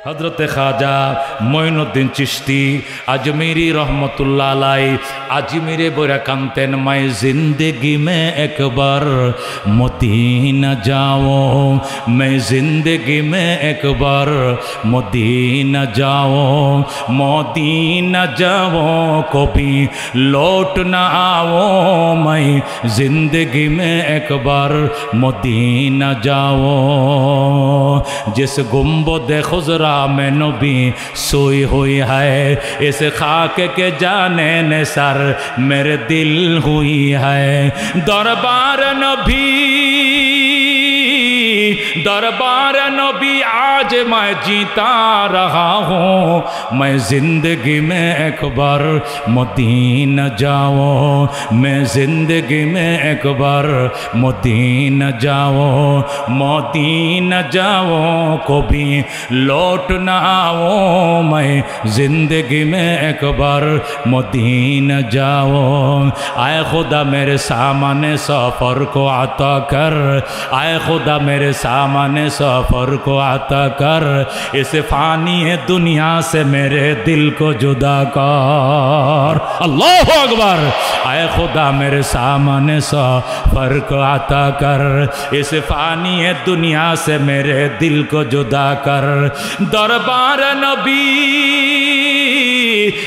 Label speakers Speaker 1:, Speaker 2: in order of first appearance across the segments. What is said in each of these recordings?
Speaker 1: हजरत ख्वाजा मोइनुद्दीन चिश्ती अजमेरी रहमतुल्लाह अलैह अजमेरे बोरा कांतेन मैं जिंदगी में एक बार मदीना जाओ, मैं जिंदगी में एक बार मदीना जाओ, मदीना जाओ कभी लौट ना आओ, मैं जिंदगी में एक बार मदीना जाओ। जिस गुंबद खुजरा में नबी सोई हुई है, इस खाक के जाने ने सर मेरे दिल हुई है। दरबार नबी, दरबार नबी आज मैं जीता रहा हूँ, मैं जिंदगी में एक बार मदीना जाओ, मैं जिंदगी में एक बार मदीना जाओ, मदीना जाओ कभी लौट ना आओ, मैं जिंदगी में एक बार मदीना जाओ। आए खुदा मेरे सामने सफ़र को आता कर, आए खुदा मेरे सामने सफ़र को आता कर, इस फानी दुनिया से मेरे दिल को जुदा कर। अल्लाह अकबर। आए खुदा मेरे सामने सफ़र को आता कर, इस फानी दुनिया से मेरे दिल को जुदा कर। दरबार नबी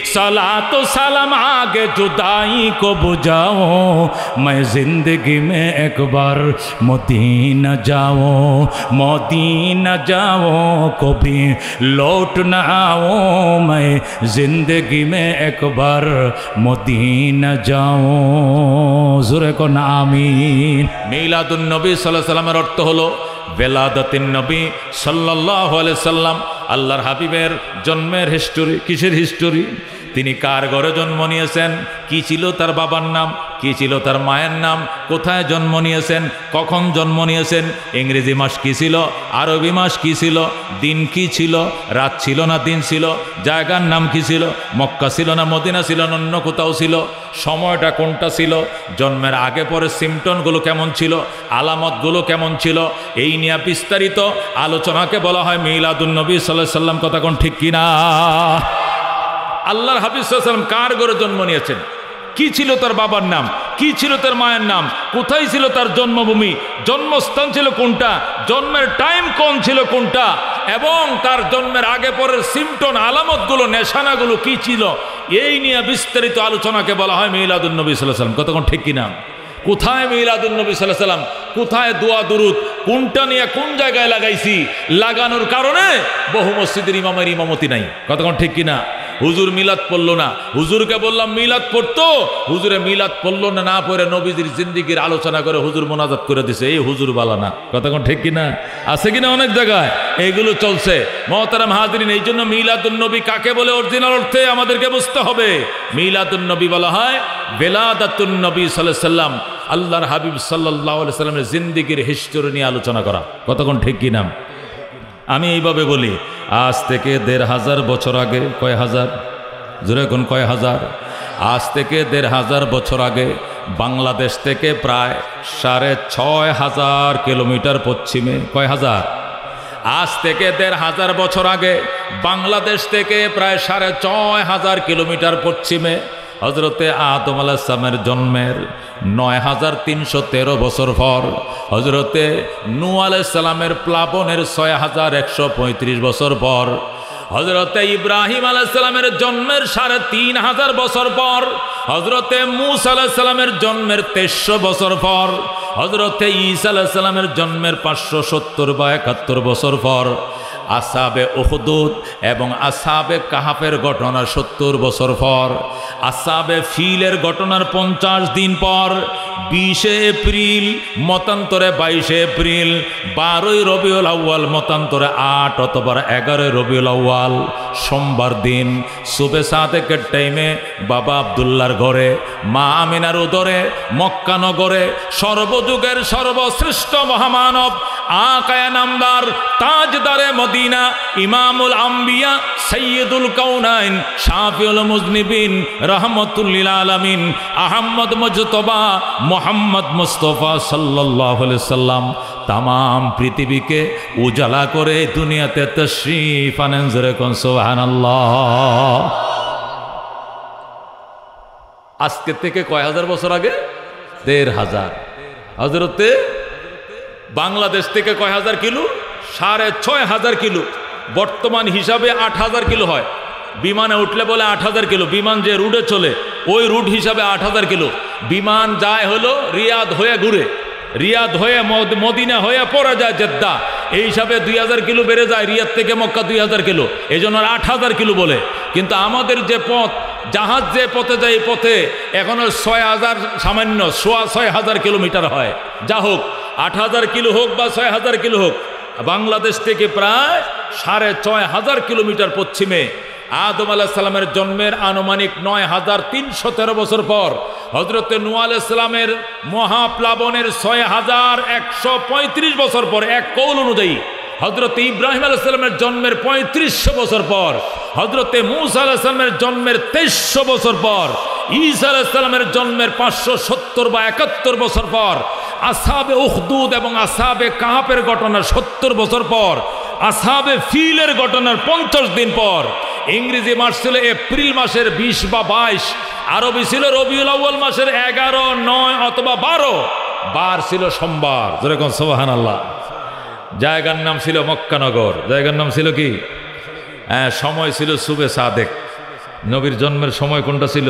Speaker 1: सलातो सलाम आगे जुदाई को बुझाओ, मैं जिंदगी में एक बार मदीना जाओ, मदीना जाओ कभी लौट ना आओ, मैं जिंदगी में एक बार मदीना जाओ। जुरे को ना आमीन। मिलादुन नबी सल्लल्लाहु अलैहि वसल्लमेर अर्थ हलो बेलादतिन नबी सल्लल्लाहु अलैहि वसल्लम, আল্লাহর হাবিবের জন্মের হিস্টোরি। কিসের হিস্টোরি? তিনি কার ঘরে জন্ম নিয়েছেন, কি ছিল তার বাবার নাম, কি ছিল তার মায়ের নাম, কোথায় জন্ম নিয়েছেন, কখন জন্ম নিয়েছেন, ইংরেজি মাস কি ছিল, আরবি মাস কি ছিল, দিন কি ছিল, রাত ছিল না দিন ছিল, জায়গার নাম কি ছিল, মক্কা ছিল না মদিনা ছিল না অন্য কোথাও ছিল, সময়টা কোনটা ছিল, জন্মের আগে পরে সিমটমগুলো কেমন ছিল, আলামতগুলো কেমন ছিল, এই নিয়ে বিস্তারিত আলোচনাকে বলা হয় মিলাদুন নবী সাল্লাল্লাহু আলাইহি সাল্লাম। কথা কোন ঠিক কিনা? আল্লাহর হাবিব সাল্লাল্লাহু আলাইহি সাল্লাম কার ঘরে জন্ম নিয়েছেন, কি ছিল তার বাবার নাম, কি ছিল তার মায়ের নাম, কোথায় ছিল তার জন্মভূমি, জন্মস্থান ছিল কোনটা, জন্মের টাইম কোন ছিল কোনটা, এবং তার জন্মের আগে পরের সিমটম আলামতগুলো নেশানাগুলো কি ছিল, এই নিয়ে বিস্তারিত আলোচনাকে বলা হয় মিলাদুন নবী সাল্লাল্লাহু আলাইহি সাল্লাম। কতক্ষণ ঠিক কিনা? কোথায় মিলাদুন নবী সাল্লাল্লাহু আলাইহি সাল্লাম, কোথায় দোয়া দুরুদ, কোনটা নিয়ে কোন জায়গায় লাগাইছি, লাগানোর কারণে বহু মসজিদের ইমামের ইমামতি নাই। কতক্ষণ ঠিক কিনা? হুজুর মিলাদ পড়লো না, হুজুরকে বললাম মিলাদ পড়তো, হুজুরে মিলাদ পড়লো না, না পড়ে নবীজির জিন্দিগির আলোচনা করে হুজুর মোনাজাত করে দিছে, এই হুজুর বালা না। কতক্ষণ ঠিক কিনা? আছে কিনা? অনেক জায়গায় এইগুলো চলছে। মুহতারাম হাজিরিন, এই জন্য মিলাদুন নবী কাকে বলে অরিজিনাল অর্থে আমাদেরকে বুঝতে হবে। মিলাদুন নবী বলা হয় বেলাদাতুন নবী সাল্লাল্লাহু আলাইহি সাল্লাম, আল্লাহর হাবিব সাল্লাল্লাহু আলাইহি সাল্লামের জিন্দিগির হিস্টোরি নিয়ে আলোচনা করা। কতক্ষণ ঠিক কিনা? আমি এইভাবে বলি, আজ থেকে ১৫০০ বছর আগে, কয় হাজার, জোরে কোন কয় হাজার, আজ থেকে ১৫০০ বছর আগে বাংলাদেশ থেকে প্রায় ৬৫০০ কিলোমিটার পশ্চিমে, কয় হাজার, আজ থেকে ১৫০০ বছর আগে বাংলাদেশ থেকে প্রায় ৬৫০০ কিলোমিটার পশ্চিমে হজরতে আদম আলাইহিস সালামের জন্মের ৯৩১৩ বছর পর, হজরতে নূহ আলাইহিস সালামের প্লাবনের ৬১৩৫ বছর পর, হজরতে ইব্রাহিম আলাইহিস সালামের জন্মের ৩৫০০ বছর পর, হজরতে মূসা আলাইহিস সালামের জন্মের ২৩০০ বছর পর, হজরতে ঈসা আলাইহিস সালামের জন্মের ৫৭০ বা ৭১ বছর পর, আসহাবে উহুদ এবং আসহাবে কাহাফের ঘটনা ৭০ বছর পর, আসহাবে ফিলের ঘটনার ৫০ দিন পর, ২০ এপ্রিল মতান্তরে ২২ এপ্রিল, ১২ রবিউল আউয়াল মতান্তরে ৮ অথবা ১১ রবিউল আউয়াল সোমবার দিন সুবে সাদেকের টাইমে বাবা আব্দুল্লাহর ঘরে, মা আমিনার উদরে, মক্কা নগরে সর্বযুগের সর্বশ্রেষ্ঠ মহামানব আকায়ে নামদার তাজদারে মদিনা ইমামুল আম্বিয়া সৈয়দুল কাউনাইন শাফিউল মুজনিবিন রহমতুল লিল আলামিন আহমদ মুজতবা মুহাম্মদ মুস্তাফা সাল্লাল্লাহু আলাইহি সাল্লাম তামাম পৃথিবীকে উজালা করে দুনিয়াতে তশরীফ আনেন। জোরে কোন সুবহানাল্লাহ। আজকে থেকে কয় হাজার বছর আগে? ১,৫০০। হযরতে বাংলাদেশ থেকে কয় হাজার কিলো? ৬,৫০০ কিলো। বর্তমান হিসাবে ৮,০০০ কিলো হয়। বিমানে উঠলে বলে ৮,০০০ কিলো। বিমান যে রুটে চলে ওই রুট হিসাবে ৮,০০০ কিলো। বিমান যায় হলো রিয়াদ হয়ে ঘুরে, রিয়াদ হয়ে মদিনা হয়ে পরে যায় জেদ্দা, এই হিসাবে ২,০০০ কিলো বেড়ে যায়। রিয়াদ থেকে মক্কা ২,০০০ কিলো, এই জন্য ৮,০০০ কিলো বলে। কিন্তু আমাদের যে পথ, জাহাজ যে পথে যায় এই পথে এখনো ৬,০০০ সামান্য ৬,৫০০ কিলোমিটার হয়। যা হোক, ৮,০০০ কিলো হোক বা ৬,০০০ কিলো হোক, বাংলাদেশ থেকে প্রায় ৬,৫০০ কিলোমিটার পশ্চিমে আদম আলাইহিস সালামের জন্মের আনুমানিক ৯,৩১৩ বছর পর হযরতে নূহ আলাইহিস সালামের মহাপ্লাবনের ৬,১৩৫ বছর পর এক কৌল অনুযায়ী হযরতে ইব্রাহিম আলাইহিস সালামের জন্মের ৩৫০০ বছর পর, হযরতে মূসা আলাইহিস সালামের জন্মের ২৩০০ বছর পর, ঈসা আলাইহিস সালামের জন্মের ৫৭০ বা ৭১ বছর পর, আসহাবে উখদুদ এবং আসহাবে কাহাফের ঘটনার ৭০ বছর পর, আসহাবে ফিলের ঘটনার ৫০ দিন পর, ইংরেজি মাস ছিল এপ্রিল মাসের ২০ বা ২২, আরবি ছিল রবিউল আউয়াল মাসের ১১, ৯ অথবা ১২, বার ছিল সোমবার। যেরকম সুবহানাল্লাহ। জায়গার নাম ছিল মক্কানগর। জায়গার নাম ছিল কি? সময় ছিল সুবে সাদেক। নবীর জন্মের সময় কোনটা ছিল?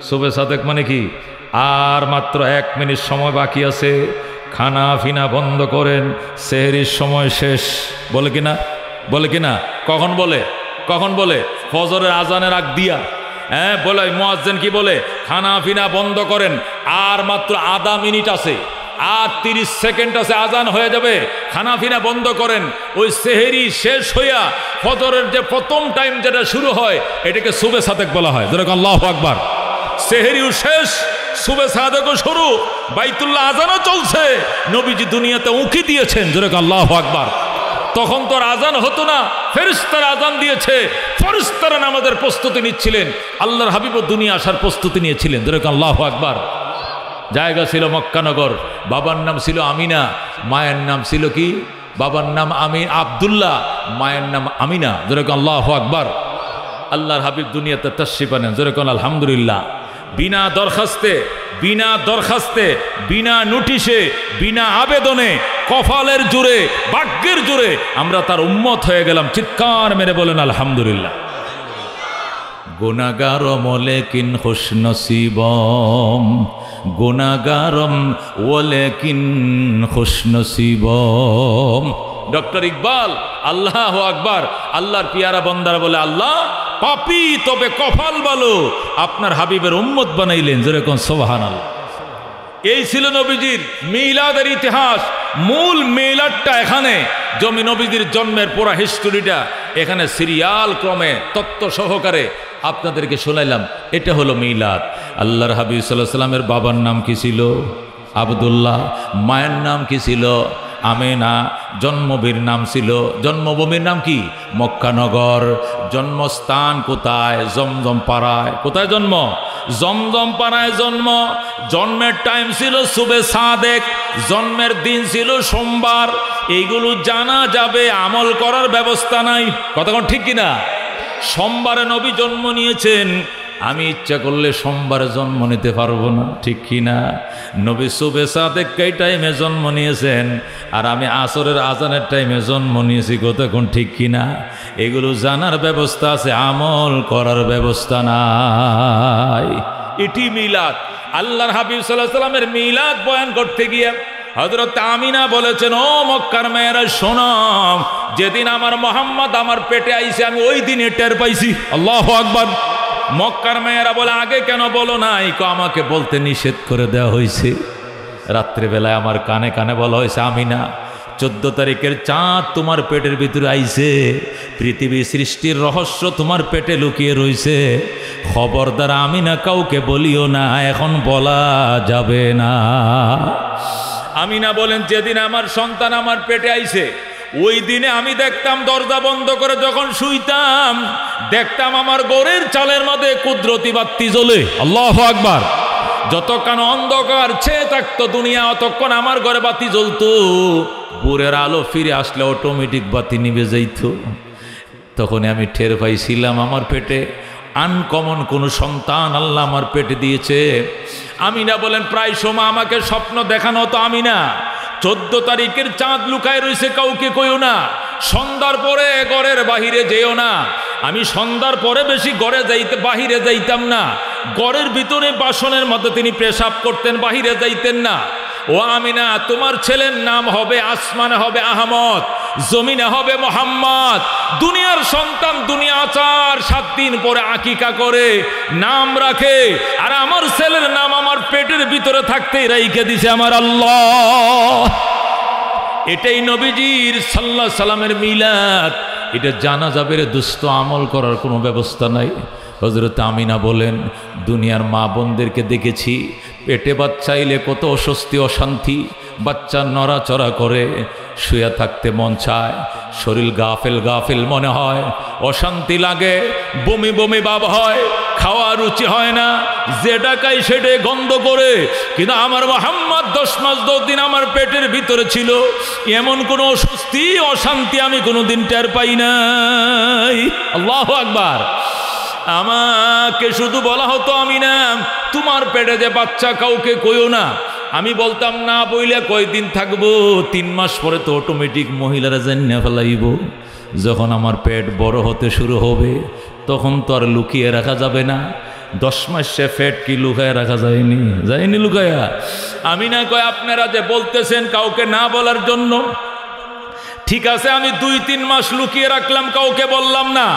Speaker 1: সুবে সাদেক মানে কি? আর মাত্র ১ মিনিট সময় বাকি আছে, খানা ফিনা বন্ধ করেন, সেহরির সময় শেষ। বলে কিনা? বলে কিনা? কখন বলে? কখন বলে? ফজরের আজানের আগ দিয়া। বলে মুয়াজ্জিন কি বলে? খানা ফিনা বন্ধ করেন, আর মাত্র আধা মিনিট আছে, আর ৩০ সেকেন্ড আছে, আজান হয়ে যাবে, খানা ফিনা বন্ধ করেন। ওই সেহেরি শেষ হইয়া ফজরের যে প্রথম টাইম যেটা শুরু হয় এটাকে সুবে সাদেক বলা হয়। যেরকম আল্লাহু আকবার। সেহেরিও শেষ, সুবে সাদেকও শুরু, বাইতুল্লাহ আজানও চলছে, নবীজি দুনিয়াতে উঁকি দিয়েছেন। যেরকম আল্লাহু আকবার। তখন তো আর আজান হতো না, ফেরেশতারা আজান দিয়েছে, ফেরেশতারা নামাজের প্রস্তুতি নিচ্ছিলেন, আল্লাহর হাবিব দুনিয়া আসার প্রস্তুতি নিয়েছিলেন। যেরকম আল্লাহু আকবার। জায়গা ছিল মক্কানগর। বাবার নাম ছিল আমিনা, মায়ের নাম ছিল কি? বাবার নাম আব্দুল্লাহ, মায়ের নাম আমিনা। যেরকম আল্লাহু আকবার। আল্লাহর হাবিব দুনিয়াতে তাশরিফ আনেন। যেরকম আলহামদুলিল্লাহ। বিনা দরখাস্তে, বিনা দরখাস্তে, বিনা নোটিশে, বিনা আবেদনে, কপালের জোরে, ভাগ্যের জোরে আমরা তার উম্মত হয়ে গেলাম। চিৎকার মেরে বলেন আলহামদুলিল্লাহ। গুনাহগারম ওয়ালাকিন খুশনসিবম, গুনাহগারম ওয়ালাকিন খুশনসিবম। ডক্টর ইকবাল, আল্লাহু আকবার। আল্লাহর পিয়ারা বান্দারা বলে, আল্লাহ পাপী তবে কপাল ভালো, আপনার হাবিবের উম্মত বানাইলেন। যেরকম সুবহানাল্লাহ। এই ছিল নবীজির মিলাদের ইতিহাস। মূল মিলাদটা এখানে, জমি নবীজির জন্মের পুরা হিস্টোরিটা এখানে সিরিয়াল ক্রমে তত্ত্ব সহকারে আপনাদেরকে শোনাইলাম। এটা হলো মিলাদ। আল্লাহর হাবিব সাল্লাল্লাহু আলাইহি সাল্লামের বাবার নাম কি ছিল? আব্দুল্লাহ। মায়ের নাম কি ছিল? আমেনা। জন্মভূমির নাম ছিল, জন্মভূমির নাম কি? মক্কানগর। জন্মস্থান কোথায়? জমজম পাড়ায়। কোথায় জন্ম? জমজম পাড়ায় জন্ম। জন্মের টাইম ছিল সুবে সাদেক, জন্মের দিন ছিল সোমবার। এইগুলো জানা যাবে, আমল করার ব্যবস্থা নাই। কতক্ষণ ঠিক কিনা? সোমবারে নবী জন্ম নিয়েছেন, আমি ইচ্ছা করলে সোমবারে জন্ম নিতে পারবো না, ঠিক কিনা? নবী সুবে সাদেক এই টাইমে জন্ম নিয়েছেন, আর আমি আসরের আজানের টাইমে জন্ম নিয়েছি। কতক্ষণ ঠিক কিনা? এগুলো জানার ব্যবস্থা আছে, আমল করার ব্যবস্থা নাই। এটি মিলাদ। আল্লাহর হাবিব সাল্লাল্লাহু আলাইহি সাল্লামের মিলাদ বয়ান করতে গিয়ে হযরত আমিনা বলেছেন, ও মক্কার মেয়েরা শোনো, যেদিন আমার মোহাম্মদ আমার পেটে আইছে আমি ওই দিনে টের পাইছি। আল্লাহু আকবার। মক্কার মেয়েরা বলে, আগে কেন বলো নাই? আমাকে বলতে নিষেধ করে দেওয়া হয়েছে। রাত্রিবেলায় আমার কানে কানে বলা হয়েছে, আমিনা 14 তারিখের চাঁদ তোমার পেটের ভিতরে আইছে, পৃথিবী সৃষ্টির রহস্য তোমার পেটে লুকিয়ে রয়েছে, খবরদার আমিনা কাউকে বলিও না, এখন বলা যাবে না। আমিনা বলেন, যেদিন আমার সন্তান আমার পেটে আইছে ওই দিনে আমি দেখতাম দরজা বন্ধ করে যখন শুইতাম, দেখতাম আমার ঘরের চালের মধ্যে কুদরতি বাতি জ্বলে। আল্লাহু আকবার। যতক্ষণ অন্ধকার ছেয়ে থাকতো দুনিয়া, অতক্ষণ আমার ঘরে বাতি জ্বলতো। ভোরের আলো ফিরে আসলে অটোমেটিক বাতি নিভে যাইত। তখন আমি টের পাইছিলাম আমার পেটে আনকমন কোনো সন্তান আল্লাহ আমার পেটে দিয়েছে। আমিনা বলেন প্রায় সময় আমাকে স্বপ্ন দেখানো হতো। আমিনা 14 তারিখের চাঁদ লুকায় রয়েছে, কাউকে কইও না, সন্ধ্যার পরে ঘরের বাহিরে যেও না। আমি সন্ধ্যার পরে বেশি ঘরে বাহিরে যাইতাম না। ঘরের ভিতরে বাসনের মধ্যে তিনি পেশাব করতেন, বাহিরে যাইতেন না। ও আমিনা, তোমার ছেলের নাম হবে আসমানে হবে আহমদ, জমিনে হবে মোহাম্মদ। দুনিয়ার সন্তান দুনিয়া 4-7 দিন পরে আকিকা করে নাম রাখে, আর আমার ছেলের নাম আমার পেটের ভিতরে থাকতেই রাইখে দিছে আমার আল্লাহ। এটাই নবীজির সাল্লাল্লাহু আলাইহি সাল্লামের মিলাদ। এটা জানা যাবে রে দুস্থ, আমল করার কোনো ব্যবস্থা নাই। হযরত আমিনা বলেন দুনিয়ার মা বোনদেরকে দেখেছি পেটে বাচ্চা এলে কত অস্বস্তি অশান্তি, বাচ্চা নড়াচড়া করে, শুয়ে থাকতে মন চায়, শরীর গাফেল গাফেল মনে হয়, অশান্তি লাগে, বমি বমি ভাব হয়, খাওয়া রুচি হয় না, যেটা খাই সেটাই গন্ধ করে। কিন্তু আমার মুহাম্মদ 10 মাস 10 দিন আমার পেটের ভিতরে ছিল, এমন কোনো অস্বস্তি অশান্তি আমি কোনোদিন টের পাই নাই। আল্লাহু আকবার। আমাকে শুধু বলা হতো আমিনা তোমার পেটে যে বাচ্চা কাউকে কইও না। আমি বলতাম না বইলে কয়দিন থাকবো, 3 মাস পরে তো অটোমেটিক মহিলারা জানিয়ে ফেলাইব। যখন আমার পেট বড় হতে শুরু হবে তখন তো আর লুকিয়ে রাখা যাবে না। 10 মাস সে পেট কি লুকায় রাখা যায়নি লুকায়া। আমিনা কয় আপনারা যে বলতেছেন কাউকে না বলার জন্য, ঠিক আছে আমি 2-3 মাস লুকিয়ে রাখলাম, কাউকে বললাম না,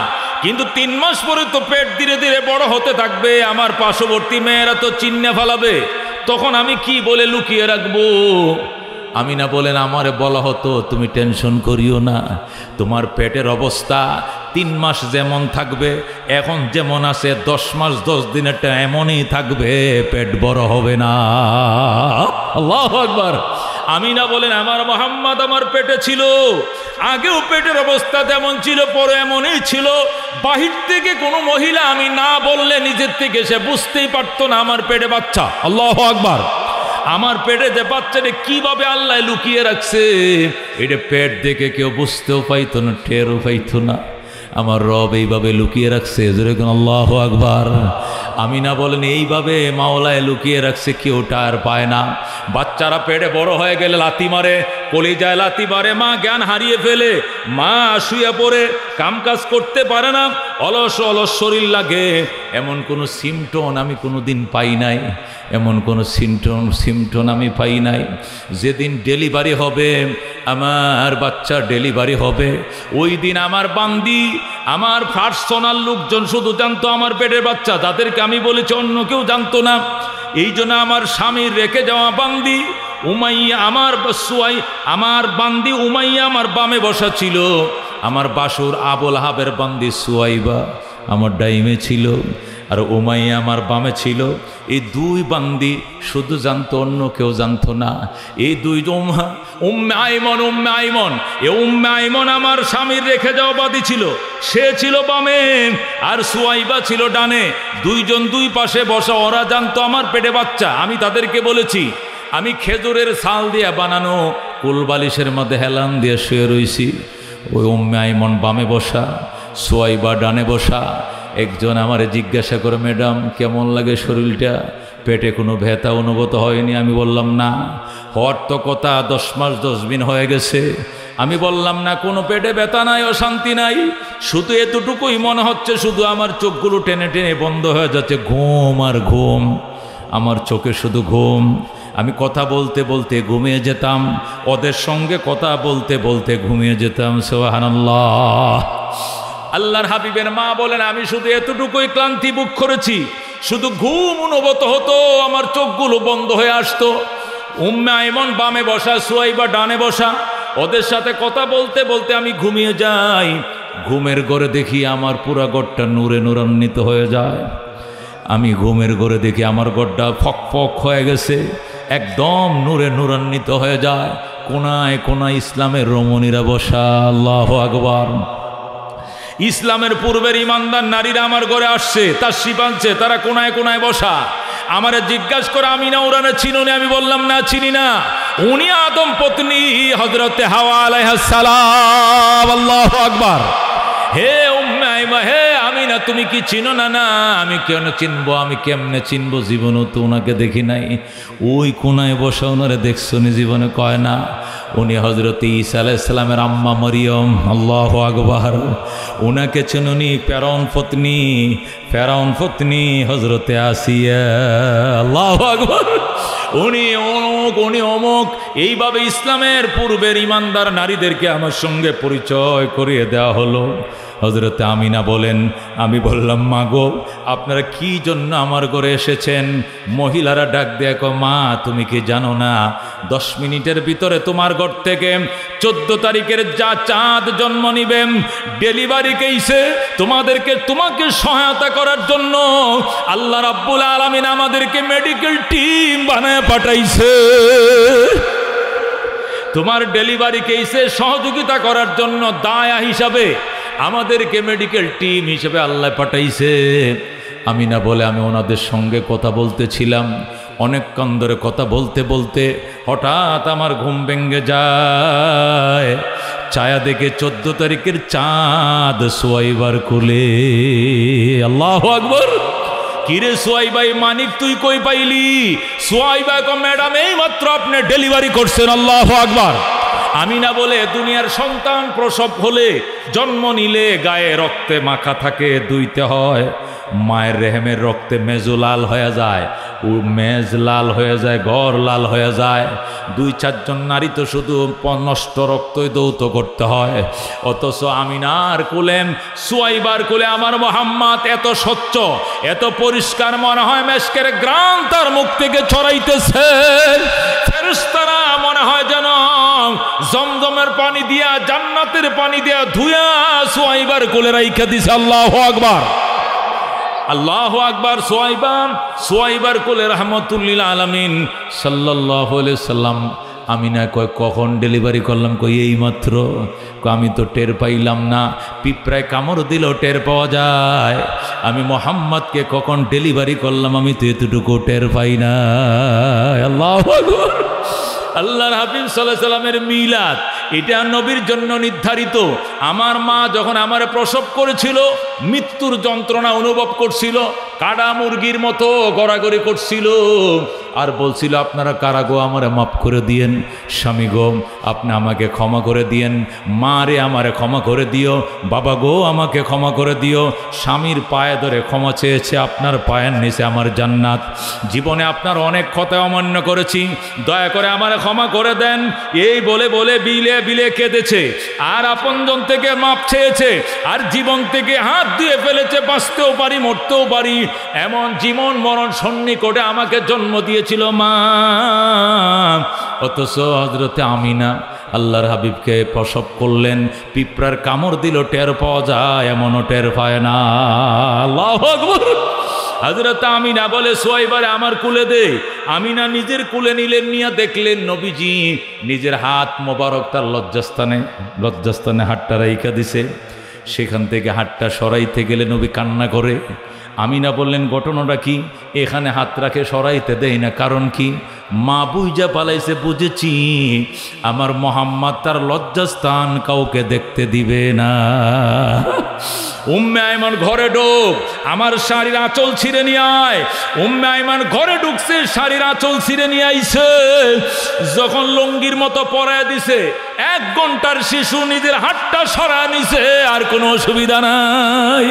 Speaker 1: কিন্তু 3 মাস পরে তো পেট ধীরে ধীরে বড় হতে থাকবে, আমার পার্শ্ববর্তী মেয়েরা তো চিন্নে ফেলাবে, তখন আমি কি বলে লুকিয়ে রাখবো? আমিনা বলেন আমারে বলা হতো তুমি টেনশন করিও না, তোমার পেটের অবস্থা 3 মাস যেমন থাকবে, এখন যেমন আছে 10 মাস 10 দিনেরটা এমনই থাকবে, পেট বড় হবে না। আল্লাহু আকবার। আমিনা বলেন আমার মুহাম্মদ আমার পেটে ছিল, আগেও পেটের অবস্থা যেমন ছিল পরে এমনই ছিল। বাহির থেকে কোনো মহিলা আমি না বললে নিজের থেকে সে বুঝতেই পারতো না আমার পেটে বাচ্চা। আল্লাহু আকবার। আমার পেটে যে বাচ্চাটা কিভাবে আল্লাহ লুকিয়ে রাখছে, এটা পেট দেখে কেউ বুঝতেও পাইতো না, টেরও পাইতো না। আমার রব এইভাবে লুকিয়ে রাখছে, যেরকম আল্লাহু আকবার। আমিনা বলেন এইভাবে মাওলায় লুকিয়ে রাখছে, কেউ টার পায় না। বাচ্চারা পেটে বড় হয়ে গেলে লাথি মারে, কলিজায় লাথি মারে, মা জ্ঞান হারিয়ে ফেলে, মা শুয়ে পড়ে, কামকাজ করতে পারে না, অলস অলস শরীর লাগে। এমন কোনো সিমটম আমি কোনো দিন পাই নাই, এমন কোনো সিমটম আমি পাই নাই। যেদিন ডেলিভারি হবে, আমার বাচ্চা ডেলিভারি হবে, ওই দিন আমার বান্দি, আমার পার্সোনাল লোকজন শুধু জানতো আমার পেটের বাচ্চা, যাদেরকে আমি বলেছি অন্য কেউ জানতো না। এই জন্য আমার স্বামীর রেখে যাওয়া বান্দি উমাইয়া, আমার বান্দি উমাইয়া আমার বামে বসা ছিল, আমার বাসুর আবুল আহাবের বান্দি সুয়াইবা আমার ডাইমে ছিল, আর উমাইয়া আমার বামে ছিল। এই 2 বান্দি শুধু জানতো, অন্য কেউ জানতো না। এই 2 উম্মে আইমন আমার স্বামীর রেখে যাওয়া বাদী ছিল, সে ছিল বামে আর সুয়াইবা ছিল ডানে। 2 জন 2 পাশে বসা, ওরা জানতো আমার পেটে বাচ্চা। আমি তাদেরকে বলেছি আমি খেজুরের ছাল দিয়ে বানানো কুলবালিশের মধ্যে হেলান দিয়ে শুয়ে রইছি। ওই উম্মে আইমন বামে বসা, সুয়াইবা ডানে বসা। একজন আমারে জিজ্ঞাসা করে ম্যাডাম কেমন লাগে শরীরটা, পেটে কোনো ব্যথা অনুভূত হয়নি? আমি বললাম না। হওয়ার তো কথা 10 মাস 10 দিন হয়ে গেছে। আমি বললাম না, কোনো পেটে ব্যথা নাই, অশান্তি নাই, শুধু এতটুকুই মনে হচ্ছে শুধু আমার চোখগুলো টেনে টেনে বন্ধ হয়ে যাচ্ছে, ঘুম আর ঘুম, আমার চোখে শুধু ঘুম। আমি কথা বলতে বলতে ঘুমিয়ে যেতাম, ওদের সঙ্গে কথা বলতে বলতে ঘুমিয়ে যেতাম। সুবহানাল্লাহ। আল্লাহর হাবিবের মা বলেন আমি শুধু এতটুকুই ক্লান্তি বুক করেছি, শুধু ঘুম অনুভূত হতো, আমার চোখগুলো বন্ধ হয়ে আসতো। উম্মে আইমন বামে বসা, সুয়াইবা ডানে বসা, ওদের সাথে কথা বলতে বলতে আমি ঘুমিয়ে যাই। ঘুমের ঘরে দেখি আমার পুরা ঘরটা নূরে নূরান্বিত হয়ে যায়। আমি ঘুমের ঘরে দেখি আমার ঘরটা ফক ফক হয়ে গেছে, একদম নূরে নূরান্বিত হয়ে যায়। কোনায় কোনায় ইসলামের রমণীরা বসা। আল্লাহু আকবার। ইসলামের পূর্বের ইমানদার নারীরা আমার ঘরে আসছে, তাশরিফ আনছে, তারা কোনায় কোনায় বসা। আমারে জিজ্ঞাসা করে আমিনা উরানে চিনুনি? আমি বললাম না, চিনি না। উনি আদম পত্নী হযরতে হাওয়া আলাইহিস সালাম। আল্লাহু আকবার। হে উম্মে আইমা, হে আমিনা, তুমি কি চিনো না? না, আমি কেন চিনবো, আমি কেমনে চিনবো? জীবনও তো ওনাকে দেখি নাই। ওই কোনায় বসে ওনারে দেখছো নি? জীবনে কয় না। উনি হযরতে ঈসা আলাইহিস সালামের আম্মা মরিয়ম। আল্লাহু আকবার। ওনাকে চিনুনি? ফেরাউন পত্নী হযরতে আসিয়া। আল্লাহু আকবার। উনি অমুক। এইভাবে ইসলামের পূর্বের ইমানদার নারীদেরকে আমার সঙ্গে পরিচয় করিয়ে দেওয়া হলো। হযরতে আমিনা বলেন, আমি বললাম, মা গো, আপনারা কি জন্য আমার ঘরে এসেছেন? মহিলারা ডাক দেয়, মা তুমি কি জানো না 10 মিনিটের ভিতরে তোমার ঘর থেকে 14 তারিখের যা চাঁদ জন্ম নিবে, ডেলিভারি কেসে তোমাকে সহায়তা করার জন্য আল্লাহ রাব্বুল আলামিন আমাদেরকে মেডিকেল টিম বানায় পাঠাইছে। তোমার ডেলিভারি কেসে সহযোগিতা করার জন্য দায়া হিসাবে আমাদেরকে মেডিকেল টিম হিসেবে আল্লাহ পাঠাইছে। আমিনা বলে, আমি ওনাদের সঙ্গে কথা বলতেছিলাম, অনেকক্ষণ ধরে কথা বলতে বলতে হঠাৎ আমার ঘুম ভেঙে যায়। ছায়া দেখে 14 তারিখের চাঁদ সোয়াইবার কোলে। আল্লাহু আকবার। কিরে সোয়াইবাই, মানিক তুই কই পাইলি? সোয়াইবা কো, ম্যাডাম এই মাত্র আপনি ডেলিভারি করছেন। আল্লাহু আকবার। আমিনা বলে, দুনিয়ার সন্তান প্রসব হলে, জন্ম নিলে গায়ে রক্তে মাখা থাকে, ধুইতে হয়। মায়ের রেহেমের রক্তে মেজো লাল হয়ে যায়, ও মেজ লাল হয়ে যায়, গড় লাল হয়ে যায়। 2-4 জন নারী তো শুধু নষ্ট রক্তই দৌত করতে হয়। অথচ আমিনার কোলে, সুয়াইবার কোলে আমার মোহাম্মদ এত স্বচ্ছ, এত পরিষ্কার, মনে হয় মেশকের গ্রাম তার মুখ থেকে ছড়াইতেছে। ফেরেশতারা মনে হয় যেন জমজমের পানি দিয়া, জান্নাতের পানি দিয়া ধুয়া সুয়াইবার কোলে রাইখা দিছে। আল্লাহু আকবার। আল্লাহু আকবার। সোয়াইবার কোলে রাহমাতুল্লিল আলামিন সাল্লাল্লাহু আলাইহি সাল্লাম। আমিনা কয়, কখন ডেলিভারি করলাম? কই এই মাত্র। আমি তো টের পাইলাম না। পিঁপড়ায় কামড় দিলেও টের পাওয়া যায়। আমি মোহাম্মদকে কখন ডেলিভারি করলাম আমি তো এতটুকু টের পাই না। আল্লাহু আকবার। আল্লাহর হাবিব সাল্লাল্লাহু আলাইহি সাল্লামের মিলাদ, এটা নবীর জন্য নির্ধারিত। আমার মা যখন আমার প্রসব করেছিল, মৃত্যুর যন্ত্রণা অনুভব করছিল, কাডা মুরগির মতো গড়াগড়ি করছিল, আর বলছিল, আপনারা কারা গো, আমারে মাফ করে দিয়েন। স্বামী গো, আপনি আমাকে ক্ষমা করে দিয়েন। মা রে, আমারে ক্ষমা করে দিও। বাবা গো, আমাকে ক্ষমা করে দিও। স্বামীর পায়ে ধরে ক্ষমা চেয়েছে, আপনার পায়ের নিচে আমার জান্নাত। জীবনে আপনার অনেক কথা অমান্য করেছি, দয়া করে আমারে ক্ষমা করে দেন। এই বলে বলে বিলে বিলে কেঁদেছে, আর আপনজন থেকে মাপ চেয়েছে, আর জীবন থেকে হাত দিয়ে ফেলেছে। বাঁচতেও পারি, মরতেও পারি, এমন জীবন মরণ সন্নিকটে আমাকে জন্ম দিয়েছিল মা। অথচ হযরতে আমিনা আল্লাহর হাবিবকে প্রসব করলেন, পিঁপড়ার কামড় দিল টের পাওয়া যায়, এমনও টের পায় না। আল্লাহু আকবার। হযরত আমিনা বলে, সোয়াইবারে আমার কুলে দে। আমিনা নিজের কুলে নিলেন, নিয়ে দেখলেন নবীজি নিজের হাত মোবারক তার লজ্জাস্থানে হাতটা রাইখা দিছে। সেখান থেকে হাতটা সরাইতে গেলে নবী কান্না করে। আমিনা বললেন, ঘটনাটা কি? এখানে হাত রাখে, সরাইতে দেয় না, কারণ কি? মা বুঝা পালাইছে, বুঝেছি আমার মোহাম্মদ তার লজ্জাস্থান কাউকে দেখতে দিবে না। উম্মে আইমান ঘরে ঢোক, আমার শাড়ির আঁচল ছিঁড়ে নিয়ে আয়। উম্মে আইমান ঘরে ঢুকছে, শাড়ির আঁচল ছিঁড়ে নিয়ে আইছে। যখন লুঙ্গির মতো পরায় দিছে, 1 ঘন্টার শিশু নিজের হাতটা সরায় নিছে, আর কোনো অসুবিধা নাই।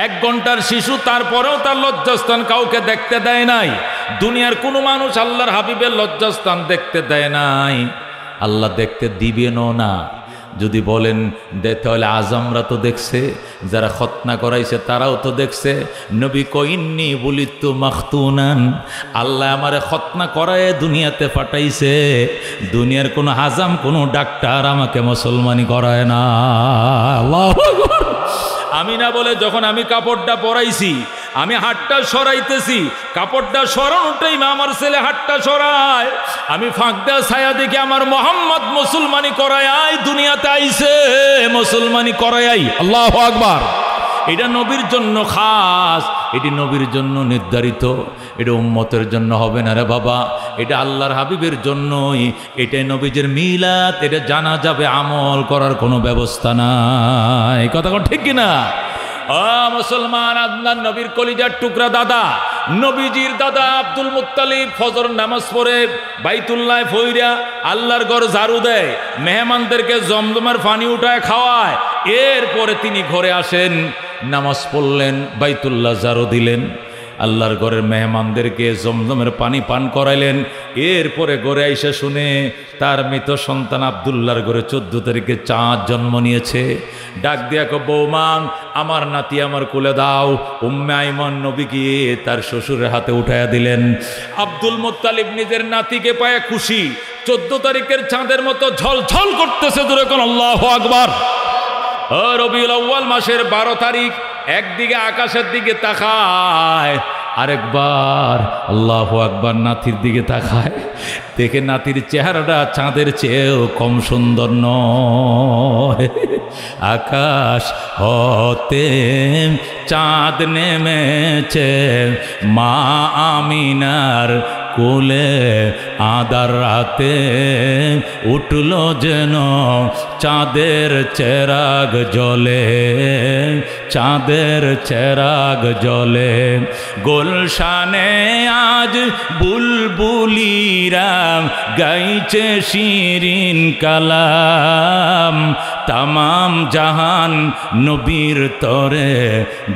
Speaker 1: 1 ঘন্টার শিশু, তারপরেও তার লজ্জাস্থান কাউকে দেখতে দেয় নাই। দুনিয়ার কোনো মানুষ আল্লাহর হাবিবের লজ্জাস্থান দেখতে দেয় নাই, আল্লাহ দেখতে দিবেনও না। যদি বলেন তাহলে আজমরা তো দেখছে, যারা খতনা করাইছে তারাও তো দেখছে। নবী কইন্নি বলিতু মাখতুনান, আল্লাহ আমারে খতনা করায় দুনিয়াতে পাঠাইছে। দুনিয়ার কোনো হাজাম, কোনো ডাক্তার আমাকে মুসলমানি করায় না। আল্লাহু আকবার। আমিনা বলে, যখন আমি কাপড়টা পরাইছি, আমি হাতটা সরাইতেছি, কাপড়টা সরানোটাই আমার ছেলে হাতটা সরায়। আমি ফাঁক দেওয়া ছায়া দেখি আমার মোহাম্মদ মুসলমানি করায় দুনিয়াতে আইছে, মুসলমানি করায়। আল্লাহু আকবার। এটা নবীর জন্য খাস, এটি নবীর জন্য নির্ধারিত, এটা উম্মতের জন্য হবে না রে বাবা, এটা আল্লাহর হাবিবের জন্যই। এটাই নবীজির মিলাদ, এটা জানা যাবে, আমল করার কোনো ব্যবস্থা নাই। কথা কোন ঠিক কিনা? মুসলমান, আদনান নবীর কলিজার টুকরা দাদা, নবীজির দাদা আব্দুল মুত্তালিব ফজর নামাজ পড়ে বাইতুল্লাহ ফইরা আল্লাহর ঘর ঝাড়ু দেয়, মেহমানদেরকে জমজমের পানি উঠায় খাওয়ায়। এরপরে তিনি ঘরে আসেন, নামাজ পড়লেন, বাইতুল্লাহ ঝাড়ু দিলেন, আল্লাহর ঘরের মেহমানদেরকে জমজমের পানি পান করাইলেন। এরপরে ঘরে আইসা শুনে তার মৃত সন্তান আব্দুল্লাহর ঘরে 14 তারিখে চাঁদ জন্ম নিয়েছে। ডাক দিয়া কো, বৌমা আমার নাতি আমার কোলে দাও। উম্মে আইমান নবী গিয়ে তার শ্বশুরের হাতে উঠাইয়া দিলেন। আব্দুল মুত্তালিব নিজের নাতিকে পায়ে খুশি। 14 তারিখের চাঁদের মতো ঝলঝল করতেছে। দূরে কোন আল্লাহু আকবার। রবিউল আউয়াল মাসের 12 তারিখ, একদিকে আকাশের দিকে তাকায়, আরেকবার আল্লাহু আকবার নাতির দিকে তাকায়, দেখে নাতির চেহারাটা চাঁদের চেয়েও কম সুন্দর নয়। আকাশ হতে চাঁদ নেমেছে মা আমিনার কোলে, আদার রাতে উঠল যেন চাঁদের চেরাগ জ্বলে, চাঁদের চেরাগ জ্বলে। গুলশানে আজ বুলবুলিরা গাইছে শিরিন কালাম, তামাম জাহান নবীর তরে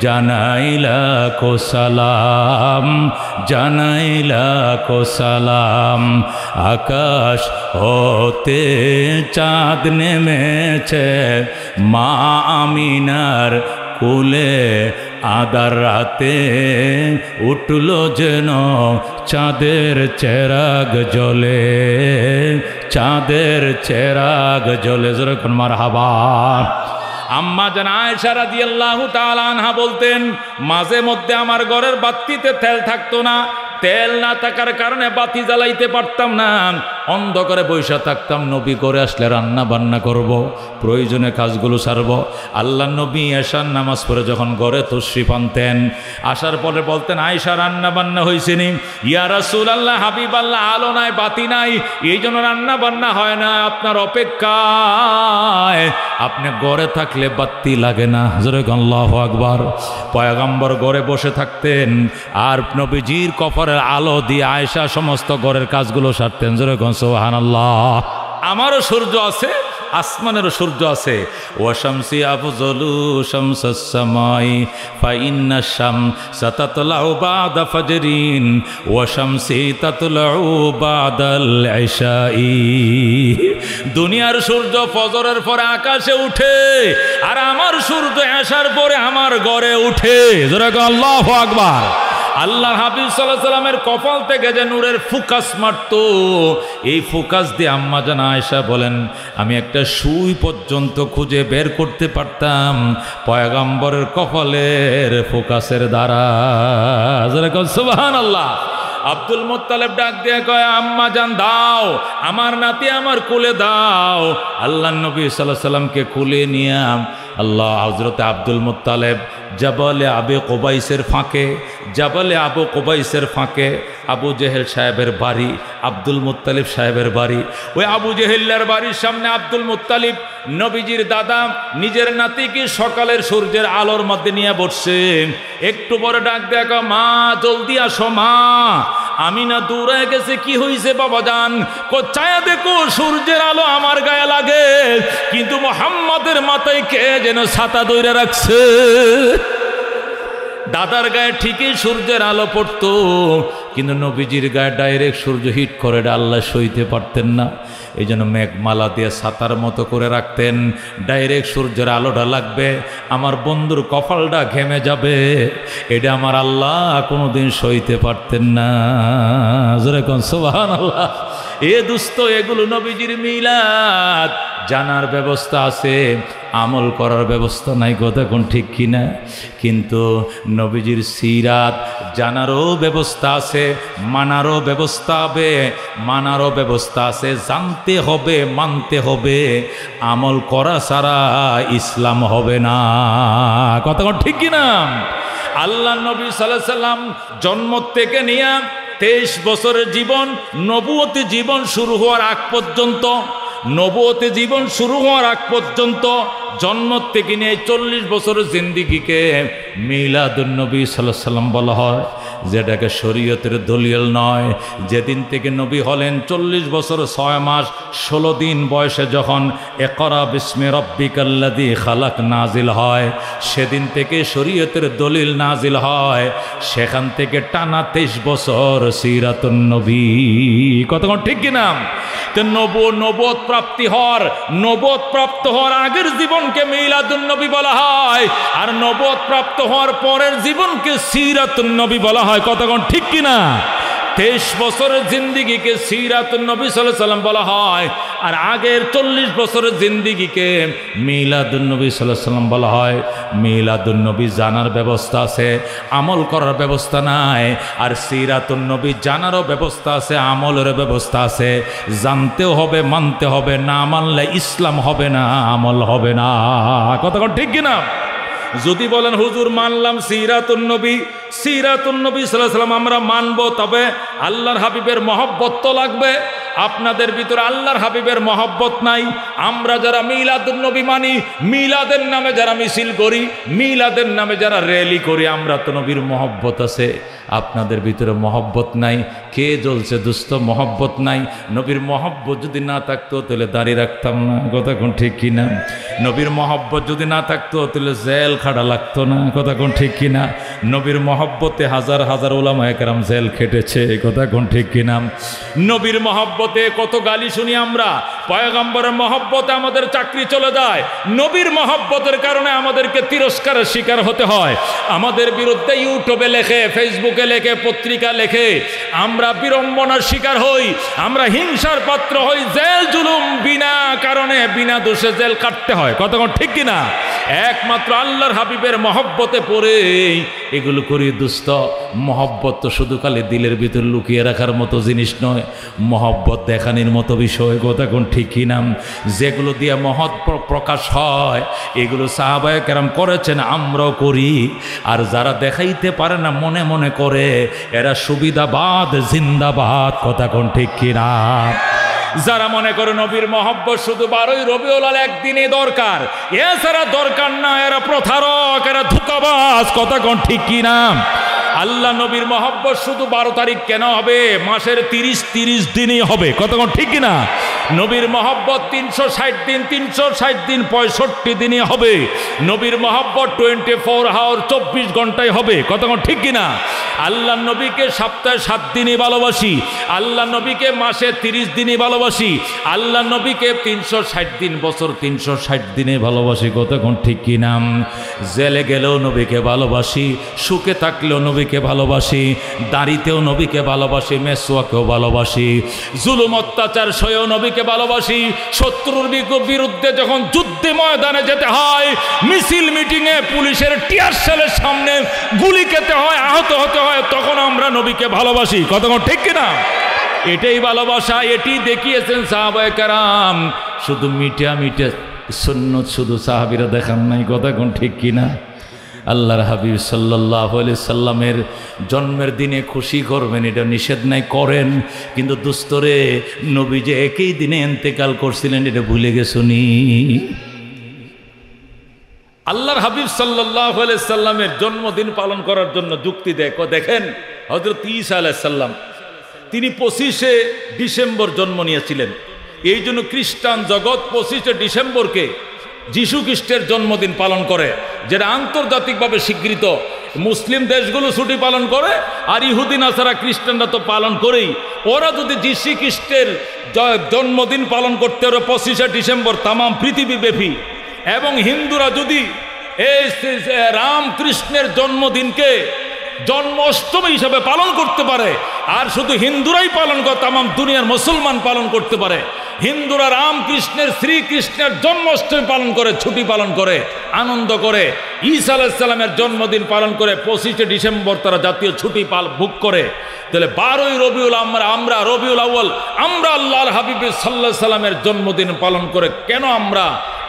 Speaker 1: জানাইলা কো সালাম, জানাইলা কো সালাম। আকাশ হতে চাঁদ নেমেছে মা আমিনার কোলে, আদার রাতে উঠল যেন চাঁদের চেরাগ জ্বলে, চাঁদের চেরাগ জ্বলে। যেরকম মারহাবা। আম্মা জান আয়েশা রাদিয়াল্লাহু তাআলা আনহা বলতেন, মাঝে মধ্যে আমার ঘরের বাতিতে তেল থাকতো না, তেল না থাকার কারণে বাতি জ্বালাইতে পারতাম না, অন্ধকারে বৈশা থাকতাম। নবী করে আসলে রান্না বান্না করব, প্রয়োজনে কাজগুলো সারব। আল্লাহ নবী এশার নামাজ পড়ে যখন ঘরে তশরিফ আনতেন, আসার পরে বলতেন, আয়েশা রান্না বান্না হয়েছে নি? ইয়া রাসূলুল্লাহ, হাবিব আল্লাহ, আলো নাই, বাতি নাই, এই জন্য রান্না বান্না হয় না, আপনার অপেক্ষায়। আপনি ঘরে থাকলে বাতি লাগে না। যেরকম আল্লাহু আকবার। পয়গম্বর ঘরে বসে থাকতেন আর নবীজির কফরের আলো দিয়ে আয়েশা সমস্ত ঘরের কাজগুলো সারতেন। যেরকম সুবহানাল্লাহ। আমারও সূর্য আছে, আসমানেরও সূর্য আছে। ওয়াশামসি আফজলু শামসাস সামাই ফাইন্না শামসা তাতলাউ বাদা ফাজরিন ওয়াশামসি তাতলাউ বাদাল ইশাই। দুনিয়ার সূর্য ফজরের পরে আকাশে উঠে, আর আমার সূর্য এশার পরে আমার ঘরে উঠে। যেরকম আল্লাহু আকবার। আল্লাহ হাবিব সাল্লাল্লাহু আলাইহি সাল্লামের কপাল থেকে যে নূরের ফোকাস মারতো, এই ফোকাস দিয়ে আম্মা জান আয়েশা বলেন, আমি একটা সুই পর্যন্ত খুঁজে বের করতে পারতাম পয়গম্বরের কপালের ফোকাসের দ্বারা। যেরকম সুবহানাল্লাহ। আব্দুল মুত্তালিব ডাক দিয়ে কয়, আম্মা জান দাও, আমার নাতি আমার কোলে দাও। আল্লাহ নবী সাল্লাল্লাহু আলাইহি সাল্লামকে কোলে নিয়ে আল্লাহ হযরত আব্দুল মুত্তালিব জাবালে আবু কুবাইসের ফাঁকে, জাবালে আবু কুবাইসের ফাঁকে আবু জেহেল সাহেবের বাড়ি, আব্দুল মুত্তালিব সাহেবের বাড়ি। ওই আবু জেহেলের বাড়ির সামনে আব্দুল মুত্তালিব নবীজির দাদা নিজের নাতিকে সকালের সূর্যের আলোর মধ্যে নিয়ে বসছে। একটু পরে ডাক দেখো, মা জলদি আসো মা। আমি না দূরে গেছে, কি হইছে বাবা জান? চায়া দেখো সূর্যের আলো আমার গায়ে লাগে, কিন্তু মুহাম্মাদের মাথায় কে যেন ছাতা ধরে রাখছে। দাদার গায়ে ঠিকই সূর্যের আলো পড়তো, কিন্তু নবীজির গায়ে ডাইরেক্ট সূর্য হিট করে, আল্লাহ সইতে পারতেন না। এই জন্য মেঘমালা দিয়ে ছাতার মতো করে রাখতেন, ডাইরেক্ট সূর্যের আলোটা লাগবে, আমার বন্ধুর কপালটা ঘেমে যাবে, এটা আমার আল্লাহ কোনোদিন সইতে পারতেন না। যেরকম সুবহানাল্লাহ। এ দুস্থ, এগুলো নবীজির মিলাদ। জানার ব্যবস্থা আছে, আমল করার ব্যবস্থা নাই। কথা কোন ঠিক কিনা? কিন্তু নবীজির সিরাত জানারও ব্যবস্থা আছে, মানারও ব্যবস্থা হবে, মানারও ব্যবস্থা আছে। জানতে হবে, মানতে হবে, আমল করা ছাড়া ইসলাম হবে না। কথা ঠিক কিনা? আল্লাহ নবী সাল্লাল্লাহু আলাইহি সাল্লাম জন্ম থেকে নিয়ে 23 বছরের জীবন, নবুয়তি জীবন শুরু হওয়ার আগ পর্যন্ত, নবুয়তি জীবন শুরু হওয়ার আগ পর্যন্ত জন্ম থেকে নিয়ে 40 বছরের জিন্দিগিকে মিলাদুন নবী সাল্লাল্লাহু আলাইহি সাল্লাম বলা হয়, যেটাকে শরীয়তের দলিল নয়। যেদিন থেকে নবী হলেন 40 বছর 6 মাস 16 দিন বয়সে যখন ইকরা বিসমি রাব্বিকাল্লাযী খালাক নাজিল হয়, সেদিন থেকে শরীয়তের দলিল নাজিল হয়। সেখান থেকে টানা 23 বছর সিরাতুন নবী। কতক্ষণ ঠিক কিনা? তো নবুয়ত প্রাপ্ত হওয়ার আগের জীবনকে মিলাদুন নবী বলা হয়, আর নবুয়ত প্রাপ্ত হওয়ার পরের জীবনকে সিরাতুন নবী বলা হয়। কতক্ষণ ঠিক কিনা? 23 বছরের জিন্দিগিকে সিরাতুন নবী সাল্লাল্লাহু আলাইহি সাল্লাম বলা হয়, আর আগের 40 বছরের জিন্দিগিকে মিলাদুন নবী সাল্লাল্লাহু আলাইহি সাল্লাম বলা হয়। মিলাদুন নবী জানার ব্যবস্থা আছে, আমল করার ব্যবস্থা নাই। আর সিরাতুন নবী জানারও ব্যবস্থা আছে, আমলের ব্যবস্থা আছে। জানতেও হবে, মানতে হবে, না মানলে ইসলাম হবে না, আমল হবে না। কতক্ষণ ঠিক কিনা? যদি বলেন হুজুর মানলাম সিরাতুন নবী সাল্লাল্লাহু আলাইহি সাল্লাম আমরা মানব, তবে আল্লাহর হাবিবের মহব্বত তো লাগবে। আপনাদের ভিতরে আল্লাহর হাবিবের মহব্বত নাই। আমরা যারা মিলাদুন নবী মানি, মিলাদের নামে যারা মিছিল করি, মিলাদের নামে যারা র্যালি করি, আমরা তো নবীর মহব্বত আছে। আপনাদের ভিতরে মহব্বত নাই। কে জ্বলছে দুস্থ? মহব্বত নাই। নবীর মহব্বত যদি না থাকতো তাহলে দাঁড়িয়ে রাখতাম না। কথা কোন ঠিক কিনা? নবীর মহব্বত যদি না থাকতো তাহলে জেল খাটা লাগতো না। কথা কোন ঠিক কিনা? নবীর মহব্বতে হাজার হাজার উলামায়ে কেরাম জেল খেটেছে। কথা কোন ঠিক কিনা? নবীর মহব্বতে কত গালি শুনি আমরা। পয়গম্বরের মহব্বতে আমাদের চাকরি চলে যায়। নবীর মহব্বতের কারণে আমাদেরকে তিরস্কারের শিকার হতে হয়। আমাদের বিরুদ্ধে ইউটিউবে লেখে, ফেসবুকে লেখে, পত্রিকা লেখে, আমরা বিড়ম্বনার শিকার হই, আমরা হিংসার পাত্র হই। জেল জুলুম বিনা কারণে, বিনা দোষে জেল কাটতে হয়। কতক্ষণ ঠিক কিনা? একমাত্র আল্লাহর হাবিবের মহব্বতে পড়ে এগুলো করি। দুস্থ মহব্বত তো শুধু খালি দিলের ভিতর লুকিয়ে রাখার মতো জিনিস নয়, মহব্বত দেখানির মতো বিষয়। কথা কোন ঠিক কিনা? যেগুলো দিয়ে মহৎ প্রকাশ হয় এগুলো সাহাবায়ে কেরাম করেছেন, আমরাও করি। আর যারা দেখাইতে পারে না, মনে মনে করে, এরা সুবিধাবাদ জিন্দাবাদ। কথা কোন ঠিক কিনা? যারা মনে করে নবীর মহব্বত শুধু 12ই রবিউল আউয়াল একদিনই দরকার, এছাড়া দরকার না, এরা প্রতারক, এরা ধোঁকাবাজ। কথা কোন ঠিক কিনা? আল্লাহ নবীর মহব্বত শুধু 12 তারিখ কেন হবে? মাসের 30 দিনই হবে। কতক্ষণ ঠিক কিনা? নবীর মহব্বত 360 দিন, 360 দিন 65 দিনই হবে। নবীর মহব্বত 24 আওয়ার 24 ঘন্টায় হবে। কতক্ষণ ঠিক কিনা? আল্লাহ নবীকে সপ্তাহে 7 দিনই ভালোবাসি, আল্লাহ নবীকে মাসে 30 দিনই ভালোবাসি, আল্লাহ নবীকে 360 দিন, বছর 360 দিনে ভালোবাসি। কতক্ষণ ঠিক কিনা? জেলে গেলেও নবীকে ভালোবাসি, সুখে থাকলেও নবীকে ভালোবাসি, দাড়িতেও নবীকে ভালোবাসি, মেসওয়াকেও ভালোবাসি, জুলুম অত্যাচার সয়েও নবীকে ভালোবাসি। শত্রুর বিরুদ্ধে যখন যুদ্ধে ময়দানে যেতে হয়, মিছিল মিটিংয়ে পুলিশের টিয়ার সেলের সামনে গুলি খেতে হয়, আহত হতে হয়, তখন আমরা নবীকে ভালোবাসি। কতক্ষণ ঠিক কিনা? এটাই ভালোবাসা, এটি দেখিয়েছেন সাহাবায়ে কেরাম। শুধু মিঠা মিঠা সুন্নত শুধু সাহাবীরা দেখান নাই। কতক্ষণ ঠিক কিনা? আল্লাহর হাবিব সাল্লাল্লাহু আলাইহি সাল্লামের জন্মের দিনে খুশি করবেন, এটা নিষেধ নাই, করেন। কিন্তু দুস্তরে নবী যে একই দিনে ইন্তেকাল করছিলেন এটা ভুলে গেছুনি। আল্লাহর হাবিব সাল্লাল্লাহু আলাইহি সাল্লামের জন্মদিন পালন করার জন্য যুক্তি দেয়। দেখেন হযরত ঈসা আলাইহিস সালাম তিনি 25শে ডিসেম্বর জন্ম নিয়েছিলেন। এই জন্য খ্রিস্টান জগৎ 25শে ডিসেম্বরকে যিশু খ্রিস্টের জন্মদিন পালন করে, যেটা আন্তর্জাতিকভাবে স্বীকৃত। মুসলিম দেশগুলো ছুটি পালন করে, আর ইহুদি নাসারা খ্রিস্টানরা তো পালন করেই। ওরা যদি যিশু খ্রিস্টের জন্মদিন পালন করতে পারে 25শে ডিসেম্বর তাম পৃথিবীব্যাপী, এবং হিন্দুরা যদি এই রামকৃষ্ণের জন্মদিনকে জন্মাষ্টমী হিসাবে পালন করতে পারে, আর শুধু হিন্দুরাই পালন করে, তাম দুনিয়ার মুসলমান পালন করতে পারে। হিন্দুরা রামকৃষ্ণের, শ্রীকৃষ্ণের জন্মাষ্টমী পালন করে, ছুটি পালন করে, আনন্দ করে। ঈসা আলাইহিস সালামের জন্মদিন পালন করে 25শে ডিসেম্বর তারা জাতীয় ছুটি ভোগ করে, তাহলে 12ই রবিউল আমরা রবিউল আউয়াল আমরা আল্লাহর হাবিব সাল্লাল্লাহু আলাইহি সাল্লামের জন্মদিন পালন করে কেন আমরা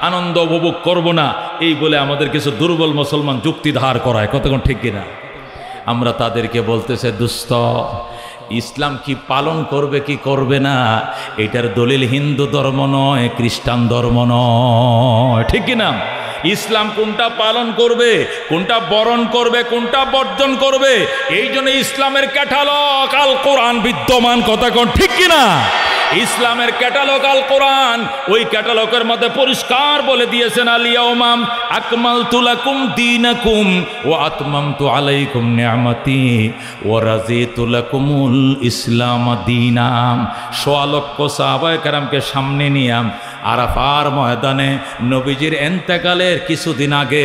Speaker 1: আনন্দ উপভোগ করব না? এই বলে আমাদের কিছু দুর্বল মুসলমান যুক্তি ধার করায়, কতক্ষণ ঠিক কিনা? আমরা তাদেরকে বলতেছে, দুস্থ ইসলাম কি পালন করবে কি করবে না এটার দলিল হিন্দু ধর্ম নয়, খ্রিস্টান ধর্ম নয়, ঠিক কিনা? ইসলাম কোনটা পালন করবে, কোনটা বরণ করবে, কোনটা বর্জন করবে, এই জন্য ইসলামের ক্যাটালগ আল কোরআন বিদ্যমান, কথা কোন ঠিক কিনা? ইসলামের ক্যাটালগ আল কোরআন, ওই ক্যাটালগের মধ্যে পরিষ্কার বলে দিয়েছেন, আল ইয়াউমা আকমালতু লাকুম দীনাকুম ওয়া আতমামতু আলাইকুম নি'মাতি ওয়া রাযীতু লাকুমুল ইসলাম দীনাম। ১৬ লক্ষ সাহাবায়ে কেরামকে সামনে নিয়ে আরাফার ময়দানে নবীজির ইন্তেকালের কিছুদিন আগে,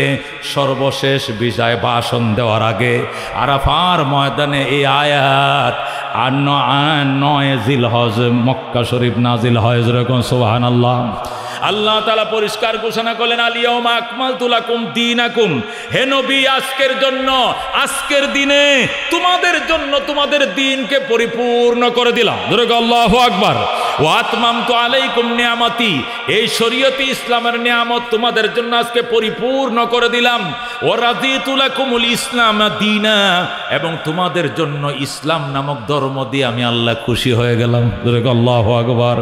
Speaker 1: সর্বশেষ বিজয় ভাষণ দেওয়ার আগে আরাফার ময়দানে এই আয়াত 9 জিলহজ মক্কা শরীফ নাজিল হয়, যেরকম সুবহানাল্লাহ। আল্লাহ তাআলা পরিষ্কার ঘোষণা করলেন, আল ইয়াউমা আকমালতু লাকুম দীনাকুম, হে নবী আজকের জন্য, আজকের দিনে তোমাদের জন্য তোমাদের দ্বীনকে পরিপূর্ণ করে দিলাম, যেরকম আল্লাহু আকবার। ওয়া আতমামতু আলাইকুম নিয়ামতি, এই শরীয়তে ইসলামের নিয়ামত তোমাদের জন্য আজকে পরিপূর্ণ করে দিলাম। ওয়া রাযীতু লাকুমুল ইসলাম দীনা, এবং তোমাদের জন্য ইসলাম নামক ধর্ম দিয়ে আমি আল্লাহ খুশি হয়ে গেলাম, যেরকম আল্লাহু আকবার।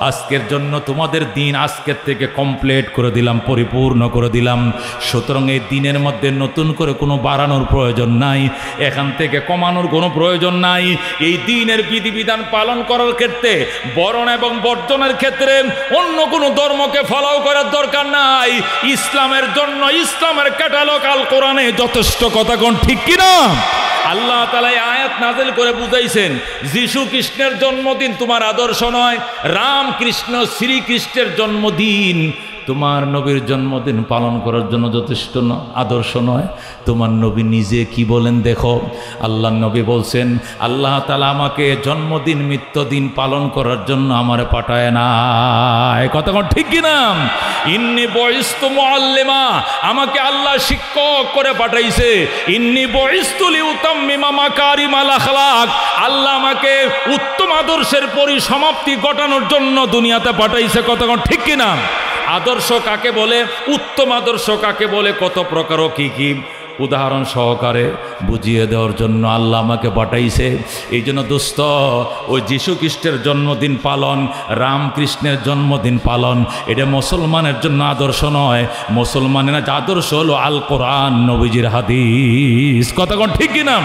Speaker 1: আজকের জন্য তোমাদের দিন আজকের থেকে কমপ্লিট করে দিলাম, পরিপূর্ণ করে দিলাম। সুতরাং এই দিনের মধ্যে নতুন করে কোনো বাড়ানোর প্রয়োজন নাই, এখান থেকে কমানোর কোনো প্রয়োজন নাই। এই দিনের বিধিবিধান পালন করার ক্ষেত্রে, বরণ এবং বর্জনের ক্ষেত্রে অন্য কোনো ধর্মকে ফলো করার দরকার নাই। ইসলামের জন্য ইসলামের ক্যাটালগ আল কোরআনে যথেষ্ট, কথা কোন ঠিক কিনা? আল্লাহ তাআলা আয়াত নাযিল করে বুঝাইছেন, যিশু কৃষ্ণের জন্মদিন তোমার আদর্শ নয়, রাম কৃষ্ণ শ্রীকৃষ্ণের জন্মদিন তোমার নবীর জন্মদিন পালন করার জন্য যথেষ্ট আদর্শ নয়। তোমার নবী নিজে কি বলেন দেখো, আল্লাহ নবী বলছেন, আল্লাহ তাআলা আমাকে জন্মদিন মৃত্যুদিন পালন করার জন্য আমারে পাঠায় না, কথা কোন ঠিক কিনা? ইন্নী বুইস্তু মুআল্লিমা, আমাকে আল্লাহ শিক্ষক করে পাঠাইছে। ইন্নী বুইস্তু লিউতাম্মিমা মাকারিমাল আখলাক, আল্লাহ আমাকে উত্তম আদর্শের পরিসমাপ্তি ঘটানোর জন্য দুনিয়াতে পাঠাইছে, কথা কোন ঠিক কিনা? আদর্শ কাকে বলে, উত্তম আদর্শ কাকে বলে, কত প্রকার ও কি কি উদাহরণ সহকারে বুঝিয়ে দেওয়ার জন্য আল্লাহ আমাকে পাঠাইছে। এই জন্য দোস্ত, ওই যীশু খ্রিস্টের জন্মদিন পালন, রামকৃষ্ণের জন্মদিন পালন, এটা মুসলমানের জন্য আদর্শ নয়। মুসলমানের আদর্শ হলো আল কোরআন, নবীজির হাদিস, কথা কোন ঠিক কিনা?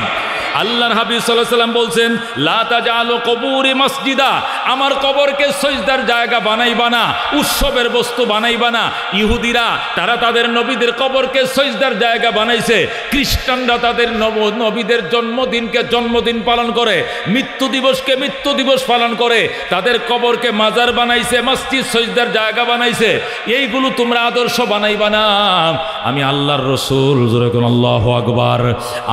Speaker 1: আল্লাহর হাবিব সাল্লাল্লাহু আলাইহি ওয়াসাল্লাম বলছেন, লা তাজালু কবুরি মসজিদা, আমার কবরকে সিজদার জায়গা বানাইবা না, উৎসবের বস্তু বানাইবা না। ইহুদিরা তারা তাদের নবীদের কবরকে সিজদার জায়গা বানাইছে, খ্রিস্টানরা তাদের নবীদের জন্মদিনকে জন্মদিন পালন করে, মৃত্যু দিবসকে মৃত্যু দিবস পালন করে, তাদের কবরকে মাজার বানাইছে, মসজিদ সিজদার জায়গা বানাইছে। এইগুলো তোমরা আদর্শ বানাইবা না। আমি আল্লাহর রাসূল, জোরে কোন আল্লাহু আকবার,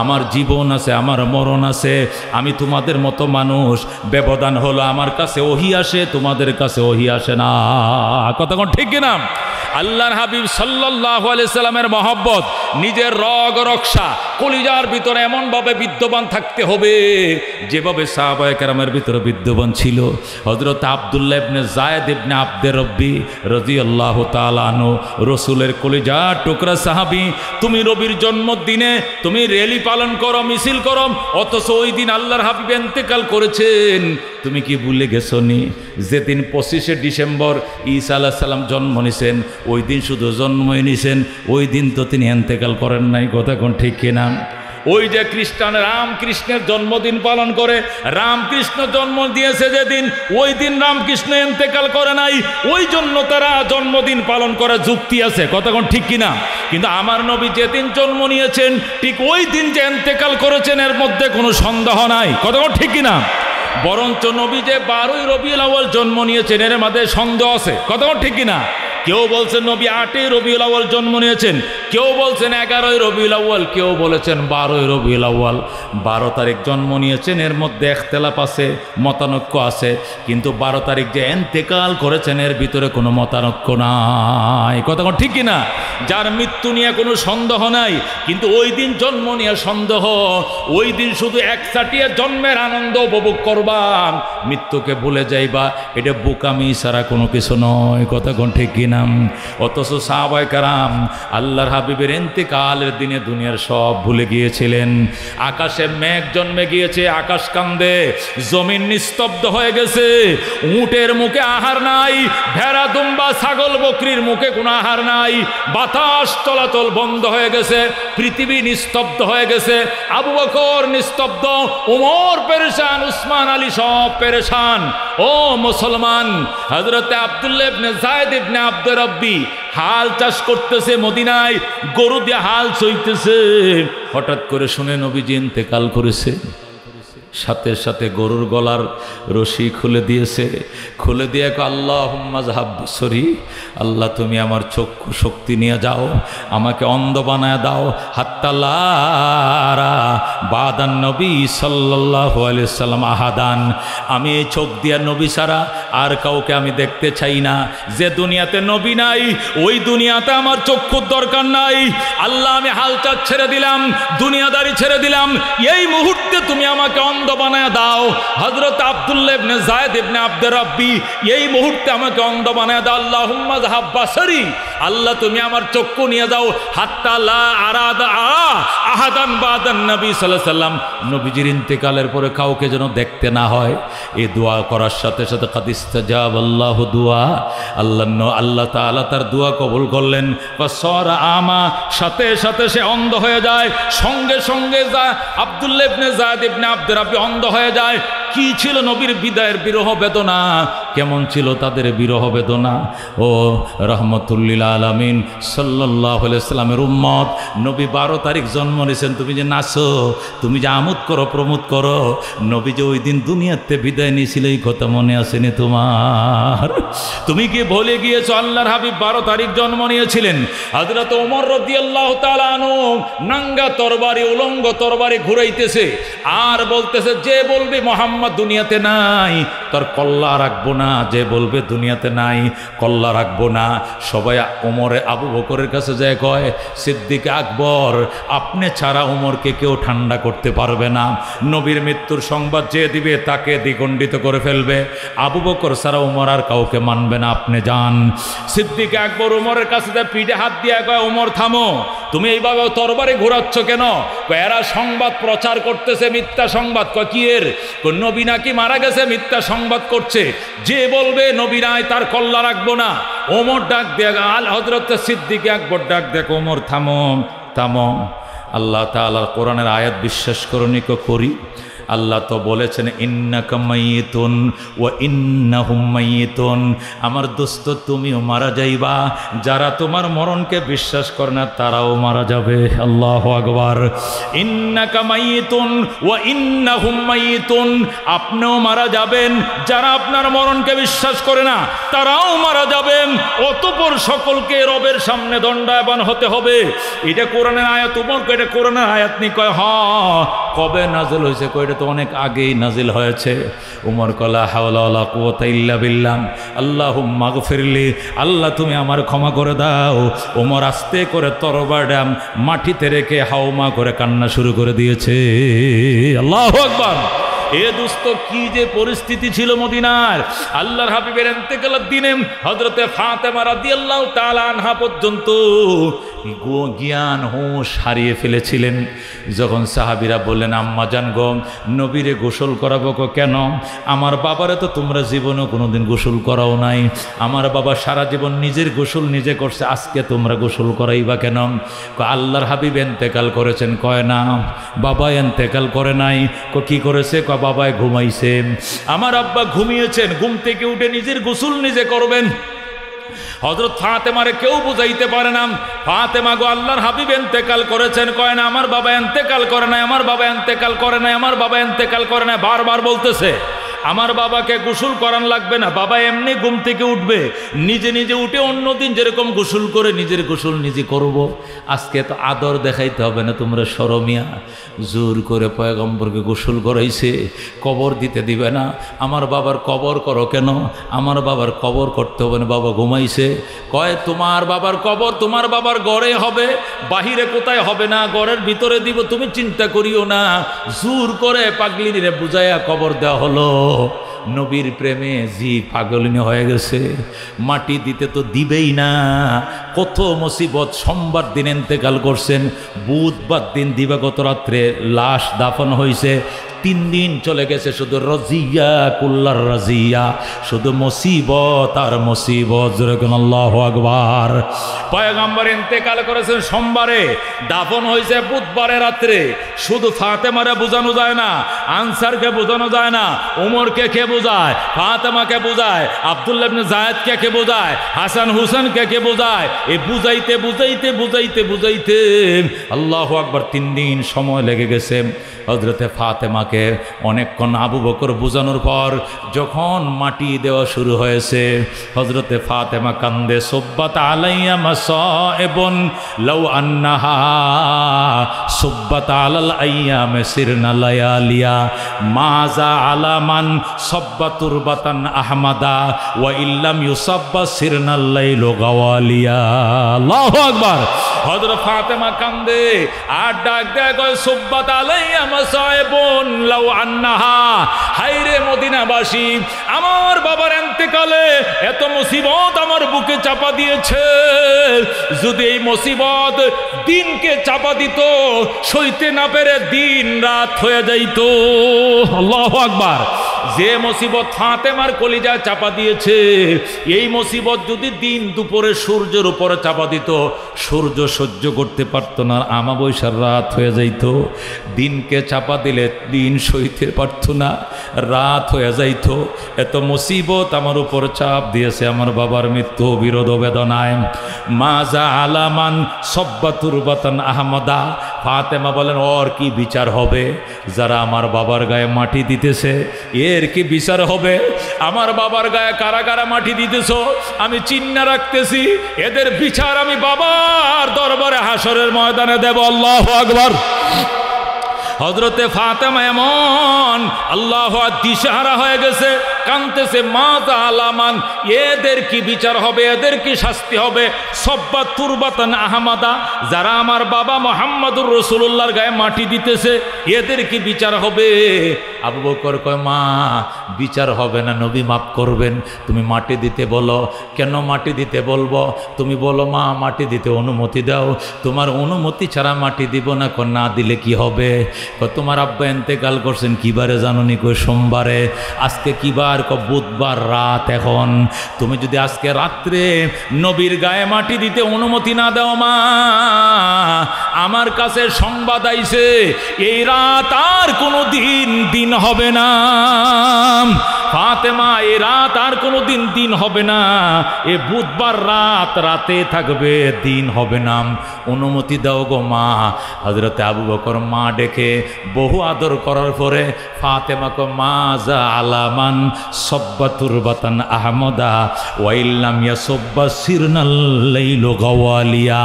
Speaker 1: আমার জীবন আছে, আমার মরণ আছে, আমি তোমাদের মতো মানুষ, ব্যবধান হলো আমার কাছে ওহী আসে, তোমাদের কাছে ওহী আসে না, কথা কোন ঠিক কিনা? আল্লাহর হাবিব সাল্লাল্লাহু আলাইহি সাল্লামের মহব্বত নিজের রগ রক্ষা কলিজার ভিতরে এমনভাবে বিদ্যমান থাকতে হবে যেভাবে সাহাবায়ে কেরামের ভিতরে বিদ্যমান ছিল। হযরত আব্দুল্লাহ ইবনে যায়েদ ইবনে আব্দে রব্বি রাদিয়াল্লাহু তাআলা আনহু, রাসূলের কলিজার টুকরা সাহাবী, তুমি নবীর জন্মদিনে তুমি র্যালি পালন করো, মিছিল করো, অথচ ওই দিন আল্লাহর হাবিব ইন্তেকাল করেছেন। তুমি কি ভুলে গেছো নি যেদিন 25শে ডিসেম্বর ঈসা আলাইহিস সালাম জন্ম নিছেন, ওই দিন শুধু জন্মই নিছেন, ওই দিন তো তিনি ইন্তেকাল করেন নাই, কথা কোন ঠিক কিনা? ওই যে খ্রিস্টান রামকৃষ্ণের জন্মদিন পালন করে, রামকৃষ্ণ জন্ম দিয়েছে যেদিন, ওই দিন রামকৃষ্ণ ইন্তেকাল করে নাই, ওই জন্য তারা জন্মদিন পালন করার যুক্তি আছে, কথা কোন ঠিক কিনা? কিন্তু আমার নবী যেদিন জন্ম নিয়েছেন ঠিক ওই দিন যে ইন্তেকাল করেছেন, এর মধ্যে কোনো সন্দেহ নাই, কথা কোন ঠিক কিনা? বরঞ্চ নবী যে 12ই রবিউল আউয়াল জন্ম নিয়েছেন, এর মধ্যে সন্দেহ আছে, কথা কোন ঠিক কিনা? কেউ বলছেন নবী 8ই রবিউল আউয়াল জন্ম নিয়েছেন, কেউ বলছেন 11ই রবিউল আউয়াল, কেউ বলেছেন 12ই রবিউল আউয়াল। 12 তারিখ জন্ম নিয়েছেন, এর মধ্যে ইখতিলাফ আছে, মতানৈক্য আছে, কিন্তু 12 তারিখ যে ইন্তেকাল করেছেন এর ভিতরে কোনো মতানৈক্য নাই। কথা ঠিক কিনা? যার মৃত্যু নিয়ে কোনো সন্দেহ নাই, কিন্তু ওই দিন জন্ম নিয়ে সন্দেহ। ওই দিন শুধু একচাটিয়া জন্মের আনন্দ উপভোগ করবা, মৃত্যুকে ভুলে যাইবা, এটা বোকামি ছাড়া কোনো কিছু নয়। কথা ঠিক কিনা? অথচ সাহাবায়ে কেরাম আল্লাহর হাবিবের ইন্তেকালের দিনে দুনিয়ার সব ভুলে গিয়েছিলেন। আকাশে মেঘ জন্মে গিয়েছে, আকাশ কান্দে, জমিন নিস্তব্ধ হয়ে গেছে, উটের মুখে আহার নাই, ভেড়া দুম্বা ছাগল বকরির মুখে কোনো আহার নাই, বাতাস চলাচল বন্ধ হয়ে গেছে, পৃথিবী নিস্তব্ধ হয়ে গেছে। আবু বকর নিস্তব্ধ, ওমর পেরেশান, উসমান আলী সব পেরেশান। ও মুসলমান, হযরতে আব্দুল্লাহ ইবনে যায়েদ ইবনে আব্দুর রব্বি হাল চাষ করতেছে মদিনায়, গরু দিয়ে হাল চইতেছে। হঠাৎ করে শুনে নবীজি ইন্তেকাল করেছে। সাথে সাথে গরুর গলার রশি খুলে দিয়েছে, খুলে দিয়ে আল্লাহুম্মা যাহাব বসরি, আল্লাহ তুমি আমার চক্ষু শক্তি নিয়ে যাও, আমাকে অন্ধ বানায় দাও। হাত্তা লা আরা বাদান নবী সাল্লাল্লাহু আলাইহি সাল্লাম আহাদান, আমি এই চোখ দিয়া নবী ছাড়া আর কাউকে আমি দেখতে চাই না। যে দুনিয়াতে নবী নাই ওই দুনিয়াতে আমার চক্ষুর দরকার নাই। আল্লাহ আমি হালচাল ছেড়ে দিলাম, দুনিয়াদারি ছেড়ে দিলাম, এই মুহূর্তে তুমি আমাকে অন্ধ বানায় দাও। হযরত আব্দুল্লাহ ইবনে যায়েদ ইবনে আব্দুর রব্বি এই মুহূর্তে আমাকে অন্ধ বানায় দাও। আল্লাহুম্মা যাহাব বাসারি, আল্লাহ তুমি আমার চক্ষু নিয়ে যাও। হাত্তা লা আরাদা আহাদান বাদান নবী সাল্লাল্লাহু আলাইহি সাল্লাম, নবীজির ইন্তেকালের পরে কাউকে যেন দেখতে না হয়। এই দোয়া করার সাথে সাথে কাদ ইস্তাজাব আল্লাহু দুআ, আল্লাহ তাআলা তার দোয়া কবুল করলেন। ফাসারা আমা, সাথে সাথে সে অন্ধ হয়ে যায়। সঙ্গে সঙ্গে আব্দুল্লাহ ইবনে যায়েদ ইবনে আব্দুর রব্বি অন্ধ হয়ে যায়। কি ছিল নবীর বিদায়ের বিরহ বেদনা, কেমন ছিল তাদের বিরহ বেদনা। ও রহমতুল্লিল আলামিন সাল্লাল্লাহু আলাইহি সাল্লামের উম্মত, নবী 12 তারিখ জন্ম নিয়েছেন, তুমি যে নাচো, তুমি যে আমোদ করো, প্রমোদ করো, নবী যে ওই দিন দুনিয়াতে বিদায় নিয়েছিল এই কথা মনে আসেনি তোমার? তুমি কি ভুলে গিয়েছো আল্লাহর হাবিব 12 তারিখ জন্ম নিয়েছিলেন? হযরত ওমর রাদিয়াল্লাহু তাআলা আনহু নাঙ্গা তরবারি, উলঙ্গ তরবারি ঘুরাইতেছে আর বলতেছে, যে বলবে মুহাম্মদ দুনিয়াতে নাই তার কল্লা রাখবো না, যে বলবে দুনিয়াতে নাই কল্লা রাখবো না। সবাই ওমরে আবু বকরের কাছে যায়, কয় সিদ্দিক আকবর, আপনি ছাড়া ওমরকে কেউ ঠান্ডা করতে পারবে না, নবীর মৃত্যুর সংবাদ যে দিবে তাকে দ্বিগণ্ডিত করে ফেলবে, আবু বকর ছাড়া ওমর আর কাউকে মানবে না, আপনি যান। সিদ্দিক আকবর ওমরের কাছে যায়, পিঠে হাত দিয়ে কয়, ওমর থামো, তুমি এইভাবে তরবারি ঘোরাচ্ছ কেন? এরা সংবাদ প্রচার করতেছে, মিথ্যা সংবাদ। কয় কি এর? নবী নাকি মারা গেছে, মিথ্যা সংবাদ করছে, যে বলবে নবী নাই তার কল্লা রাখবো না। ওমর ডাক দেখ, আল হযরত সিদ্দিক আকবর ডাক দেখ, ওমর থামো থামো, আল্লাহ তাআলার কোরআনের আয়াত বিশ্বাস করনি করি? আল্লাহ তো বলেছেন ইন্নাকা মাইয়িতুন ওয়া ইন্নাহুম মাইয়িতুন, আমার দোস্ত তুমিও মারা যাইবা, যারা তোমার মরণকে বিশ্বাস করে না তারাও মারা যাবে। আল্লাহু আকবার। ইন্নাকা মাইয়িতুন ওয়া ইন্নাহুম মাইয়িতুন, আপনিও মারা যাবেন, যারা আপনার মরণকে বিশ্বাস করে না তারাও মারা যাবেন, অতঃপর সকলকে রবের সামনে দণ্ডায়মান হতে হবে। এটা কোরআনের আয়াত, উমরকে এটা কোরআনের আয়াত নি কয়, হ্যাঁ কবে নাজিল হয়েছে? কয় এটা তো অনেক আগেই নাজিল হয়েছে। উমর কলা হাওলা ওয়ালা কুওয়াতা ইল্লা বিল্লাহ, আল্লাহুম্মা গফিরলি, আল্লাহ তুমি আমার ক্ষমা করে দাও। উমর আস্তে করে তরবারটা মাটিতে রেখে হাওমা করে কান্না শুরু করে দিয়েছে। আল্লাহু আকবার। এ দোস্ত কি যে পরিস্থিতি ছিল মদিনার। আল্লাহর হাবিবের ইন্তেকালের দিনে হযরতে ফাতেমা রাদিয়াল্লাহু তাআলা আনহা পর্যন্ত জ্ঞান হুঁশ হারিয়ে ফেলেছিলেন। যখন সাহাবীরা বললেন, আম্মা জান গো, নবীরে গোসল করাবো কেন? আমার বাবারে তো তোমরা জীবনেও কোনোদিন গোসল করাও নাই, আমার বাবা সারা জীবন নিজের গোসল নিজে করছে, আজকে তোমরা গোসল করাইবা কেন? আল্লাহর হাবিব ইন্তেকাল করেছেন। কয় না, বাবা ইন্তেকাল করে নাই। কি করেছে? বাবায় ঘুমাইছে। আমার আব্বা ঘুমিয়েছেন, ঘুম থেকে উঠে নিজের গোসল নিজে করবেন। হযরত ফাতেমারে কেউ বুঝাইতে পারে না, ফাতেমা গো আল্লাহর হাবিব ইন্তেকাল করেছেন। কয় না, আমার বাবা ইন্তেকাল করে নাই, আমার বাবা ইন্তেকাল করে নাই, আমার বাবা ইন্তেকাল করে নাই, বারবার বলতেছে। আমার বাবাকে গোসল করান লাগবে না, বাবা এমনি ঘুম থেকে উঠবে, নিজে নিজে উঠে অন্যদিন যেরকম গোসল করে নিজের গোসল নিজে করব। আজকে তো আদর দেখাইতে হবে না, তোমরা শরমিয়া জোর করে পয়গম্বরকে গোসল করাইছে, কবর দিতে দিবে না। আমার বাবার কবর করো কেন? আমার বাবার কবর করতে হবে না, বাবা ঘুমাইছে। কয় তোমার বাবার কবর তোমার বাবার ঘরে হবে, বাহিরে কোথায় হবে না, ঘরের ভিতরে দিব, তুমি চিন্তা করিও না। জোর করে পাগলিনীরে বুঝাইয়া কবর দেওয়া হলো। নবীর প্রেমে জি পাগলিনী হয়ে গেছে, মাটি দিতে তো দিবেই না। কত মুসিবত, সোমবার দিন ইন্তেকাল করছেন, বুধবার দিন দিবাগত রাত্রে লাশ দাফন হয়েছে, 3 দিন চলে গেছে, শুধু রাজিয়া কুল্লার রাজিয়া, শুধু মুসিবত আর মুসিবত। যেরকম আল্লাহু আকবার। পয়গম্বর ইন্তেকাল করেছেন সোমবারে, দাফন হয়েছে বুধবারে রাত্রে। শুধু ফাতেমারে বোঝানো যায় না, আনসারকে বোঝানো যায় না, উমরকে কে বোঝায়, ফাতেমাকে বোঝায়, আব্দুল্লাহ ইবনে যায়েদকে কে বোঝায়, হাসান হুসেনকে কে বোঝায়। এই বুঝাইতে বুঝাইতে বুঝাইতে বুঝাইতে আল্লাহু আকবার 3 দিন সময় লেগে গেছে। হযরতে ফাতেমাকে অনেকক্ষণ আবু বকর বোঝানোর পর যখন মাটি দেওয়া শুরু হয়েছে, হযরতে ফাতেমা কান্দে, সুব্বাত আলাইয়া মাসাইবুন লাউ আন্নাহা সুব্বাত আলাল আইয়ামে সিরনা লায়ালিয়া মাজা আলামান সাব্বা তুরবাতান আহমাদা ওয়া ইল্লাম ইউসাব্বা সিরনাল লাইলু গাওয়ালিয়া। আল্লাহু আকবার। হযরত ফাতেমা কান্দে আর ডাক দেয়, কয় সুব্বাত আলাইয়া মাসাইবুন লাউ আন্নাহা, হায়রে মদিনাবাসী, আমার বাবার ইন্তেকালে এত মুসিবত আমার বুকে চাপা দিয়েছে। যদি এই মুসিবত দিনকে চাপা দিত, সইতে না পেরে দিন রাত হয়ে যাইত। আল্লাহু আকবার। যে মুসিবত ফাতেমার কলিজা চাপা দিয়েছে, এই মুসিবত যদি দিন দুপুরে সূর্যের উপরে চাপা দিত, সূর্য সহ্য করতে পারত না, আমাবস্যার রাত হয়ে যাইত। দিনকে চাপা দিলে দিন সইতে পারত না, রাত হয়ে যাইত। এত মুসিবত আমার উপর চাপ দিয়েছে আমার বাবার মৃত্যু বিরোধ বেদনায়। মাজা আলামান সব্বা তুরবাতান আহমদা। ফাতেমা বলেন, ওর কি বিচার হবে? যারা আমার বাবার গায়ে মাটি দিতেছে, এর কি বিচার হবে? আমার বাবার গায়ে কারা কারা মাটি দিতেছ আমি চিন্না রাখতেছি, এদের বিচার আমি বাবার দরবারে হাসরের ময়দানে দেব। আল্লাহু আকবার। হযরতে ফাতেমা এমন আল্লাহু দিশাহারা হয়ে গেছে, কাঁদতেছে, মাজা আলামান, এদের কি বিচার হবে, এদের কি শাস্তি হবে? সব্বা তুরবাতান আহমাদা, যারা আমার বাবা মুহাম্মদুর রাসূলুল্লাহর গায়ে মাটি দিতেছে, এদের কি বিচার হবে? আবু বকর কয়, মা বিচার হবে না, নবী মাফ করবেন, তুমি মাটি দিতে বলো। কেন মাটি দিতে বলবো? তুমি বলো, মা মাটি দিতে অনুমতি দাও, তোমার অনুমতি ছাড়া মাটি দিব না। না দিলে কি হবে? তোমার আব্বা ইন্তেকাল করছেন কি বারে জানোনি? কই সোমবারে। আজকে কি বার? বুধবার রাত। এখন তুমি যদি আজকে রাত্রে নবীর গায়ে মাটি দিতে অনুমতি না দাও, মা আমার কাছে সংবাদ আইছে, এই রাত আর কোনো দিন হবে না। ফাতেমা, এই রাত আর কোনো দিন হবে না, এ বুধবার রাত রাতে থাকবে, দিন হবে না, অনুমতি দাও গো মা। হযরতে আবু বকর মা ডেকে বহু আদর করার পরে ফাতেমাকে, মাজা আলামান সব্বা তুরবাতান আহমদা ওয়াইল্লাম ইয়াসব্বা সিরনাল লাইলু গাওয়ালিয়া,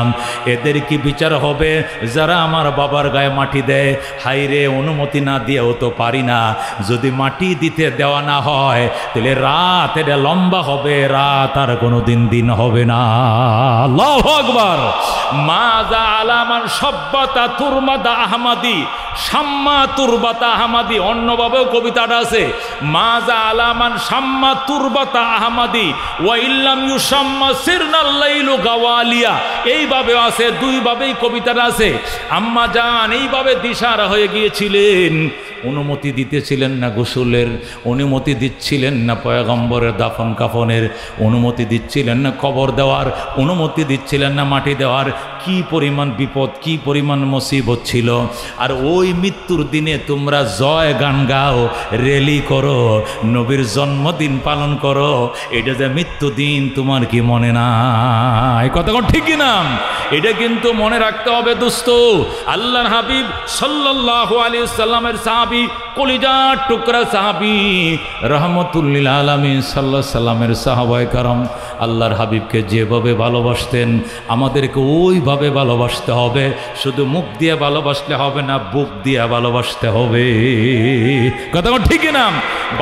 Speaker 1: এদের কি বিচার হবে যারা আমার বাবার গায়ে মাটি দেয়? হাইরে, অনুমতি না দিয়েও তো পারি না, যদি মাটি দিতে দেওয়া না হয় তাহলে রাত এটা লম্বা হবে, রাত আর কোনো দিন হবে না। আল্লাহু আকবার। মাজা আলামান সব্বাতা তুরমাদা আহমাদি, শাম্মা তুরবাতা আহমাদি, অন্যভাবেও কবিতাটা আছে, মাজা আলামান শাম্মা তুরবাতা আহমাদি ওয়া ইল্লাম ইউশাম্মা সিরনাল লাইলু গাওয়ালিয়া, এইভাবে আছে, দুইভাবেই কবিতাটা আছে। আম্মা জান এইভাবে দিশারা হয়ে গিয়েছিলেন, অনুমতি দিতেছিলেন না গোসলের, অনুমতি দিচ্ছিলেন না পয়গম্বরের দাফন কাফনের, অনুমতি দিচ্ছিলেন না কবর দেওয়ার, অনুমতি দিচ্ছিলেন না মাটি দেওয়ার। কি পরিমাণ বিপদ, কি পরিমাণ মুসিবত ছিল। আর ওই মৃত্যুর দিনে তোমরা জয় গান গাও, রেলি করো, নবীর জন্মদিন পালন করো, এটা যে মৃত্যু দিন তোমার কি মনে না? এই কথা ঠিক কিনা? এটা কিন্তু মনে রাখতে হবে দোস্ত। আল্লাহর হাবিব সাল্লাল্লাহু আলাইহি ওয়াসাল্লামের সাহাবী, কলিজার টুকরা সাহাবী রহমতুল্লিল আলামিন সাল্লাল্লাহু আলাইহি সাল্লামের সাহাবায়ে কারাম আল্লাহর হাবিবকে যেভাবে ভালোবাসতেন আমাদেরকে ওইভাবে ভালোবাসতে হবে। শুধু মুখ দিয়ে ভালোবাসলে হবে না, বুক দিয়ে ভালোবাসতে হবে। কথা ঠিক না?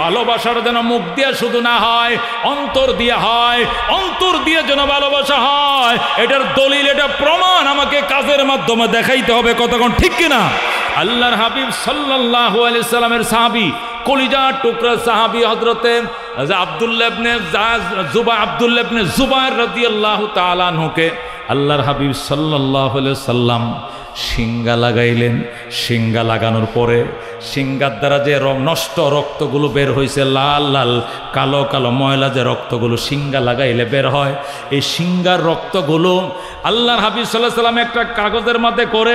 Speaker 1: ভালোবাসার যেন মুখ দিয়ে শুধু না হয়, অন্তর দিয়ে হয়। অন্তর দিয়ে যেন ভালোবাসা হয়, এটার দলিল, এটা প্রমাণ আমাকে কাজের মাধ্যমে দেখাইতে হবে। কথা ঠিক কিনা? আল্লাহর হাবিব সাল্লাল্লাহু আলাইহি সাল্লামের সাহাবী, কলিজার টুকরা সাহাবী হযরতে আব্দুল্লাহ ইবনে জুবায়ের রাদিয়াল্লাহু তাআলা আনহুকে আল্লাহর হাবিব সাল্লাল্লাহু আলাইহি সাল্লাম শিঙ্গা লাগাইলেন। শিঙ্গা লাগানোর পরে শিঙ্গার দ্বারা যে নষ্ট রক্তগুলো বের হয়েছে, লাল লাল কালো কালো ময়লা যে রক্তগুলো শিঙ্গা লাগাইলে বের হয়, এই শিঙ্গার রক্তগুলো আল্লাহর হাবিব সাল্লাল্লাহু আলাইহি সাল্লাম একটা কাগজের মধ্যে করে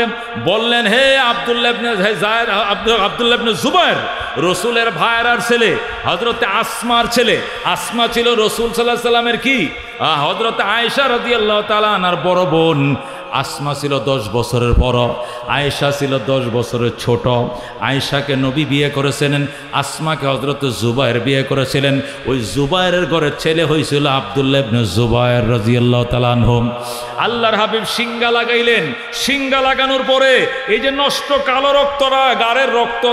Speaker 1: বললেন, হে আব্দুল্লাহ ইবনে জুবায়ের, রসুলের ভাইয়ের ছেলে, হযরতে আসমার ছেলে। আসমা ছিল রসুল সাল্লাল্লাহু আলাইহি সাল্লামের কি হযরতে আয়েশা রাদিয়াল্লাহু তাআলা আনহার বড় বোন। আসমা ছিল 10 বছরের বড়, আয়েশা ছিল 10 বছরের ছোট। আয়েশাকে নবী বিয়ে করেছিলেন, আসমাকে হযরত জুবায়ের বিয়ে করেছিলেন। ওই জুবায়েরের ঘরের ছেলে হয়েছিল আব্দুল্লাহ ইবনে জুবায়ের রাদিয়াল্লাহু তাআলা আনহু। আল্লাহর হাবিব শিঙ্গা লাগাইলেন। শিঙ্গা লাগানোর পরে এই যে নষ্ট কালো রক্তটা গাড়ের রক্ত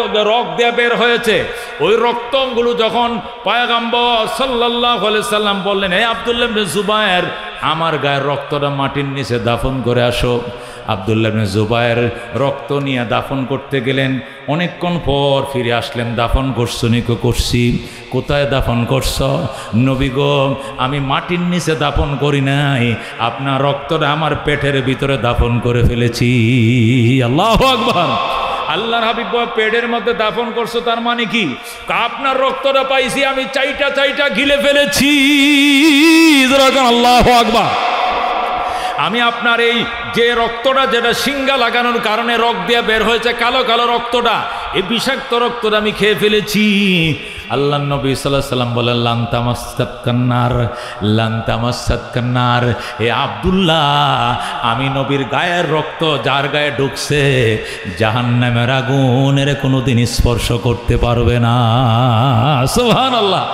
Speaker 1: দিয়ে বের হয়েছে, ওই রক্তগুলো যখন পয়গম্বর সাল্লাল্লাহু আলাইহি সাল্লাম বললেন, হে আব্দুল্লাহ ইবনে জুবায়ের, আমার গায়ের রক্তটা মাটির নিচে দাফন করে আসো। আব্দুল্লাহ ইবনে জুবায়ের রক্ত নিয়ে দাফন করতে গেলেন। অনেকক্ষণ পর ফিরে আসলেন, দাফন করছো নিকো? করছি। কোথায় দাফন করছ? নবী গো, আমি মাটির নিচে দাফন করি নাই, আপনার রক্তটা আমার পেটের ভিতরে দাফন করে ফেলেছি। আল্লাহু আকবার। আল্লাহর হাবিব পেটের মধ্যে দাফন করছো, তার মানে কি? আপনার রক্তটা পাইছি আমি চাইটা গিলে ফেলেছি। আল্লাহু আকবার। আমি আপনার এই যে রক্তটা, যেটা শিঙ্গা লাগানোর কারণে রক্ত দিয়ে বের হয়েছে কালো কালো রক্তটা, এই বিষাক্ত রক্তটা আমি খেয়ে ফেলেছি। আল্লাহ নবী সাল্লাল্লাহু আলাইহি সাল্লাম বলেন, লান তামাসসাত কান্নার, হে আব্দুল্লাহ, আমি নবীর গায়ের রক্ত যার গায়ে ঢুকছে জাহান্নামের আগুনের কোনোদিন স্পর্শ করতে পারবে না। সুবহানাল্লাহ।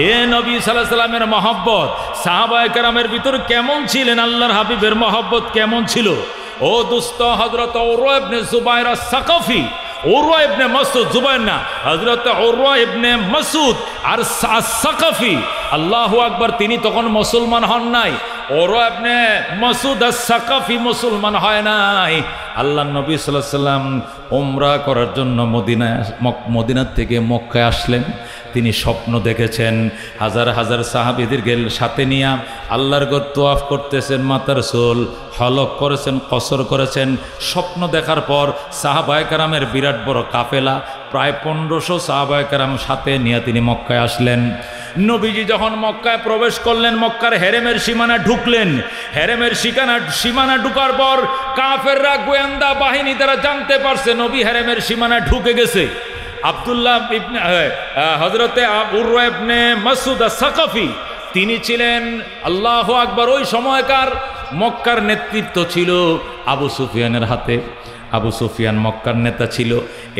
Speaker 1: এ নবী সাল্লাল্লাহু আলাইহি সাল্লামের মহব্বত সাহাবায়ে কেরামের ভিতর কেমন ছিলেন, আল্লাহর হাবিবের মহব্বত কেমন ছিল? ও দোস্ত, হযরত উরওয়া ইবনে জুবায়ের আস-সাকাফি, উরওয়া ইবনে মাসউদ, জুবায়ের না, হযরত উরওয়া ইবনে মাসউদ আর আস-সাকাফি, আল্লাহু আকবার, তিনি তখন মুসলমান হন নাই। উরওয়া ইবনে মাসউদ আস-সাকাফি মুসলমান হয় নাই। আল্লাহর নবী সাল্লাল্লাহু আলাইহি সাল্লাম উমরা করার জন্য মদিনা থেকে মক্কায় আসলেন। তিনি স্বপ্ন দেখেছেন, হাজার হাজার সাহাবীদের সাথে নিয়ে আল্লাহর ঘর তোয়াফ করতেছেন, মাথার চুল হলক করেছেন, কসর করেছেন। স্বপ্ন দেখার পর সাহাবায়ে কেরামের বিরাট বড় কাফেলা, প্রায় 1500 সাহাবায়ে কেরাম সাথে নিয়ে তিনি মক্কায় আসলেন। নবীজি যখন মক্কায় প্রবেশ করলেন, মক্কার হেরেমের সীমানা ঢুকলেন। হেরেমের সীমানা ঢুকার পর কাফেররা, গোয়েন্দা বাহিনী, তারা জানতে পারছে নবী হেরেমের সীমানা ঢুকে গেছে। আব্দুল্লাহ ইবনে হযরতে উরওয়া ইবনে মাসউদ আস-সাকাফি, তিনি ছিলেন, আল্লাহু আকবার, ওই সময়কার মক্কার নেতৃত্ব ছিল আবু সুফিয়ানের হাতে। আবু সুফিয়ান মক্কার নেতা ছিল।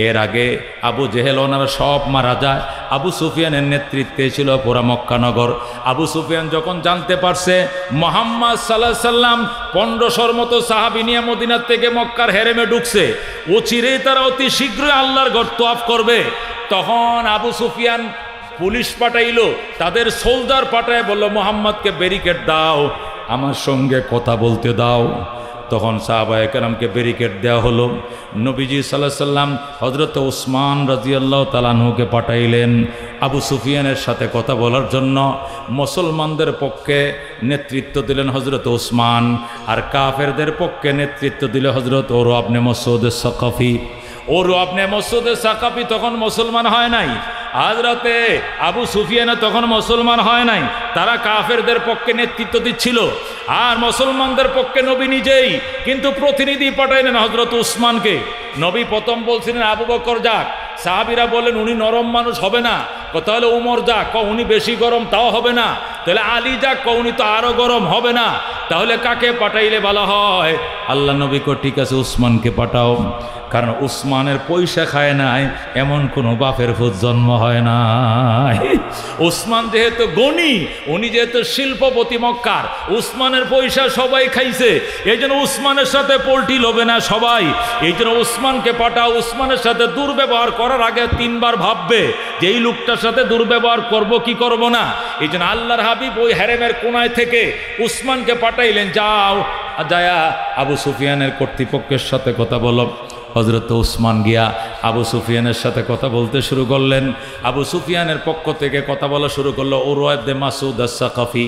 Speaker 1: এর আগে আবু জেহেল, ওনারা সব মারা যায়। আবু সুফিয়ানের নেতৃত্বে ছিল পুরা মক্কা নগর। আবু সুফিয়ান যখন জানতে পারছে মুহাম্মদ সাল্লাল্লাহু আলাইহি সাল্লাম 1500-র মতো সাহাবী নিয়ে মদিনা থেকে মক্কার হেরেমে ঢুকছে, অচিরেই তারা অতি শীঘ্রই আল্লাহর ঘর তোয়াফ করবে, তখন আবু সুফিয়ান পুলিশ পাঠাইলো, তাদের সোলজার পাঠায় বলল, মুহাম্মদকে ব্যারিকেড দাও, আমার সঙ্গে কথা বলতে দাও। তখন সাহাবায়ে কেরামকে ব্যারিকেড দেওয়া হলো। নবীজি সাল্লাল্লাহু আলাইহি সাল্লাম হযরত উসমান রাদিয়াল্লাহু তাআলা আনহুকে পাঠাইলেন আবু সুফিয়ানের সাথে কথা বলার জন্য। মুসলমানদের পক্ষে নেতৃত্ব দিলেন হযরত উসমান, আর কাফেরদের পক্ষে নেতৃত্ব দিল হযরত উরওয়া ইবনে মাসউদ আস-সাকাফি। উরওয়া ইবনে মাসউদ আস-সাকাফি তখন মুসলমান হয় নাই, হযরতে আবু সুফিয়ান তখন মুসলমান হয় নাই। তারা কাফেরদের পক্ষে নেতৃত্ব দিচ্ছিল, আর মুসলমানদের পক্ষে নবী নিজেই কিন্তু প্রতিনিধি পাঠাইলেন হযরত উসমানকে। নবী প্রথম বলছিলেন আবু বকর যাক, সাহাবীরা বললেন উনি নরম মানুষ হবে না, তাহলে উমর যাক, উনি বেশি গরম তাও হবে না, তাহলে আলী যাক, উনি তো আরো গরম হবে না, তাহলে কাকে পাঠাইলে ভালো হয়? আল্লাহ নবী কো ঠিক আছে উসমানকে পাঠাও, কারণ উসমানের পয়সা খায় নাই এমন কোনো বাপের ভূত জন্ম হয় না। উসমান যেহেতু গণি, উনি যেহেতু শিল্পপতি মক্কার, উসমানের পয়সা সবাই খাইছে, এই জন্য উসমানের সাথে পোল্ট্রি লোবে না সবাই। এই জন্য উসমানকে পাঠাও, উসমানের সাথে দুর্ব্যবহার করার আগে 3 বার ভাববে যে এই লোকটার সাথে দুর্ব্যবহার করব কি করব না। এই জন্য আল্লাহর হাবিব ওই হেরেমের কোনায় থেকে উসমানকে পাঠাইলেন, যাও যায়া আবু সুফিয়ানের কর্তৃপক্ষের সাথে কথা বলো। হযরত উসমান গিয়া আবু সুফিয়ানের সাথে কথা বলতে শুরু করলেন। আবু সুফিয়ানের পক্ষ থেকে কথা বলা শুরু করলো উরওয়া ইবনে মাসউদ আস-সাকাফি।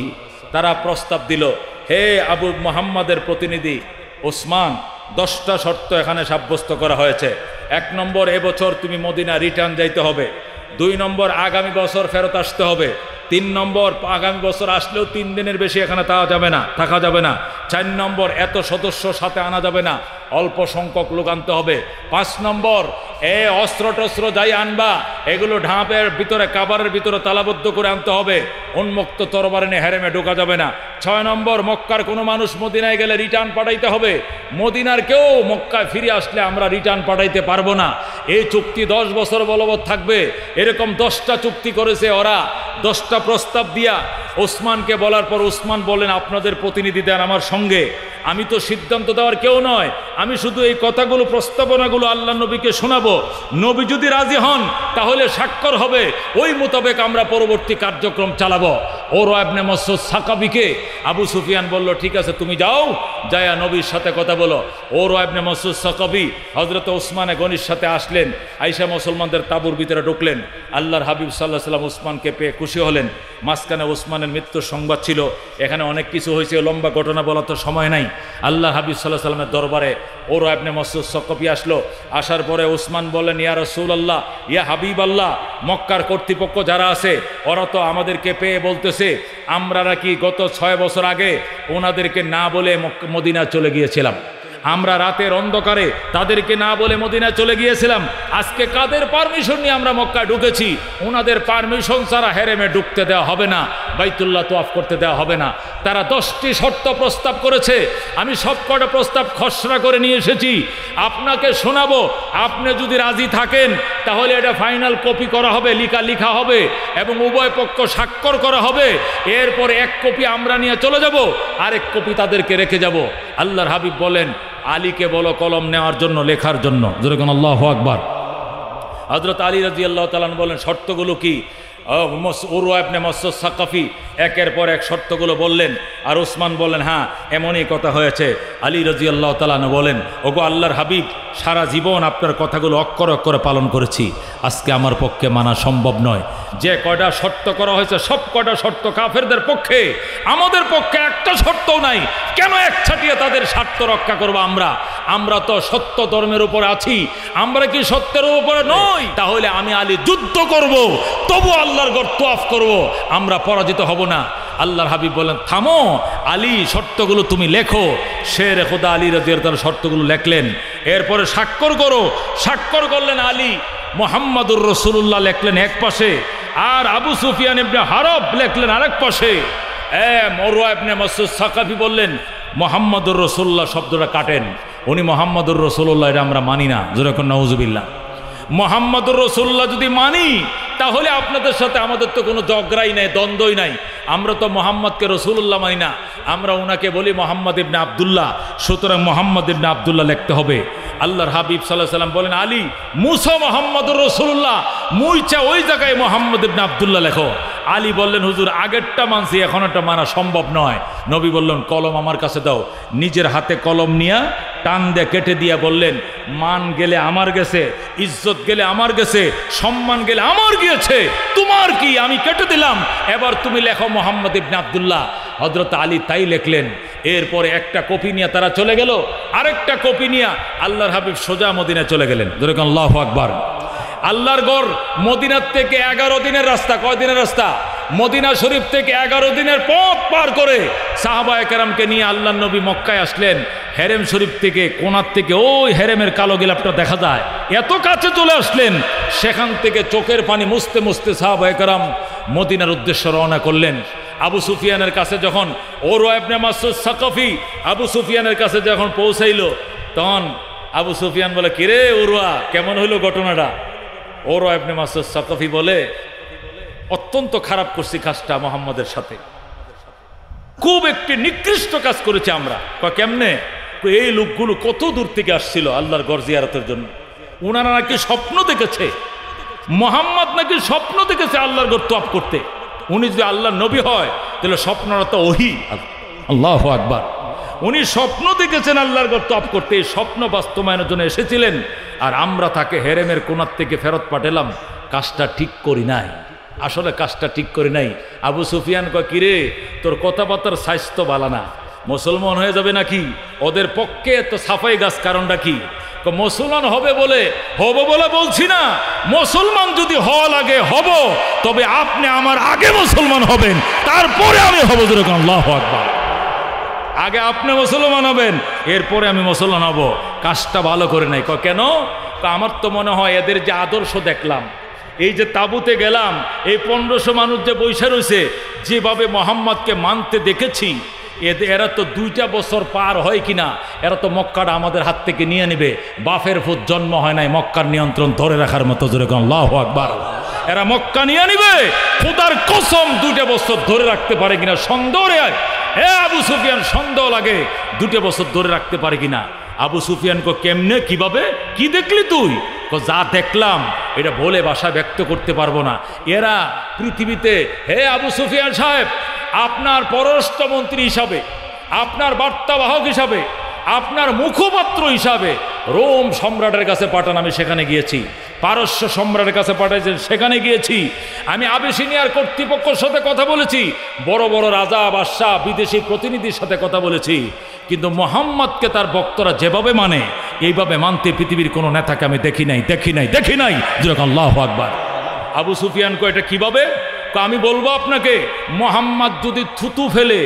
Speaker 1: তারা প্রস্তাব দিল, হে আবু মুহাম্মাদের প্রতিনিধি ওসমান, 10টা শর্ত এখানে সাব্যস্ত করা হয়েছে। 1 নম্বর, এবছর তুমি মদিনা রিটার্ন যাইতে হবে। 2 নম্বর, আগামী বছর ফেরত আসতে হবে। 3 নম্বর, আগামী বছর আসলেও 3 দিনের বেশি এখানে থাকা যাবে না। 4 নম্বর, এত সদস্য সাথে আনা যাবে না, অল্প সংখ্যক লোক আনতে হবে। 5 নম্বর, অস্ত্র টস্ত্র যাই আনবা এগুলো ঢাপের ভিতরে, কাবারের ভিতরে তালাবদ্ধ করে আনতে হবে, উন্মুক্ত তরবারি নিয়ে হেরেমে ঢোকা যাবে না। 6 নম্বর, মক্কার কোনো মানুষ মদিনায় গেলে রিটার্ন পাঠাইতে হবে, মদিনার কেউ মক্কায় ফিরে আসলে আমরা রিটার্ন পাঠাইতে পারবো না। এই চুক্তি 10 বছর বলবৎ থাকবে। এরকম 10টা চুক্তি করেছে ওরা। 10টা প্রস্তাব দিয়া ওসমানকে বলার পর ওসমান বলেন, আপনাদের প্রতিনিধি দেন আমার সঙ্গে, আমি তো সিদ্ধান্ত দেওয়ার কেউ নয়, আমি শুধু এই কথাগুলো প্রস্তাবনাগুলো আল্লাহ নবীকে শোনাবো। নবী যদি রাজি হন তাহলে স্বাক্ষর হবে, ওই মোতাবেক আমরা পরবর্তী কার্যক্রম চালাবো। উরওয়া ইবনে মাসউদ সাকাফিকে আবু সুফিয়ান বলল, ঠিক আছে তুমি যাও, যায়া নবীর সাথে কথা বলো। উরওয়া ইবনে মাসউদ সাকাফি হযরত ওসমান গনির সাথে আসলেন, আয়েশা মুসলমানদের তাঁবুর ভিতরে ঢুকলেন। আল্লাহর হাবিব সাল্লাল্লাহু আলাইহি ওয়াসাল্লাম ওসমানকে পেয়ে খুশি হলেন। মাঝখানে ওসমানের মৃত্যুর সংবাদ ছিল, এখানে অনেক কিছু হয়েছে, লম্বা ঘটনা বলা তো সময় নাই। আল্লাহ হাবিব সাল্লাল্লাহু আলাইহি ওয়াসাল্লামের দরবারে উরওয়া ইবনে মাসউদ সাকাফি আসলো। আসার পরে ওসমান বললেন, ইয়া রাসূলুল্লাহ, ইয়া হাবিবাল্লাহ, মক্কার কর্তৃপক্ষ যারা আছে ওরা তো আমাদেরকে পেয়ে বলতেছে আমরা নাকি গত 6 বছর আগে ওনাদেরকে না বলে মদিনা চলে গিয়েছিলাম, আমরা রাতের অন্ধকারে তাদেরকে না বলে মদিনা চলে গিয়েছিলাম। আজকে কাদের পারমিশন নিয়ে আমরা মক্কায় ঢুকেছি, ওনাদের পারমিশন ছাড়া হেরেমে ঢুকতে দেওয়া হবে না, বাইতুল্লাহ তোয়াফ করতে দেওয়া হবে না। তারা 10টি শর্ত প্রস্তাব করেছে, আমি সব কটা প্রস্তাব খসড়া করে নিয়ে এসেছি, আপনাকে শোনাবো। আপনি যদি রাজি থাকেন তাহলে এটা ফাইনাল কপি করা হবে, লিখা হবে এবং উভয় পক্ষ স্বাক্ষর করা হবে। এরপরে 1 কপি আমরা নিয়ে চলে যাব, আরেক কপি তাদেরকে রেখে যাব। আল্লাহর হাবিব বলেন, আলীকে বলো কলম নেওয়ার জন্য, লেখার জন্য। যেরকম আল্লাহু আকবার। হযরত আলী রাদিয়াল্লাহু তাআলা বলেন, শর্তগুলো কি? উরওয়া ইবনে মাসউদ সাকাফি একের পর এক শর্তগুলো বললেন, আর ওসমান বললেন, হ্যাঁ এমনই কথা হয়েছে। আলী রাদিয়াল্লাহু তাআলা বলেন, ওগো আল্লাহর হাবিব, সারা জীবন আপনার কথাগুলো অক্ষরে অক্ষরে পালন করেছি, আজকে আমার পক্ষে মানা সম্ভব নয়। যে কয়টা শর্ত করা হয়েছে সব কয়টা শর্ত কাফেরদের পক্ষে, আমাদের পক্ষে একটা শর্তও নাই। কেন একছাটিয়ে তাদের স্বার্থ রক্ষা করবো? আমরা তো সত্য ধর্মের উপরে আছি, আমরা কি সত্যের উপরে নই? তাহলে আমি আলী যুদ্ধ করব, তবু আল্লাহর ঘর তোয়াফ করব, আমরা পরাজিত হব না। আল্লাহর হাবিব বলেন, থামো আলী, শর্তগুলো তুমি লেখো। শের খোদা আলী রাদিয়াল্লাহু তাআলা শর্তগুলো লেখলেন। এরপরে স্বাক্ষর করো। স্বাক্ষর করলেন আলী। মুহাম্মাদুর রাসূলুল্লাহ লেখলেন এক পাশে, আর আবু সুফিয়ান ইবনে হারব লেখলেন আরেক পাশে। উরওয়া ইবনে মাসউদ সাকাফি বললেন, মুহাম্মাদুর রাসূলুল্লাহ শব্দটা কাটেন, উনি মুহাম্মাদুর রাসূলুল্লাহ, এটা আমরা মানি না। যেরকম নাউজুবিল্লাহ। মুহাম্মাদুর রাসূলুল্লাহ যদি মানি তাহলে আপনাদের সাথে আমাদের তো কোনো ঝগড়াই নাই, দ্বন্দ্বই নাই। আমরা তো মুহাম্মদকে রাসূলুল্লাহ মানি না, আমরা ওনাকে বলি মুহাম্মদ ইবনে আব্দুল্লাহ। সুতরাং মুহাম্মদ ইবনে আব্দুল্লাহ লিখতে হবে। আল্লাহর হাবিব সাল্লাল্লাহু আলাইহি ওয়াসাল্লাম বলেন, আলী মুসা মুহাম্মাদুর রাসূলুল্লাহ, মুইচা ওই জায়গায় মুহাম্মদ ইবনে আব্দুল্লাহ লেখো। আলী বললেন, হুজুর আগেরটা মানছি, এখন এটা মানা সম্ভব নয়। নবী বললেন, কলম আমার কাছে দাও। নিজের হাতে কলম নিয়ে টান দিয়ে কেটে দিয়ে বললেন, মান গেলে আমার গেছে, ইজ্জত গেলে আমার গেছে, সম্মান গেলে আমার গিয়েছে, তোমার কি? আমি কেটে দিলাম, এবার তুমি লেখো মুহাম্মদ ইবনে আব্দুল্লাহ। হযরত আলী তাই লিখলেন। এরপরে একটা কপি নিয়ে তারা চলে গেল, আরেকটা কপি নিয়ে আল্লাহর হাবিব সোজা মদিনায় চলে গেলেন। যেরকম আল্লাহু আকবার। আল্লাহর ঘর মদিনার থেকে 11 দিনের রাস্তা। কয় দিনের রাস্তা? মদিনা শরীফ থেকে 11 দিনের পথ পার করে সাহাবায়ে কেরামকে নিয়ে আল্লাহর নবী মক্কায় আসলেন। হেরেম শরীফ থেকে কোণার থেকে ওই হেরেমের কালো গিলাপটা দেখা যায়, এত কাছে চলে আসলেন। সেখান থেকে চোখের পানি মুছতে মুছতে সাহাবায়ে কেরাম মদিনার উদ্দেশ্যে রওনা করলেন। আবু সুফিয়ানের কাছে যখন উরওয়া ইবনে মাসউদ সাকাফি আবু সুফিয়ানের কাছে যখন পৌঁছাইলো, তখন আবু সুফিয়ান বলে, কিরে উরওয়া, কেমন হইলো ঘটনাটা? উরওয়া ইবনে মাসউদ সাকাফি বলে, অত্যন্ত খারাপ করছি কাজটা মুহাম্মদের সাথে, খুব একটি নিকৃষ্ট কাজ করেছি আমরা। কেমনে? এই লোকগুলো কত দূর থেকে আসছিল আল্লাহর ঘর জিয়ারতের জন্য, উনারা নাকি স্বপ্ন দেখেছে, মুহাম্মদ নাকি স্বপ্ন দেখেছে আল্লাহর ঘর তওয়াফ করতে। উনি যদি আল্লাহর নবী হয় তাহলে স্বপ্নটা তো ওহী। আল্লাহু আকবার। উনি স্বপ্ন দেখেছেন আল্লাহর ঘর তওয়াফ করতে, এই স্বপ্ন বাস্তবায়নের জন্য এসেছিলেন, আর আমরা তাকে হেরেমের কোণার থেকে ফেরত পাঠালাম। কাজটা ঠিক করি নাই, আসলে কাজটা ঠিক করি নাই। আবু সুফিয়ান কয়, কিরে তোর কথাবার্তার স্বাস্থ্য ভালো না, মুসলমান হয়ে যাবে নাকি? ওদের পক্ষে তো সাফাই গাছ, কারণটা কি? মুসলমান হবে বলে হব বলে বলছি না, মুসলমান যদি হওয়া লাগে হব, তবে আপনি আমার আগে মুসলমান হবেন, তারপরে আমি হব। যেরকম আল্লাহু আকবার। আগে আপনি মুসলমান হবেন, এরপরে আমি মুসলমান হব। কাজটা ভালো করে নাই। কেন? আমার তো মনে হয় এদের যে আদর্শ দেখলাম, এই যে তাঁবুতে গেলাম, এই 1500 মানুষ যে বৈশা রয়েছে, যেভাবে মোহাম্মদকে মানতে দেখেছি, এরা তো 2টা বছর পার হয় কিনা, এরা তো মক্কাটা আমাদের হাত থেকে নিয়ে নেবে। বাপের ফুট জন্ম হয় নাই মক্কার নিয়ন্ত্রণ ধরে রাখার মতো। যেরকম আল্লাহু আকবার। এরা মক্কা নিয়ে নিবে, খোদার কসম 2টা বছর ধরে রাখতে পারে কিনা সন্দেহ রে। হে আবু সুফিয়ান, সন্দেহ লাগে 2টা বছর ধরে রাখতে পারে কিনা। আবু সুফিয়ান কো, কেমনে, কিভাবে, কি দেখলি তুই? যা দেখলাম এটা বলে ভাষা ব্যক্ত করতে পারবো না। এরা পৃথিবীতে, হে আবু সুফিয়ান সাহেব, আপনার পররাষ্ট্রমন্ত্রী হিসাবে, আপনার বার্তাবাহক হিসাবে, আপনার মুখপাত্র হিসাবে রোম সম্রাটের কাছে পাঠান, আমি সেখানে গিয়েছি। পারস্য সম্রাটের কাছে পাঠাইছেন, সেখানে গিয়েছি। আমি আবিসিনিয়ার কর্তৃপক্ষের সাথে কথা বলেছি, বড় বড় রাজা বাদশাহ বিদেশি প্রতিনিধির সাথে কথা বলেছি। কিন্তু মুহাম্মদকে তার ভক্তরা যেভাবে মানে, এইভাবে মানতে পৃথিবীর কোনো নেতাকে আমি দেখি নাই। যেরকম আল্লাহু আকবার। আবু সুফিয়ান কয়, এটা কিভাবে? আমি বলবো আপনাকে, মুহাম্মদ যদি থুতু ফেলে,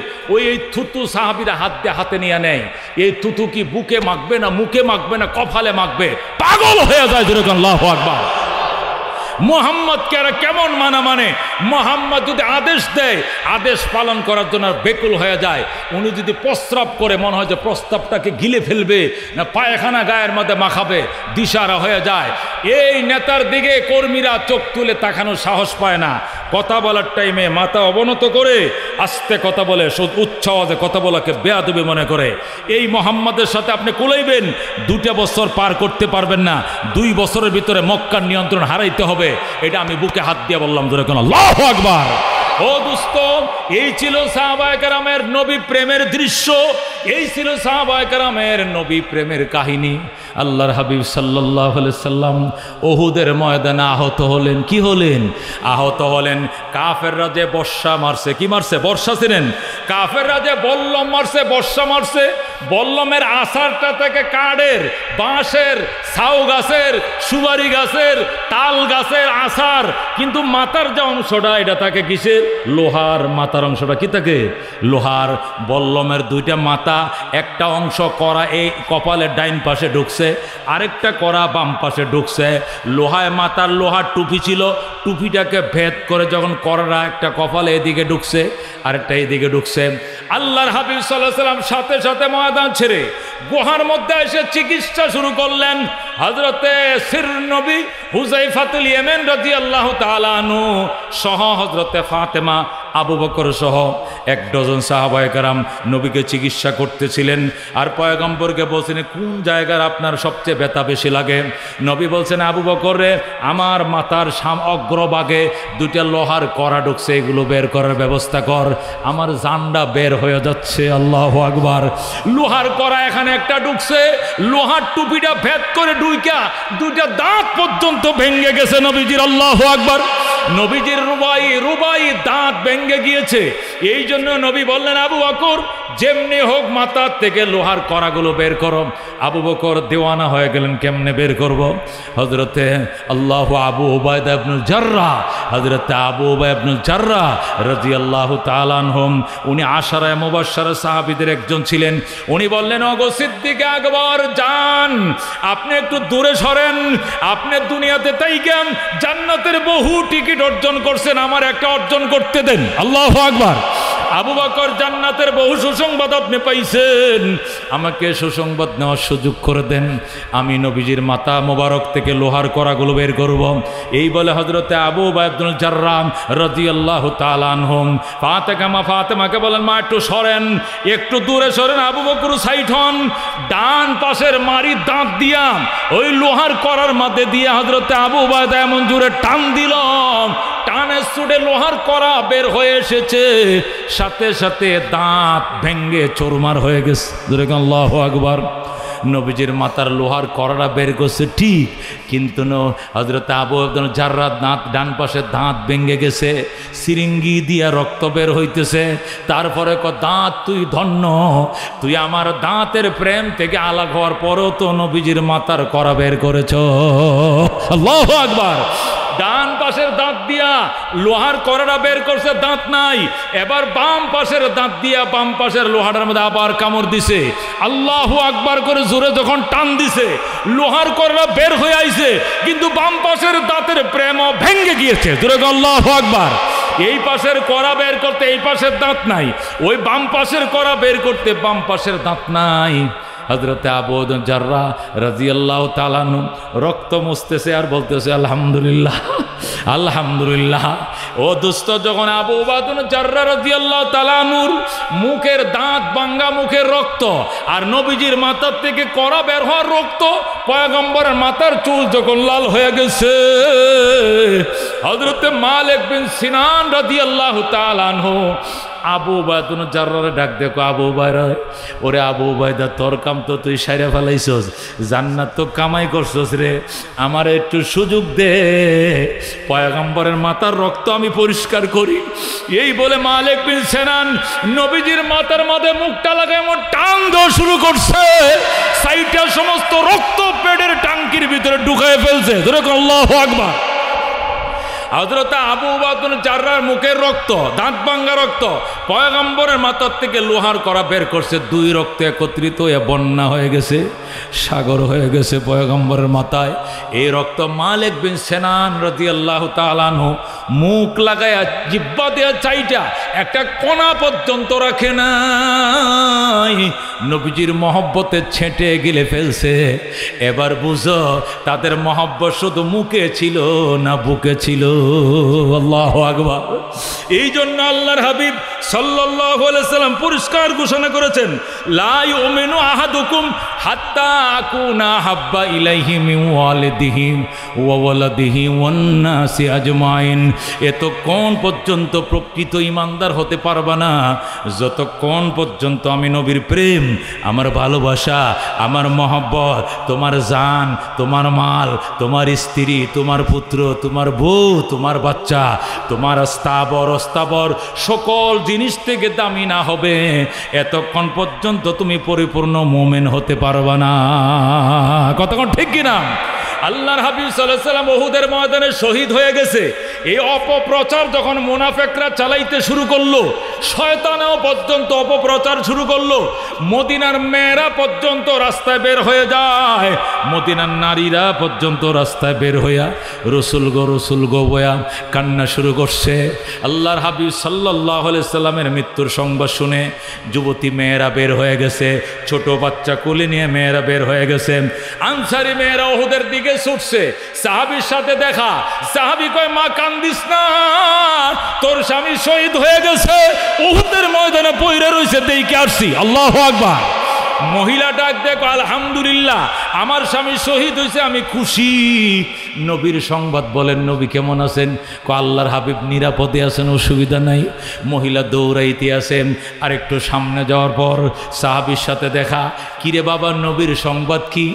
Speaker 1: এই থুতু সাহাবীরা হাতে নিয়ে নেয়, এই থুতু কি বুকে মাখবে না, মুখে মাখবে না, কপালে মাখবে, পাগল হয়ে যায়। যেরকম আল্লাহু আকবার। মুহাম্মদকে এরা কেমন মানে মুহাম্মদ যদি আদেশ দেয়, আদেশ পালন করার জন্য বেকুল হয়ে যায়। উনি যদি প্রস্রাব করে, মনে হয় যে প্রস্তাবটাকে গিলে ফেলবে, না পায়খানা গায়ের মধ্যে মাখাবে, দিশারা হয়ে যায়। এই নেতার দিকে কর্মীরা চোখ তুলে তাকানোর সাহস পায় না। কথা বলার টাইমে মাথা অবনত করে আস্তে কথা বলে, উচ্চ আওয়াজে কথা বলাকে বেয়াদবি মনে করে। এই মুহাম্মদের সাথে আপনি কুলাইবেন, 2টা বছর পার করতে পারবেন না। 2 বছরের ভিতরে মক্কার নিয়ন্ত্রণ হারাইতে হবে। এটা আমি বুকে হাত দিয়ে বললাম। যেরকম আল্লাহু আকবার। ও দোস্ত, এই ছিল সাহাবায়ে কেরামের নবী প্রেমের দৃশ্য, এই ছিল সাহাবায়ে কেরামের নবী প্রেমের কাহিনী। আল্লাহর হাবিব সাল্লাল্লাহু আলাইহি সাল্লাম উহুদের ময়দানে আহত হলেন। কি হলেন? আহত হলেন। কাফেররা যে বর্ষা মারছে, কি মারছে? বর্ষা ছিলেন। কাফেররা যে বল্লম মারছে, বর্ষা মারছে। বল্লমের আসারটা থেকে কাঠের, বাঁশের, ছাউ গাছের, সুপারি গাছের, তাল গাছের আসার, কিন্তু মাথার যে অংশটা, এটা থাকে কিসের? লোহার। মাথার অংশটা কি থাকে? লোহার। বল্লমের 2টা মাথা, একটা অংশ করা এই কপালের ডাইন পাশে ঢুকছে, আরেকটা করা বাম পাশে ঢুকছে। লোহায় মাথার লোহার টুপি ছিল, টুপিটাকে ভেদ করে যখন করারা একটা কপালে এদিকে ঢুকছে, আরেকটা এদিকে ঢুকছে। আল্লাহর হাবিব সাল্লাল্লাহু আলাইহি সাল্লাম সাথে সাথে ময়দান ছেড়ে গুহার মধ্যে এসে চিকিৎসা শুরু করলেন। হযরতে সির নবী হুযায়ফাতুল ইয়ামান রাদিয়াল্লাহু তাআলা আনহু সহ হযরতে ফাতেমা, আবু বকর সহ 1 ডজন সাহাবায়ে কেরাম নবীকে চিকিৎসা করতেছিলেন। আর পয়গম্বরকে বলছেন, কোন জায়গার আপনার সবচেয়ে ব্যথা বেশি লাগে? নবী বলছেন, আবু বকর রে, আমার মাথার অগ্রভাগে 2টা লোহার কড়া ঢুকছে, এগুলো বের করার ব্যবস্থা কর, আমার জানটা বের হয়ে যাচ্ছে। আল্লাহু আকবার। লোহার কড়া এখানে একটা ঢুকছে, লোহার টুপিটা ভেদ করে ঢুইকা 2টা দাঁত পর্যন্ত ভেঙে গেছে নবীজির। আল্লাহু আকবার। নবীজির রুবাই দাঁত ভেঙে গিয়েছে। এই জন্য নবী বললেন, আবু বকর যেমনি হোক মাথার থেকে লোহার কড়াগুলো বের করো। আবু বকর দেওয়ানা হয়ে গেলেন, কেমনে বের করব? হযরতে আবু উবাইদা ইবনুল জাররাহ, হযরতে আবু উবাইদা ইবনুল জাররাহ রাদিয়াল্লাহু তাআলা আনহুম, উনি আশারায়ে মুবাশশারা সাহাবীদের একজন ছিলেন। উনি বললেন, ওগো সিদ্দিক আকবর, যান আপনি একটু দূরে সরেন, আপনি দুনিয়াতে তাইকেন জান্নাতের বহু টিকিট অর্জন করছেন, আমার একটা অর্জন করতে দেন। আল্লাহু আকবার। আবু বকর, জান্নাতের বহু সুসংবাদ আপনি পাইছেন, আমাকে সুসংবাদ নেওয়ার সুযোগ করে দেন, আমি নবীজির মাথা মোবারক থেকে লোহার কড়াগুলো বের করব। এই বলে হযরতে আবু উবাইদা ইবনুল জাররাহ রাদিয়াল্লাহু তাআলা আনহুম ফাতেমাকে বলেন, মা একটু সরেন, একটু দূরে সরেন। আবু বকর সাইড হন, ডান পাশের মারি দাঁত দিয়া ওই লোহার কড়ার মধ্যে দিয়ে হযরতে আবু উবাইদা এমন জোরে টান দিল, টানের ছুটে লোহার কড়া বের হয়ে এসেছে, সাথে সাথে দাঁত ভেঙ্গে চুরমার হয়ে গেছে। আল্লাহু আকবার। নবীজির মাথার লোহার কড়াটা বের করছে ঠিক, কিন্তু হযরত আবু উবাইদা ইবনুল জাররাহ দাঁত, ডান পাশে দাঁত ভেঙে গেছে, সিরিঙ্গি দিয়া রক্ত বের হইতেছে। তারপরে দাঁত তুই ধন্য, তুই আমার দাঁতের প্রেম থেকে আলাদা হওয়ার পরও তো নবীজির মাথার কড়া বের করেছ। আল্লাহু আকবার। ডান পাশের দাঁত দিয়া লোহার কড়াটা বের করছে, দাঁত নাই। এবার বাম পাশের দাঁত দিয়া বাম পাশের লোহাটার মধ্যে আবার কামড় দিছে। আল্লাহু আকবার করে জোরে যখন টান দিছে, লোহার কড়াটা বের হয়ে আইছে, কিন্তু বাম পাশের দাঁতের প্রেমও ভেঙ্গে গিয়েছে। জোরে আল্লাহু আকবার। এই পাশের কড়া বের করতে এই পাশের দাঁত নাই, ওই বাম পাশের কড়া বের করতে বাম পাশের দাঁত নাই। হযরতে আবু উবাইদা জাররাহ রাদিয়াল্লাহু তাআলা আনহু রক্ত মুছতেছে আর বলতেছে, আলহামদুলিল্লাহ আলহামদুলিল্লাহ। ও দোস্ত, যখন আবু উবাইদা জাররাহ রাদিয়াল্লাহু তাআলা আনহুর মুখের দাঁত ভাঙা, মুখের রক্ত, আর নবীজির মাথার থেকে কড়া বের হওয়ার রক্ত, পয়গম্বরের মাথার চুল যখন লাল হয়ে গেছে, হযরতে মালিক বিন সিনান রাদিয়াল্লাহু তাআলা আনহু আবু উবাইদা জাররাহরে ডাক দেখো, আবু উবাইদা, ওরে আবু উবাইদা, তোর কাম তো তুই সাইরা ফেলাইছস, জান্নাত তো কামাই করছস রে, আমার একটু সুযোগ দে, পয়গম্বরের মাথার রক্ত আমি পরিষ্কার করি। এই বলে মালিক বিন সিনান নবীজির মাথার মাঝে মুখটা লাগায় এমন টান দেওয়া শুরু করছে, সাইটা সমস্ত রক্ত পেটের টাঙ্কির ভিতরে ঢুকায় ফেলছে। ধরে আল্লাহু আকবার। হযরত আবু উবাইদা জাররাহর মুখের রক্ত, দাঁত ভাঙ্গা রক্ত, পয়গম্বরের মাথার থেকে লোহার কড়া বের করছে, দুই রক্ত একত্রিত হয়ে বন্যা হয়ে গেছে, সাগর হয়ে গেছে পয়গম্বরের মাথায়। এই রক্ত মালিক বিন সিনান রাদিয়াল্লাহু তাআলা আনহু মুখ লাগায়া জিহ্বা দিয়া চাইটা একটা কণা পর্যন্ত রাখে নাই, নবীজির মহব্বতে ছেঁটে গিলে ফেলছে। এবার বুঝো তাদের মহব্বত শুধু মুখে ছিল না বুকে ছিল। আল্লাহু আকবার। এই জন্য আল্লাহর হাবিব সাল্লাল্লাহু আলাইহি সাল্লাম পরিষ্কার ঘোষণা করেছেন, লা ইউমিনু আহাদুকুম হাত্তা আকুনা হাব্বা ইলাইহি মিন ওয়ালিদিহি ওয়া ওয়ালাদিহি ওয়ান নাসি আজমাইন। এতক্ষণ পর্যন্ত প্রকৃত ঈমানদার হতে পারবা না যতক্ষণ পর্যন্ত আমি নবীর প্রেম, আমার ভালোবাসা, আমার মহব্বত, তোমার জান, তোমার মাল, তোমার স্ত্রী, তোমার পুত্র, তোমার বউ, তোমার বাচ্চা, তোমার স্থাবর অস্থাবর সকল জিনিস থেকে দামি না হবে, এতক্ষণ পর্যন্ত তুমি পরিপূর্ণ মুমিন হতে পারবা না। কতক্ষণ ঠিক কিনা? আল্লাহর হাবিব সাল্লাল্লাহু আলাইহি ওয়াসাল্লাম উহুদের ময়দানে শহীদ হয়ে গেছে। এই অপপ্রচার যখন মুনাফিকরা চালাইতে শুরু করলো, শয়তানও পর্যন্ত অপপ্রচার শুরু করলো, মদিনার মেয়েরা পর্যন্ত রাস্তায় বের হয়ে যায়, মদিনার নারীরা পর্যন্ত রাস্তায় বের হইয়া রসুল গো বয়া কান্না শুরু করছে। আল্লাহর হাবিব সাল্লাল্লাহু আলাইহি ওয়াসাল্লামের মৃত্যুর সংবাদ শুনে যুবতী মেয়েরা বের হয়ে গেছে, ছোট বাচ্চা কোলে নিয়ে মেয়েরা বের হয়ে গেছে। আনসারী মেয়েরা উহুদের দিকে ছুটছে, সাহাবীর সাথে দেখা। সাহাবী কয়, মা কান্দিস না, তোর স্বামী শহীদ হয়ে গেছে, উহুদের ময়দানে পইরা রইছে, দেখে আসছি। আল্লাহু আকবার। মহিলা ডাক দেখো, আলহামদুলিল্লাহ আমার স্বামী শহীদ হয়েছে, আমি খুশি। নবীর সংবাদ বলেন, নবী কেমন আছেন? আল্লাহর হাবিব নিরাপদে আছেন, অসুবিধা নাই। মহিলা দৌড়াইতে আসেন। আর একটু সামনে যাওয়ার পর সাহাবীর সাথে দেখা। কিরে বাবা, নবীর সংবাদ কি?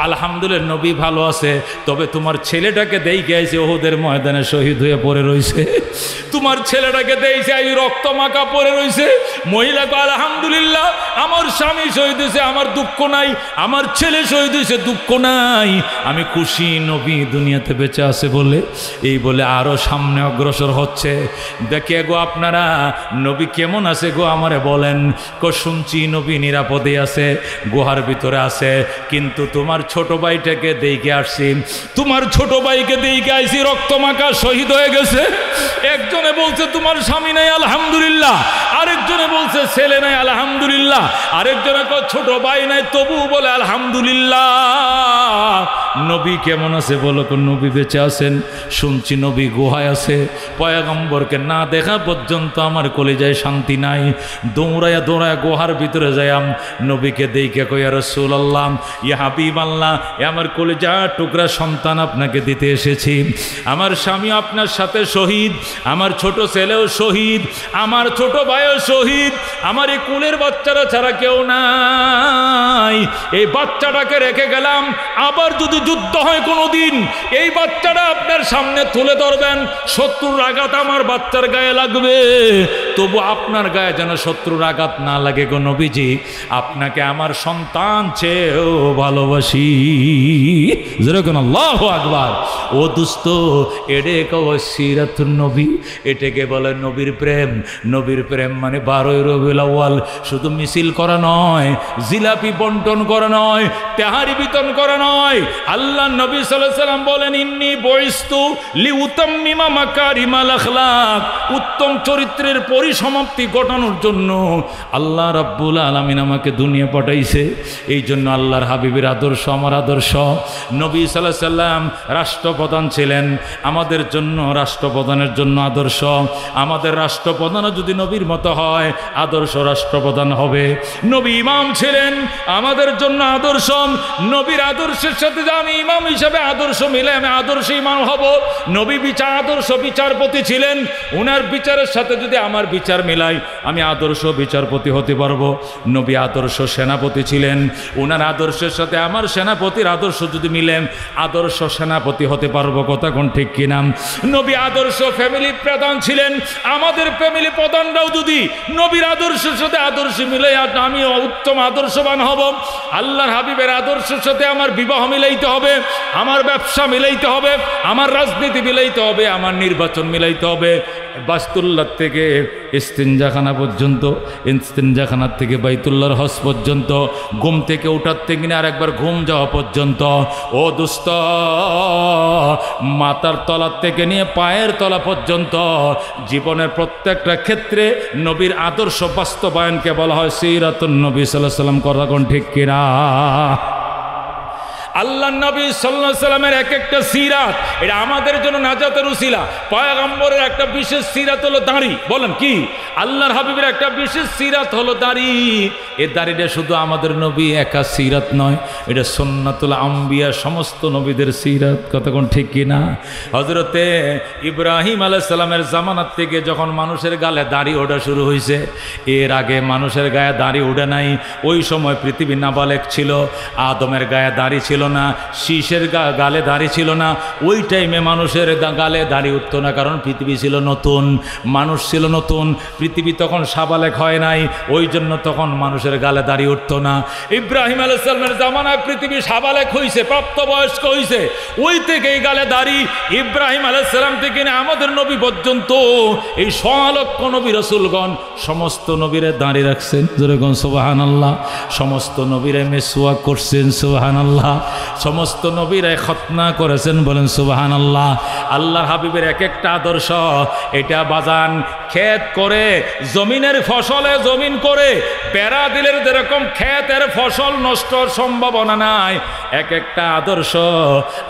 Speaker 1: আলহামদুলিল্লাহ নবী ভালো আছে, তবে তোমার ছেলেটাকে দেখে আইছে ওহুদের ময়দানে শহীদ হয়ে পড়ে রয়েছে। তোমার ছেলেটাকে দেখছে এই রক্ত মাখা পড়ে রয়েছে। মহিলাকে আলহামদুলিল্লাহ আমার স্বামী শহীদ হয়েছে, আমার দুঃখ নাই। আমার ছেলে শহীদ হয়েছে, দুঃখ নাই। আমি খুশি নবী দুনিয়াতে বেঁচে আছে বলে। এই বলে আরো সামনে অগ্রসর হচ্ছে। দেখে গো আপনারা নবী কেমন আছে গো আমারে বলেন। শুনছি নবী নিরাপদে আছে, গুহার ভিতরে আছে, কিন্তু তোমার ছোট ভাইটাকে দেখে আসছি, তোমার ছোট ভাইকে দেখে আইছি রক্ত মাখা শহীদ হয়ে গেছে। একজনে বলছে তোমার স্বামী নাই, আলহামদুলিল্লাহ। আরেকজনে বলছে ছেলে নাই, আলহামদুলিল্লাহ। আরেকজনে ছোট ভাই নাই, তবু বলে আলহামদুলিল্লাহ। নবী কেমন আছে বলো? নবী বেঁচে আছেন। শুনছি নবী গুহায় আছে। পয়গম্বরকে না দেখা পর্যন্ত আমার কলিজায় শান্তি নাই। দৌড়ায়া দৌড়ায়া গুহার ভিতরে যাইয়াম, নবীকে দেখে কই, ইয়া রাসূলুল্লাহ, ইয়া হাবিবাল্লাহ, আমার কলিজা টুকরা সন্তান আপনাকে দিতে এসেছি। আমার স্বামী আপনার সাথে শহীদ, আমার ছোট ছেলেও শহীদ, আমার ছোট ভাইও শহীদ, আমার এই কুলের বাচ্চারা ছাড়া কেউ নাই। এই বাচ্চাটাকে রেখে গেলাম, আবার যদি যুদ্ধ হয় কোনোদিন, এই বাচ্চাটা আপনার সামনে তুলে ধরবেন। শত্রুর আঘাত আমার বাচ্চার গায়ে লাগবে, তবু আপনার গায়ে যেন শত্রুর আঘাত না লাগে গো নবীজি। আপনাকে আমার সন্তান চেয়েও ভালোবাসি। যেরকম আল্লাহু আকবার। ও দুস্ত, এডে কও সিরাতুন নবী, এটাকে বলে নবীর প্রেম। নবীর প্রেম মানে 12ই রবিউল আউয়াল শুধু মিছিল করা নয়, জিলাপি বন্টন করা নয়, তেহারি বিতরণ করা নয়। আল্লাহ নবী সাল্লাল্লাহু আলাইহি সাল্লাম বলেন, ইন্নী বুইস্তু লিউতাম্মিমা মাকারিমাল আখলাক, উত্তম চরিত্রের পরিসমাপ্তি ঘটানোর জন্য আল্লাহ রাব্বুল আলামিন আমাকে দুনিয়া পাঠাইছে। এই জন্য আল্লাহর হাবিবের আদর্শ আমার আদর্শ। নবী সাল্লাল্লাহু আলাইহি সাল্লাম রাষ্ট্রপ্রধান ছিলেন, আমাদের জন্য রাষ্ট্রপ্রধানের জন্য আদর্শ। আমাদের রাষ্ট্রপ্রধানও যদি নবীর মতো হয়, আদর্শ রাষ্ট্রপ্রধান হবে। নবী ইমাম ছিলেন, আমাদের জন্য আদর্শ। নবীর আদর্শের সাথে যে আমি ইমাম হিসাবে আদর্শ মিলে আমি আদর্শ ইমাম হব। নবী আদর্শ বিচারপতি ছিলেন, উনার বিচারের সাথে যদি আমার বিচার মিলাই আমি আদর্শ বিচারপতি হতে পারবো। নবী আদর্শ সেনাপতি ছিলেন, উনার আদর্শের সাথে আমার সেনাপতির আদর্শ যদি মিলে আদর্শ সেনাপতি হতে পারবো। কথা কোন ঠিক কিনা? নবী আদর্শ ফ্যামিলি প্রধান ছিলেন, আমাদের ফ্যামিলি প্রধানরাও যদি নবীর আদর্শের সাথে আদর্শ মিলে আমি উত্তম আদর্শবান হব। আল্লাহর হাবিবের আদর্শের সাথে আমার বিবাহ মিলাইতে হবে, আমার ব্যবসা মিলাইতে হবে, আমার রাজনীতি মিলাইতে হবে, আমার নির্বাচন মিলাইতে হবে। বাস্তুল্লাহ থেকে ইস্তিনজাখানা পর্যন্ত, ইস্তিনজাখানার থেকে বাইতুল্লাহর হজ পর্যন্ত, ঘুম থেকে ওঠার থেকে আর একবার ঘুম যাওয়া পর্যন্ত। ও দোস্ত, মাথার তলার থেকে নিয়ে পায়ের তলা পর্যন্ত জীবনের প্রত্যেকটা ক্ষেত্রে নবীর আদর্শ বাস্তবায়নকে বলা হয় সিরাতুন নবী সাল্লাল্লাহু আলাইহি সাল্লাম। কথা কোন ঠিক কিনা? আল্লাহ নবী সাল্লাল্লাহু আলাইহি সাল্লামের এক একটা সিরাত, এটা আমাদের জন্য নাজাতের উসিলা। পয়গম্বরের একটা বিশেষ সিরাত হলো দাড়ি। বলেন কি? আল্লাহর হাবিবের একটা বিশেষ সিরাত হলো দাড়ি। এই দাড়িটা শুধু আমাদের নবী একা সিরাত নয়, এটা সুন্নাতুল আম্বিয়া, সমস্ত নবীদের সিরাত। কতক্ষণ ঠিক কিনা? হযরতে ইব্রাহিম আলাইহিস সালামের জামানার থেকে যখন মানুষের গালে দাড়ি ওঠা শুরু হয়েছে, এর আগে মানুষের গায়ে দাড়ি ওঠে নাই। ওই সময় পৃথিবী নাবালেক ছিল, আদমের গায়ে দাড়ি ছিল না, শীষের গালে দাড়ি ছিল না। ওই টাইমে মানুষের গালে দাড়ি উঠত না, কারণ পৃথিবী ছিল নতুন, মানুষ ছিল নতুন, পৃথিবী তখন সাবালেক হয় নাই, ওই জন্য তখন মানুষের গালে দাড়ি উঠত না। ইব্রাহিম আলাইহিস সালামের জামানায় পৃথিবী সাবালেক হয়েছে, প্রাপ্তবয়স্ক হয়েছে, ওই থেকে এই গালে দাড়ি। ইব্রাহিম আলাইহিস সালাম থেকে আমাদের নবী পর্যন্ত এই 6 লক্ষ নবী রাসূলগণ সমস্ত নবীরে দাড়ি রাখছেন। যেরকম সুবহানাল্লাহ। সমস্ত নবীরে মেসওয়াক করছেন। সুবহানাল্লাহ। সমস্ত নবীরা খতনা করেছেন, বলেন সুবহানাল্লাহ। আল্লাহর হাবিবের এক একটা আদর্শ, এটা বাজান ক্ষেত করে জমিনের ফসলে জমিন করে বেড়া দিলের যেরকম ক্ষেতের ফসল নষ্ট হওয়ার সম্ভাবনা নাই, এক একটা আদর্শ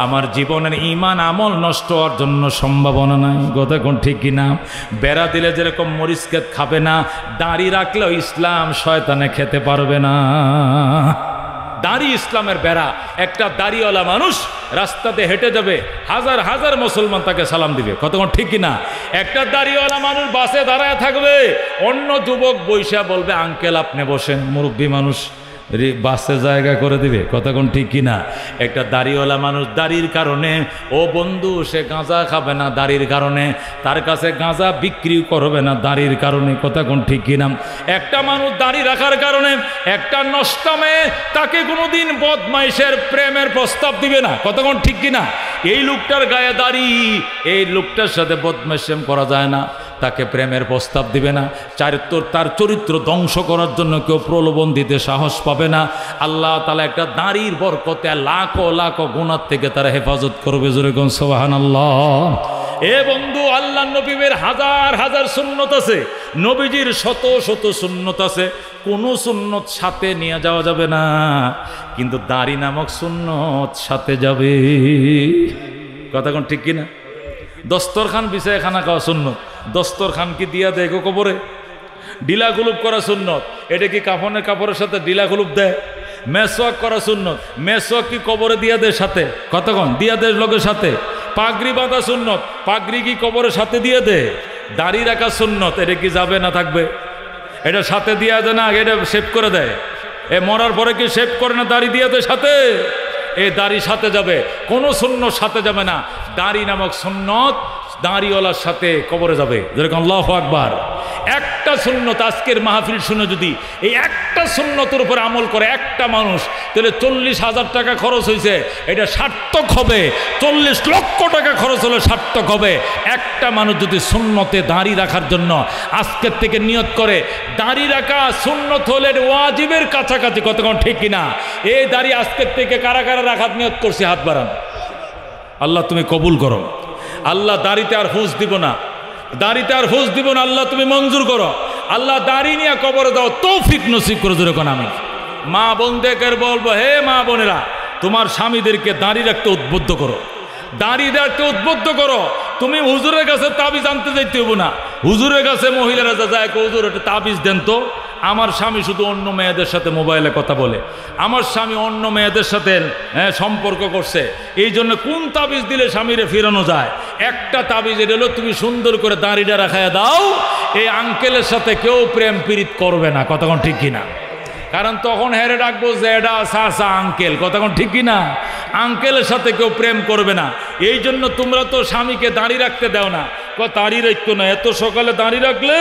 Speaker 1: আমার জীবনের ঈমান আমল নষ্ট হওয়ার জন্য সম্ভাবনা নাই। কথা কোন ঠিক কিনা? বেড়া দিলে যেরকম মরিচ ক্ষেত খাবে না, দাড়ি রাখলেও ইসলাম শয়তানে খেতে পারবে না। দাড়ি ইসলামের বেড়া। একটা দাড়িওয়ালা মানুষ রাস্তাতে হেঁটে যাবে, হাজার হাজার মুসলমান তাকে সালাম দিবে। কতক্ষণ ঠিক কিনা? একটা দাড়িওয়ালা মানুষ বাসে দাঁড়ায় থাকবে, অন্য যুবক বৈশা বলবে আঙ্কেল আপনি বসেন, মুরব্বী মানুষ বাসে জায়গা করে দিবে। কতক্ষণ ঠিক কিনা? একটা দাড়িওয়ালা মানুষ দাড়ির কারণে, ও বন্ধু সে গাঁজা খাবে না দাড়ির কারণে, তার কাছে গাঁজা বিক্রি করবে না দাড়ির কারণে। কতক্ষণ ঠিক কিনা? একটা মানুষ দাড়ি রাখার কারণে একটা নষ্টা মেয়ে তাকে কোনোদিন বদমাইশের প্রেমের প্রস্তাব দিবে না। কতক্ষণ ঠিক কিনা? এই লোকটার গায়ে দাড়ি, এই লোকটার সাথে বদমাইশেম করা যায় না, তাকে প্রেমের প্রস্তাব দিবে না। তার চরিত্র ধ্বংস করার জন্য কেউ প্রলোভন দিতে সাহস পাবে না। আল্লাহ তাআলা একটা দাড়ির বরকতে লাখো লাখো গুনাহ থেকে তারা হেফাজত করবে। জোরে কোন সুবহানাল্লাহ। এ বন্ধু, আল্লাহ নবীর হাজার হাজার সুন্নত আছে, নবীজির শত শত সুন্নত আছে, কোনো সুন্নত সাথে নিয়ে যাওয়া যাবে না, কিন্তু দাড়ি নামক সুন্নত সাথে যাবে। কথা কোন ঠিক কিনা? দস্তরখান বিছায় খানা খাওয়া সুন্নত, দস্তরখান কি দিয়া দেয় গো কবরে? ডিলা গুলুপ করা সুন্নত, এটা কি কাফনের কাপড়ের সাথে ডিলা গুলুপ দেয়? মেসওয়াক করা সুন্নত, মেসওয়াক কি কবরে দিয়া দেয় সাথে? কতক্ষণ দিয়া দেয় লোকের সাথে? পাগড়ি বাঁধা সুন্নত, পাগড়ি কি কবরের সাথে দিয়ে দেয়? দাড়ি রাখা সুন্নত, এটা কি যাবে না থাকবে? এটা সাথে দিয়া দেয় না, এটা শেভ করে দেয়। এ মরার পরে কি শেভ করে না, দাড়ি দিয়ে দেয় সাথে? এই দাড়ি সাথে যাবে, কোনো সুন্নত সাথে যাবে না। দাড়ি নামক সুন্নত দাড়িওয়ালার সাথে কবরে যাবে। যেরকম আল্লাহু আকবার। একটা সুন্নত আজকের মাহফিল শুনে যদি এই একটা সুন্নতের উপর আমল করে একটা মানুষ, তাহলে 40,000 টাকা খরচ হয়েছে, এটা সার্থক হবে। 40 লক্ষ টাকা খরচ হলে সার্থক হবে। একটা মানুষ যদি সুন্নতে দাড়ি রাখার জন্য আজকের থেকে নিয়ত করে, দাড়ি রাখা সুন্নত হলে ওয়াজিবের কাছাকাছি। কতক্ষণ ঠিক কিনা? এই দাড়ি আজকের থেকে কারা কারা রাখার নিয়ত করছে হাত বাড়ান। আল্লাহ তুমি কবুল করো। আল্লাহ দাড়িতে আর হুঁশ দিব না, দাড়িতে আর হুঁশ দিব না, আল্লাহ তুমি মঞ্জুর করো। আল্লাহ দাড়ি নিয়ে কবরে দাও, তৌফিক নসিব করে। যেরকম আমি মা বোনদেরকে বলবো, হে মা বোনেরা, তোমার স্বামীদেরকে দাড়ি রাখতে উদ্বুদ্ধ করো, দাড়ি রাখতে উদ্বুদ্ধ করো। তুমি হুজুরের কাছে তাবিজ আনতে যাইতে হবো না। হুজুরের কাছে মহিলারা যা যায়, হুজুর একটা তাবিজ দেন তো। আমার স্বামী শুধু অন্য মেয়েদের সাথে মোবাইলে কথা বলে, আমার স্বামী অন্য মেয়েদের সাথে সম্পর্ক করছে, এই জন্য কোন তাবিজ দিলে স্বামীরে ফেরানো যায়? একটা তাবিজ এটা হলো, তুমি সুন্দর করে দাড়িটা রাখায় দাও, এই আঙ্কেলের সাথে কেউ প্রেম পীড়িত করবে না। কতক্ষণ ঠিক কিনা? কারণ তখন হেরে ডাকবো যে এটা চাচা আঙ্কেল। কতক্ষণ ঠিক কিনা? আঙ্কেলের সাথে কেউ প্রেম করবে না। এই জন্য তোমরা তো স্বামীকে দাড়ি রাখতে দাও না। দাড়ি রাখতো না, এত সকালে দাড়ি রাখলে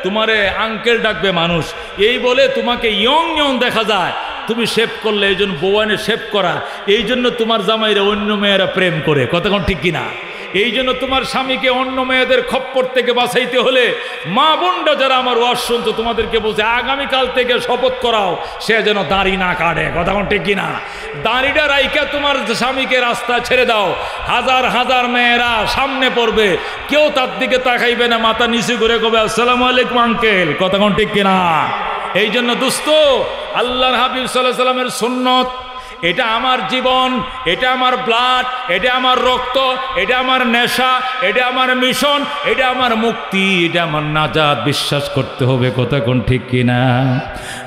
Speaker 1: তোমারে আঙ্কেল ডাকবে মানুষ, এই বলে তোমাকে ইয়ং ইয়ং দেখা যায়। তুমি শেভ করলে, এই জন্য বউয়ানে শেভ করা, এই জন্য তোমার জামাইরা অন্য মেয়েরা প্রেম করে। কতক্ষণ ঠিক কিনা? এই জন্য তোমার স্বামীকে অন্য মেয়েদের খপ্পর থেকে বাঁচাইতে হলে মা বোনরা যারা আমার ওয়াজ শুনতো তোমাদেরকে বলছে, আগামীকাল থেকে শপথ করাও সে যেন দাড়ি না কাটে। কথা ঠিক কিনা? দাড়িটা রাইকা তোমার স্বামীকে রাস্তা ছেড়ে দাও, হাজার হাজার মেয়েরা সামনে পড়বে, কেউ তার দিকে তাকাইবে না, মাথা নিচু করে কবে আসসালামু আলাইকুম আঙ্কেল। কথা ঠিক কিনা? এই জন্য দোস্ত, আল্লাহর হাবিব সাল্লাল্লাহু আলাইহি সাল্লামের সুন্নত, এটা আমার জীবন, এটা আমার ব্লাড, এটা আমার রক্ত, এটা আমার নেশা, এটা আমার মিশন, এটা আমার মুক্তি, এটা আমার নাজাত। বিশ্বাস করতে হবে। কথা কোন ঠিক কিনা?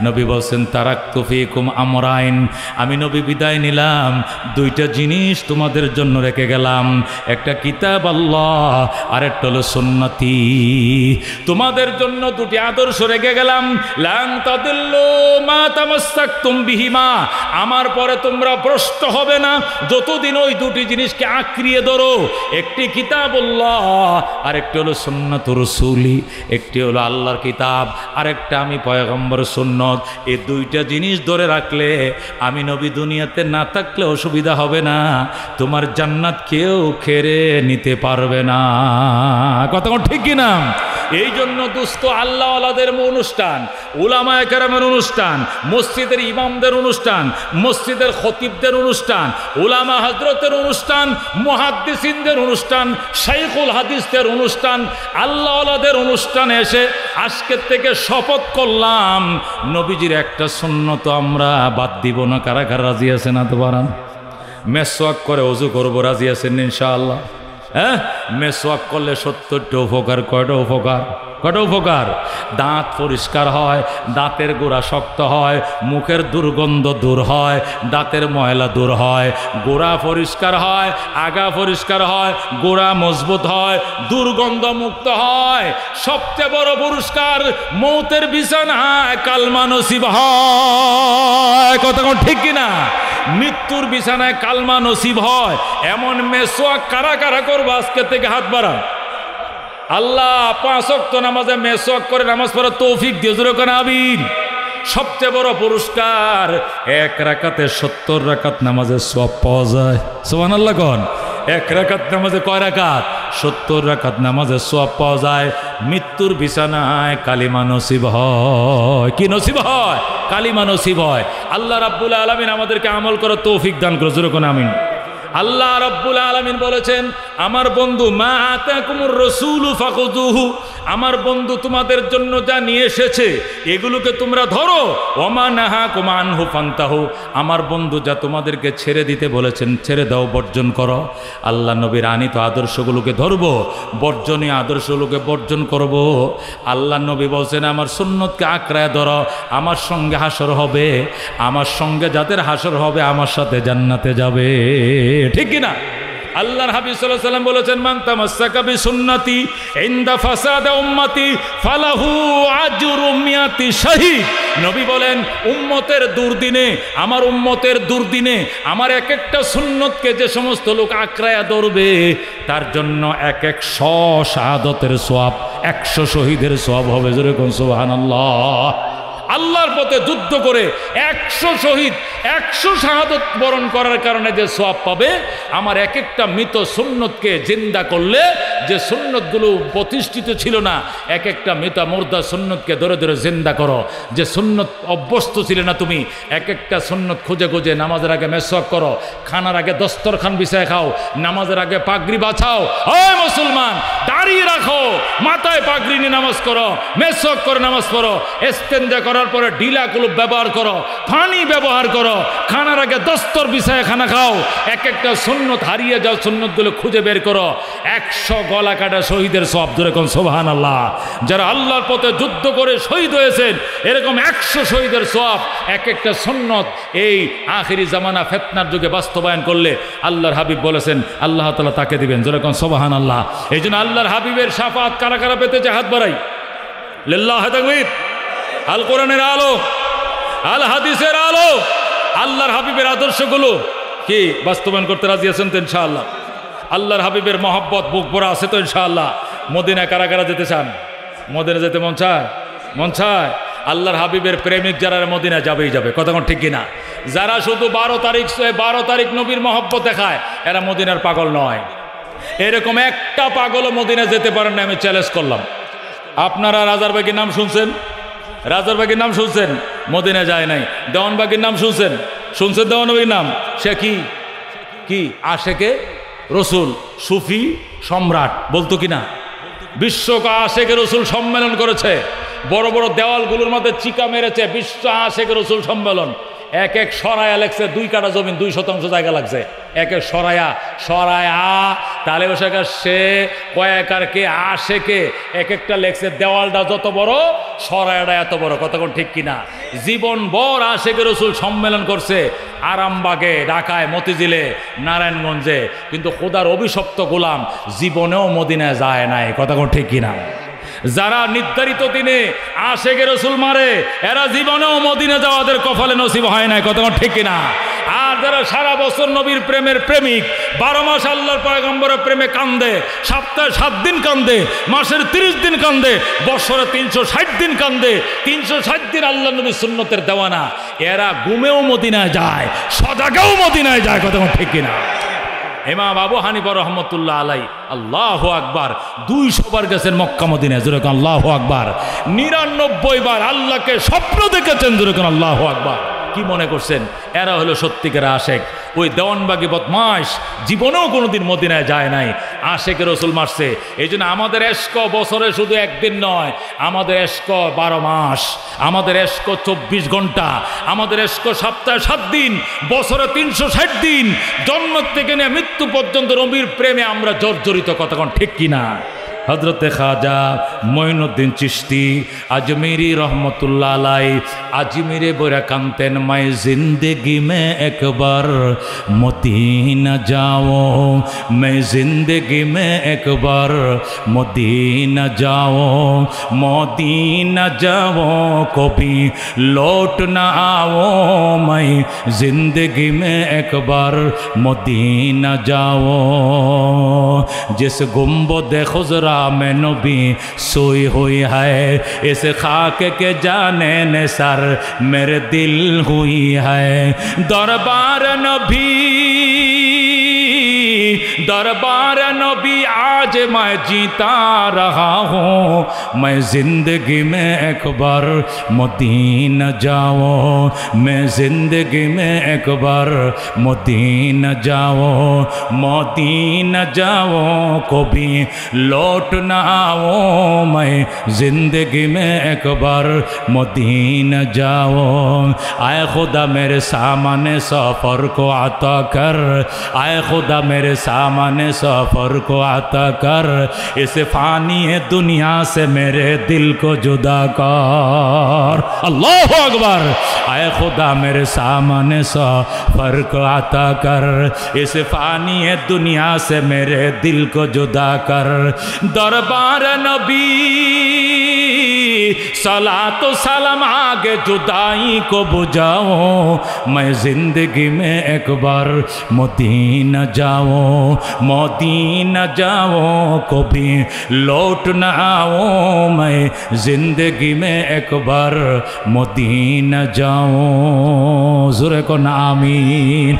Speaker 1: নবী বলছেন, তারাকতু ফীকুম আমরাইন, আমি নবী বিদায় নিলাম, দুইটা জিনিস তোমাদের জন্য রেখে গেলাম, একটা কিতাব আল্লাহ, আর একটা হলো সুন্নতি। তোমাদের জন্য দুটি আদর্শ রেখে গেলাম। লান তাদিল্লু মা তামাসসাকতুম বিহিমা, আমার পরে তোমরা ভ্রষ্ট হবে না যতদিন ওই দুটি জিনিসকে আঁকড়িয়ে ধরো। একটি কিতাবুল্লাহ, আর একটি হলো সুন্নাতুর রাসূলি। একটি হলো আল্লাহর কিতাব, আর একটা আমি পয়গম্বরের সুন্নত। এই দুইটা জিনিস ধরে রাখলে আমি নবী দুনিয়াতে না থাকলে অসুবিধা হবে না, তোমার জান্নাত কেউ খেড়ে নিতে পারবে না। কথা ঠিক কিনা? এই জন্য দুস্থ আল্লাহওয়ালাদের অনুষ্ঠান, উলামায়ে কেরামের অনুষ্ঠান, মসজিদের ইমামদের অনুষ্ঠান, মসজিদের খতিবদের অনুষ্ঠান, উলামা হযরতের অনুষ্ঠান, মুহাদ্দিসিনদের অনুষ্ঠান, শাইখুল হাদিসদের অনুষ্ঠান, আল্লাহওয়ালাদের অনুষ্ঠানে এসে আজকের থেকে শপথ করলাম নবীজির একটা সুন্নত আমরা বাদ দিব না। কারা কারা রাজি আছেন? না তো বারান মেসওয়াক করে ওযু করবো, রাজি আছেন ইনশাআল্লাহ? হ্যাঁ, মেসওয়াক করলে 70টা উপকার। কয়টা উপকার? কয়টা উপকার? দাঁত পরিষ্কার হয়, দাঁতের গোড়া শক্ত হয়, মুখের দুর্গন্ধ দূর হয়, দাঁতের ময়লা দূর হয়, গোড়া পরিষ্কার হয়, আগা পরিষ্কার হয়, গোড়া মজবুত হয়, দুর্গন্ধ মুক্ত হয়। সবচেয়ে বড় পুরস্কার মৌতের বিছানায় কালমা নসিব হয়। কথা কোন ঠিক কিনা? মৃত্যুর বিছানায় কালমা নসিব হয়। এমন মেসওয়াক কারা কারা করবো আজকে থেকে? হাত বাড়ান। আল্লাহ 5 ওয়াক্ত নামাজে মেসওয়াক করে নামাজ পড়ার তৌফিক দিয়ে জোরে কোন আমিন। সবচেয়ে বড় পুরস্কার 1 রাকাতে 70 রাকাত নামাজের সওয়াব পাওয়া যায়। সুবহানাল্লাহ কোন? 1 রাকাত নামাজে কয় রাকাত? 70 রাকাত নামাজের সওয়াব পাওয়া যায়। মৃত্যুর বিছানায় কালিমা নসিব হয়। কি নসিব হয়? কালিমা নসিব হয়। আল্লাহ রাব্বুল আলামিন আমাদেরকে আমল করার তৌফিক দান করে জোরে কোন আমিন। আল্লাহ রাব্বুল আলামিন বলেছেন, আমার বন্ধু মা আতাকুমুর রাসূলু ফাখুযুহু, আমার বন্ধু তোমাদের জন্য যা নিয়ে এসেছে এগুলোকে তোমরা ধরো। ওমা নাহাকুম আনহু ফান্তাহু, আমার বন্ধু যা তোমাদেরকে ছেড়ে দিতে বলেছেন ছেড়ে দাও, বর্জন করো। আল্লাহ নবীর আনিত আদর্শগুলোকে ধরবো, বর্জনীয় আদর্শগুলোকে বর্জন করব। আল্লাহ নবী বলছেন, আমার সুন্নতকে আঁকড়ায় ধরো, আমার সঙ্গে হাসর হবে, আমার সঙ্গে যাদের হাসর হবে আমার সাথে জান্নাতে যাবে। ঠিক কিনা? আল্লাহর হাবিব সাল্লাল্লাহু আলাইহি ওয়াসাল্লাম বলেছেন, মান তামাসসাকা বিসুন্নতি ইনদা ফাসাদা উম্মতি ফালাহু আজরু মিয়াতি শাহীদ। নবী বলেন, উম্মতের দুর্দিনে, আমার উম্মতের দুর্দিনে আমার এক একটা সুন্নতকে যে সমস্ত লোক আঁকড়ায়া ধরবে তার জন্য 100 শাহাদাতের সওয়াব, 100 শহীদের সওয়াব হবে। জোরে কোন সুবহানাল্লাহ। আল্লাহর পথে যুদ্ধ করে 100 শহীদ, 100 শাহাদত বরণ করার কারণে যে সওয়াব পাবে, আমার এক একটা মৃত সুন্নতকে জিন্দা করলে যে সুন্নতগুলো প্রতিষ্ঠিত ছিল না, এক একটা মৃত মুর্দা সুন্নতকে ধরে ধরে জিন্দা করো। যে সুন্নত অভ্যস্ত ছিলে না তুমি, এক একটা সুন্নত খুঁজে খুঁজে নামাজের আগে মেসওয়াক করো, খানার আগে দস্তরখান বিছায় খাও, নামাজের আগে পাগড়ি বাছাও। ওই মুসলমান, দাঁড়িয়ে রাখো, মাথায় পাগড়ি নিয়ে নামাজ করো, মেসওয়াক করে নামাজ পড়ো, ইস্তেঞ্জা করার পরে ঢিলা কুলুপ ব্যবহার করো, পানি ব্যবহার করো, খানার আগে দস্তর বিছায় খানা খাও। এক একটা সুন্নত হারিয়ে যাও, সুন্নতগুলো খুঁজে বের করো। 100 গলা কাটা শহীদের সওয়াব। ধরে কোন সুবহানাল্লাহ। যারা আল্লাহর পথে যুদ্ধ করে শহীদ হয়েছেন এরকম 100 শহীদের সওয়াব। এক একটা সুন্নত এই আখিরি জামানা ফিতনার যুগে বাস্তবায়ন করলে আল্লাহর হাবিব বলেছেন আল্লাহ তাআলা তাকে দিবেন। ধরে কোন সুবহানাল্লাহ। এই জন্য আল্লাহর হাবিবের শাফাত কারা কারা পেতে চায়? হাত বাড়াই। লিল্লাহি তাকবীর। আল কোরআনের আলো, আল হাদিসের আলো, আল্লাহর হাবিবের আদর্শগুলো কি বাস্তবায়ন করতে রাজি আছেন তো ইনশাআল্লাহ? আল্লাহর হাবিবের মহব্বত বুক ভরা আছে তো ইনশাআল্লাহ? মদিনা কারা কারা যেতে চান? মদিনা যেতে মন চায়? মন চায়? আল্লাহর হাবিবের প্রেমিক যারা মদিনা যাবেই যাবে। কথা কোন ঠিক কিনা? যারা শুধু 12 তারিখ নবীর মহব্বত দেখায় এরা মদিনার পাগল নয়। এরকম একটা পাগলও মদিনা যেতে পারেন না, আমি চ্যালেঞ্জ করলাম। আপনারা রাজারবাগের নাম শুনছেন? রাজারবাগের নাম শুনছেন? মদিনা যায় নাই। দেওয়ানবাগের নাম শুনছেন? শুনছেন দেওয়ানবাগের নাম? সে কি কি আশেকে রসুল, সুফি সম্রাট বলতো কিনা? বিশ্ব আশেকে রসুল সম্মেলন করেছে, বড় বড় দেওয়ালগুলোর মধ্যে চিকা মেরেছে, বিশ্ব আশেকে রসুল সম্মেলন। এক এক সরায়া লেগছে 2 কাঠা জমিন, 2% জায়গা লাগছে। এক এক সরায়া, সরায়া তালে বসাকা সে কয়েকার কে আশেকে এক একটা লেগছে। দেওয়ালটা যত বড় সরায়াটা এত বড়। কতক্ষণ ঠিক কিনা? জীবন ভর আশেকে রসুল সম্মেলন করছে আরামবাগে, ঢাকায়, মতিঝিলে, নারায়ণগঞ্জে, কিন্তু খোদার অভিশপ্ত গোলাম জীবনেও মদিনায় যায় নাই। কতক্ষণ ঠিক কিনা? যারা নির্ধারিত দিনে আশেকে রসুল মারে এরা জীবনেও মদিনা যাওয়াদের কপালে নসিব হয় নাই। কতক্ষণ ঠিক কিনা? আর যারা সারা বছর নবীর প্রেমের প্রেমিক, 12 মাস আল্লাহর পয়গম্বরের প্রেমে কান্দে, সপ্তাহে 7 দিন কান্দে, মাসের 30 দিন কান্দে, বছরে 360 দিন কান্দে, 360 দিন আল্লাহ নবীর সুন্নতের দেওয়ানা, এরা ঘুমেও মদিনায় যায়, সজাগেও মদিনায় যায়। কতক্ষণ ঠিক কিনা? ইমাম আবু হানিফা রহমতুল্লাহ আলাই আল্লাহু আকবার। 200 বার গেছেন মক্কা মদিনায়, জোরে কোন আল্লাহু আকবার। 99 বার আল্লাহকে স্বপ্ন দেখেছেন, জোরে কোন আল্লাহু আকবার। কি মনে করছেন এরা হলো সত্যিকার আশেক? ওই দেওয়ানবাগি বদমাশ জীবনেও কোনোদিন মদিনায় যায় নাই, আশেকে রসুল মারছে। এই জন্য আমাদের এশক বছরে শুধু একদিন নয়, আমাদের এশক 12 মাস, আমাদের এশক 24 ঘন্টা, আমাদের এশক সপ্তাহে 7 দিন, বছরে 360 দিন। জন্ম থেকে নিয়ে মৃত্যু পর্যন্ত নবীর প্রেমে আমরা জর্জরিত, কতক্ষণ ঠিক কিনা? হযরতে খাজা মঈনুদ্দিন চিশতি আজমিরি রহমতুল্লাহ আলাই আজমিরে বইরা কানতেন, মাই জিন্দগি মে একবার মদিনা যাও, मैं जिंदगी में एक बार मदीना जाओ, मदीना जाओ कभी लौट ना आओ, मैं जिंदगी में एक बार मदीना जाओ। जिस गुंबद खुजरा में नबी सोई हुई है, इस खाक के जाने ने सर मेरे दिल हुई है। दरबार नबी दरबार नबी आज मैं जीता रहा हूँ, मैं जिंदगी में एक बार मदीना जाओ, मैं जिंदगी में एक बार मदीना जाओ, मदीना जाओ कभी लौट ना आओ, मैं जिंदगी में एक बार मदीना जाओ। आए खुदा मेरे सामने सफ़र को आता कर, आए खुदा मेरे सामने सफ़र को आता कर, इस फानी दुनिया से मेरे दिल को जुदा कर। अल्लाहु अकबर। आए खुदा मेरे सामने सफ़र को आता कर, इस फानी दुनिया से मेरे दिल को जुदा कर। दरबार नबी सलातो सलाम आगे जुदाई को बुझाओ, मैं जिंदगी में एक बार मदीना जाओ, मदीना जाओ कभी लौट न आओ, मैं जिंदगी में एक बार मदीना जाओ। ज़ोरे को ना आमीन।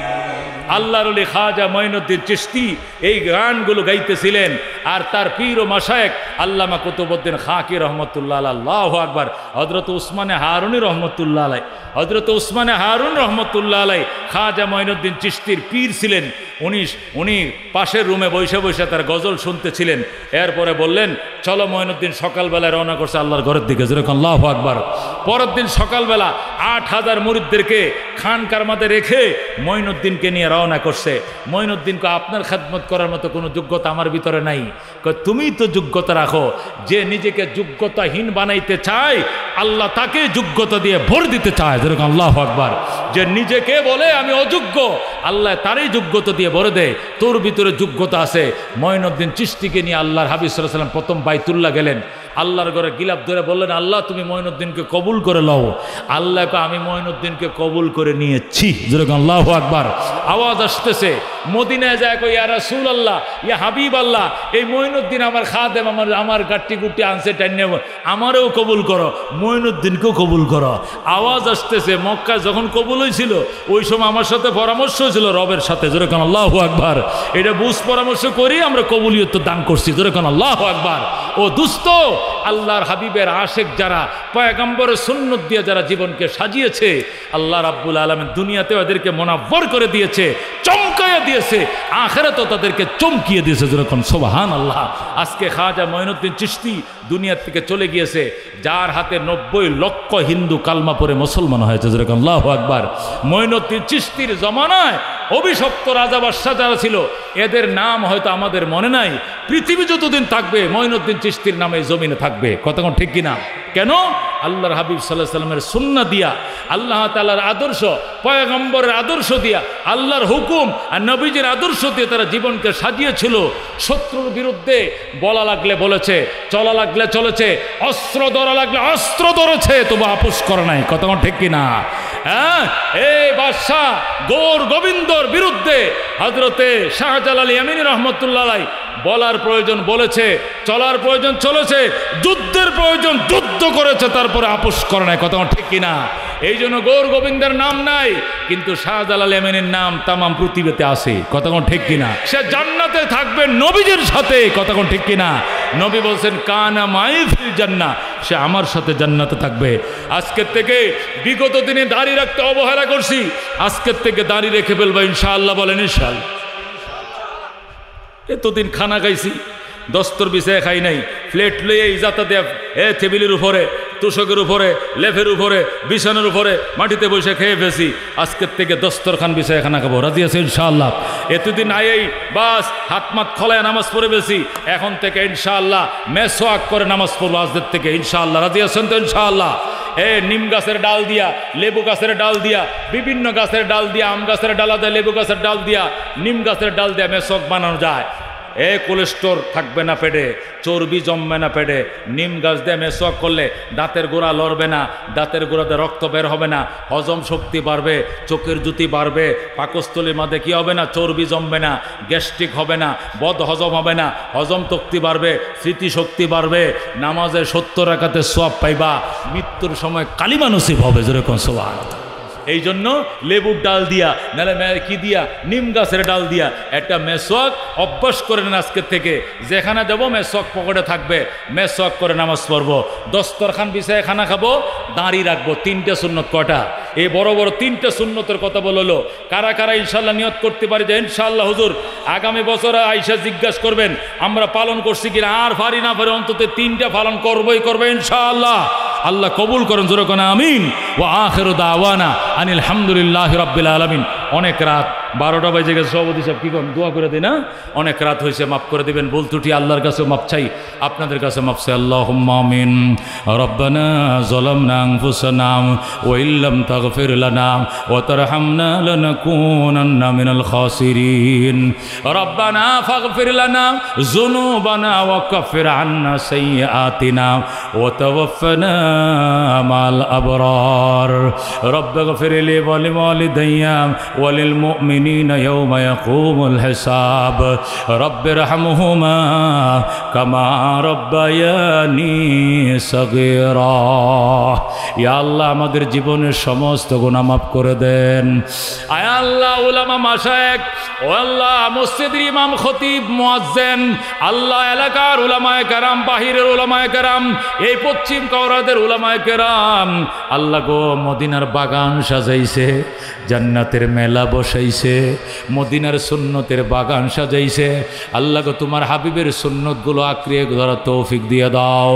Speaker 1: আল্লাহর ওলি খাজা মঈনুদ্দিন চিশতি এই গানগুলো গাইতেছিলেন, আর তার পীর ও মাশায়েখ আল্লামা কুতুবউদ্দিন খাকি রহমতুল্লাহ আলাইহি। আল্লাহু আকবার। হযরত উসমানে হারুনি রহমতুল্লাহ আলাইহি, হযরত উসমানে হারুন রহমতুল্লাহ আলাইহি খাজা মঈনুদ্দিন চিশতির পীর ছিলেন। উনি পাশের রুমে বসে বসে তার গজল শুনতেছিলেন। এরপরে বললেন, চলো মঈনুদ্দিন সকালবেলায় রওনা করছে আল্লাহর ঘরের দিকে, যেরকম আল্লাহু আকবার। পরের দিন সকালবেলা 8000 মুরিদদেরকে খানকার মাঝে রেখে মঈনুদ্দিনকে নিয়ে রওনা করছে। মঈনুদ্দিনকে আপনার খেদমত করার মতো কোনো যোগ্যতা আমার ভিতরে নাই। তুমি তো যোগ্যতা রাখো। যে নিজেকে যোগ্যতাহীন বানাইতে চায় আল্লাহ তাকে যোগ্যতা দিয়ে ভর দিতে চায়, যেরকম আল্লাহু আকবার। যে নিজেকে বলে আমি অযোগ্য, আল্লাহ তারই যোগ্যতা দিয়ে ভরে দেয়। তোর ভিতরে যোগ্যতা আছে। মঈনুদ্দিন চিশতিকে নিয়ে আল্লাহর হাবিব সাল্লাল্লাহু আলাইহি ওয়াসাল্লাম প্রথম বাইতুল্লাহ গেলেন। আল্লাহর ঘরে গিলাপ ধরে বললেন, আল্লাহ তুমি মঈনুদ্দিনকে কবুল করে লও। আল্লাহকে আমি মঈনুদ্দিনকে কবুল করে নিয়েছি, যেরকম আল্লাহু আকবার। আওয়াজ আসতেছে, মদিনায় যায় কই, ইয়া রাসূলুল্লাহ, ইয়া হাবিব আল্লাহ, এই মঈনুদ্দিন আমার খাদেম, আমার গাট্টি গুটি আনছে, টাইনে আমারও কবুল করো, মঈনুদ্দিনকেও কবুল করো। আওয়াজ আসতেছে, মক্কা যখন কবুল হয়েছিল ওই সময় আমার সাথে পরামর্শ ছিল রবের সাথে, যেরকম আল্লাহু আকবার। এটা বুঝ পরামর্শ করি আমরা কবুলিয়ত দান করছি, যেরকম আল্লাহু আকবার। ও দুস্ত, আল্লাহর হাবিবের আশেক যারা, পয়গম্বরের সুন্নত দিয়ে যারা জীবনকে সাজিয়েছে, আল্লাহ রাব্বুল আলামিন দুনিয়াতে ওদেরকে মুনাব্বর করে দিয়েছে, চমকাইয়া দিয়েছে, আখিরাতেও তাদেরকে চমকিয়ে দিয়েছে, যেরকম সুবহানাল্লাহ। আজকে খাজা মঈনুদ্দিন চিশতি দুনিয়ার থেকে চলে গিয়েছে, যার হাতে 90 লক্ষ হিন্দু কালমা পড়ে মুসলমান হয়েছে, যেরকম আল্লাহু আকবার। মঈনুদ্দিন চিশতির জমানায় অভিশপ্ত রাজা বাদশা যারা ছিল এদের নাম হয়তো আমাদের মনে নাই। পৃথিবী যতদিন থাকবে মঈনুদ্দিন চিশতির নামে জমিনে থাকবে, কতক্ষণ ঠিক কিনা? কেন? আল্লাহর হাবিব সাল্লাল্লাহু আলাইহি ওয়াসাল্লামের সুন্নাহ দিয়া, আল্লাহ তাআলার আদর্শ, পয়গম্বরের আদর্শ দিয়া, আল্লাহর হুকুম আর নবীজির আদর্শ দিয়ে তারা জীবনকে সাজিয়েছিল। শত্রুর বিরুদ্ধে বলা লাগলে বলেছে, চলা লাগলে চলেছে, অস্ত্র ধরা লাগলে অস্ত্র ধরেছে, তবু আপোষ করে নাই, কতক্ষণ ঠিক কিনা? হ্যাঁ, এই বাদশাহ গৌর গোবিন্দর বিরুদ্ধে হযরতে শাহজালাল ইয়ামিনী রহমতুল্লাহ আলাইহি বলার প্রয়োজন বলেছে, চলার প্রয়োজন চলেছে, যুদ্ধের প্রয়োজন যুদ্ধ করেছে, তারপরে আপোষ করে নাই, কতক্ষণ ঠিক কিনা? এই জন্য গৌর গোবিন্দের নাম নাই, কিন্তু শাহজালাল এমনের নাম তামাম পৃথিবীতে আছে। কথা কোন ঠিক কিনা? সে জান্নাতে থাকবে নবীজির সাথে। কথা কোন ঠিক কিনা? নবী বলছেন কানা মাই ফিল জান্নাহ, সে আমার সাথে জান্নাতে থাকবে। আজকের থেকে বিগত দিনে দাড়ি রাখতে অবহেলা করছি, আজকের থেকে দাড়ি রেখে ফেলবো ইনশাআল্লাহ। বলেন ইনশাআল্লাহ। এতদিন খানা খাইছি, দস্তর বিছায় খাই নাই, প্লেট লইয়ে ইজাতা দেয়া টেবিলের উপরে, তোষকের উপরে, লেফের উপরে, বিছানার উপরে মাটিতে বসে খেয়ে ফেছি। আজকের থেকে দস্তরখান বিছায় খানা খাবো। রাজি আছে ইনশাআল্লাহ? এতদিন আয়েই বাস হাত মাত খলায় নামাজ পড়ে বেশি, এখন থেকে ইনশাআল্লাহ মেসওয়াক করে নামাজ পড়বো আজকের থেকে ইনশাআল্লাহ। রাজি আছেন তো ইনশাআল্লাহ? নিম গাছের ডাল দিয়া, লেবু গাছের ডাল দিয়া, বিভিন্ন গাছের ডাল দিয়া, আম গাছের ডালা দেয়, লেবু গাছের ডাল দিয়া, নিম গাছের ডাল দিয়া মেসওয়াক বানানো যায়। কোলেস্টোর থাকবে না পেটে, চর্বি জমবে না পেটে। নিম গাছ দিয়ে মেসওয়াক করলে দাঁতের গোড়া লড়বে না, দাঁতের গোড়াতে রক্ত বের হবে না, হজম শক্তি বাড়বে, চোখের জ্যোতি বাড়বে, পাকস্থলীর মধ্যে কি হবে না, চর্বি জমবে না, গ্যাস্ট্রিক হবে না, বদ হজম হবে না, হজম শক্তি বাড়বে, স্মৃতিশক্তি বাড়বে, নামাজে 70 রাকাতের সওয়াব পাইবা, মৃত্যুর সময় কালিমা নসিব হবে। যেরকম সুবহানাল্লাহ। এই জন্য লেবুর ডাল দিয়া, নাহলে কি দিয়া, নিম গাছের ডাল দিয়া একটা মেসওয়াক অভ্যাস করে নেন আজকের থেকে। যেখানে যাবো মেসওয়াক পকেটে থাকবে, মেসওয়াক করে নামাজ পড়বো, দস্তরখান বিছায় খানা খাবো, দাঁড়ি রাখবো। 3টে সুন্নত। কটা? এই বড় বড় 3টে সুন্নতের কথা বললো। কারা কারা ইনশাল্লাহ নিয়ত করতে পারি যে ইনশাআল্লাহ হুজুর আগামী বছর আইসা জিজ্ঞাসা করবেন আমরা পালন করছি কিনা, আর পারি না পারি অন্তত 3টা পালন করবোই করবো ইনশাআল্লাহ। আল্লাহ কবুল করেন। জোরে কোন আমিন। ওয়া আখিরু দাওয়ানা আনিল হামদুলিল্লাহি রাব্বিল আলামিন। অনেক রাত, 12টা বাজে গেছে। সভাপতি সাহেব কি করেন? দোয়া করে দিই না? অনেক রাত হয়েছে, মাফ করে দিবেন। ভুল ত্রুটি আল্লাহর কাছে মাফ চাই, আপনাদের কাছে মাফ চাই। আল্লাহুম্মা আমিন। রব্বানা যালামনা আনফুসানা ওয়া ইল্লাম তাগফির লানা ওয়া তারহামনা লানাকুনান্না মিনাল খাসিরিন। রব্বানা ফাগফির লানা যুনুবানা ওয়া কাফির আন্না সাইয়্যাতিনা ওয়া তাওয়াফফানা মাল আবরার। রব্বিগফির লি ওয়া লিওয়ালিদাইয়া ওয়া লিল মুমিনিনা ইয়াওমা ইয়াকুমুল হিসাব। রব্বিরহামহুমা কামা রব্বায়ানি সগীরা। ইয়া আল্লাহ আমাদের জীবনের সমস্ত গুনাহ মাফ করে দেন। আয় আল্লাহ উলামা মাশায়েখ, ও আল্লাহ মসজিদের ইমাম খতিব মুয়াজ্জিন, আল্লাহ এলাকার উলামায়ে কেরাম, বাহিরের উলামায়ে কেরাম, এই পশ্চিম কওরাদের উলামায়ে কেরাম, আল্লাহ গো মদিনার বাগান সাজাইছে, জান্নাতের মেলা বসাইছে, মদিনার সুন্নতের বাগান সাজাইছে। আল্লাহ গো তোমার হাবিবের সুন্নতগুলো আঁকড়িয়ে ধরার তৌফিক দিয়ে দাও।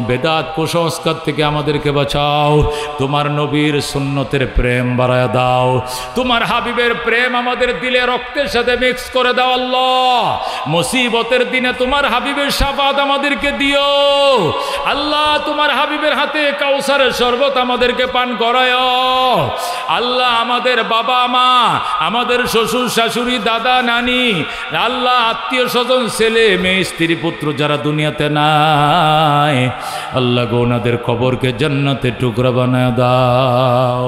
Speaker 1: বেদাত কুসংস্কার থেকে আমাদেরকে বাঁচাও। তোমার নবীর সুন্নতের প্রেম বাড়ায় দাও। তোমার হাবিবের প্রেম আমাদের দিলে রক্তের সাথে মিক্স করে দাও। আল্লাহ মুসিবতের দিনে তোমার হাবিবের শাফাত আমাদেরকে দিও। আল্লাহ তোমার হাবিবের হাতে কাউসারের শরবত আমাদেরকে পান করায়। আল্লাহ আমাদের বাবা মা, আমাদের শ্বশুর শাশুড়ি, দাদা নানি, আল্লাহ আত্মীয় স্বজন, ছেলে মেয়ে, স্ত্রী পুত্র যারা দুনিয়াতে নাই, আল্লাহ গো ওনাদের কবরকে জান্নাতের টুকরা বানায় দাও।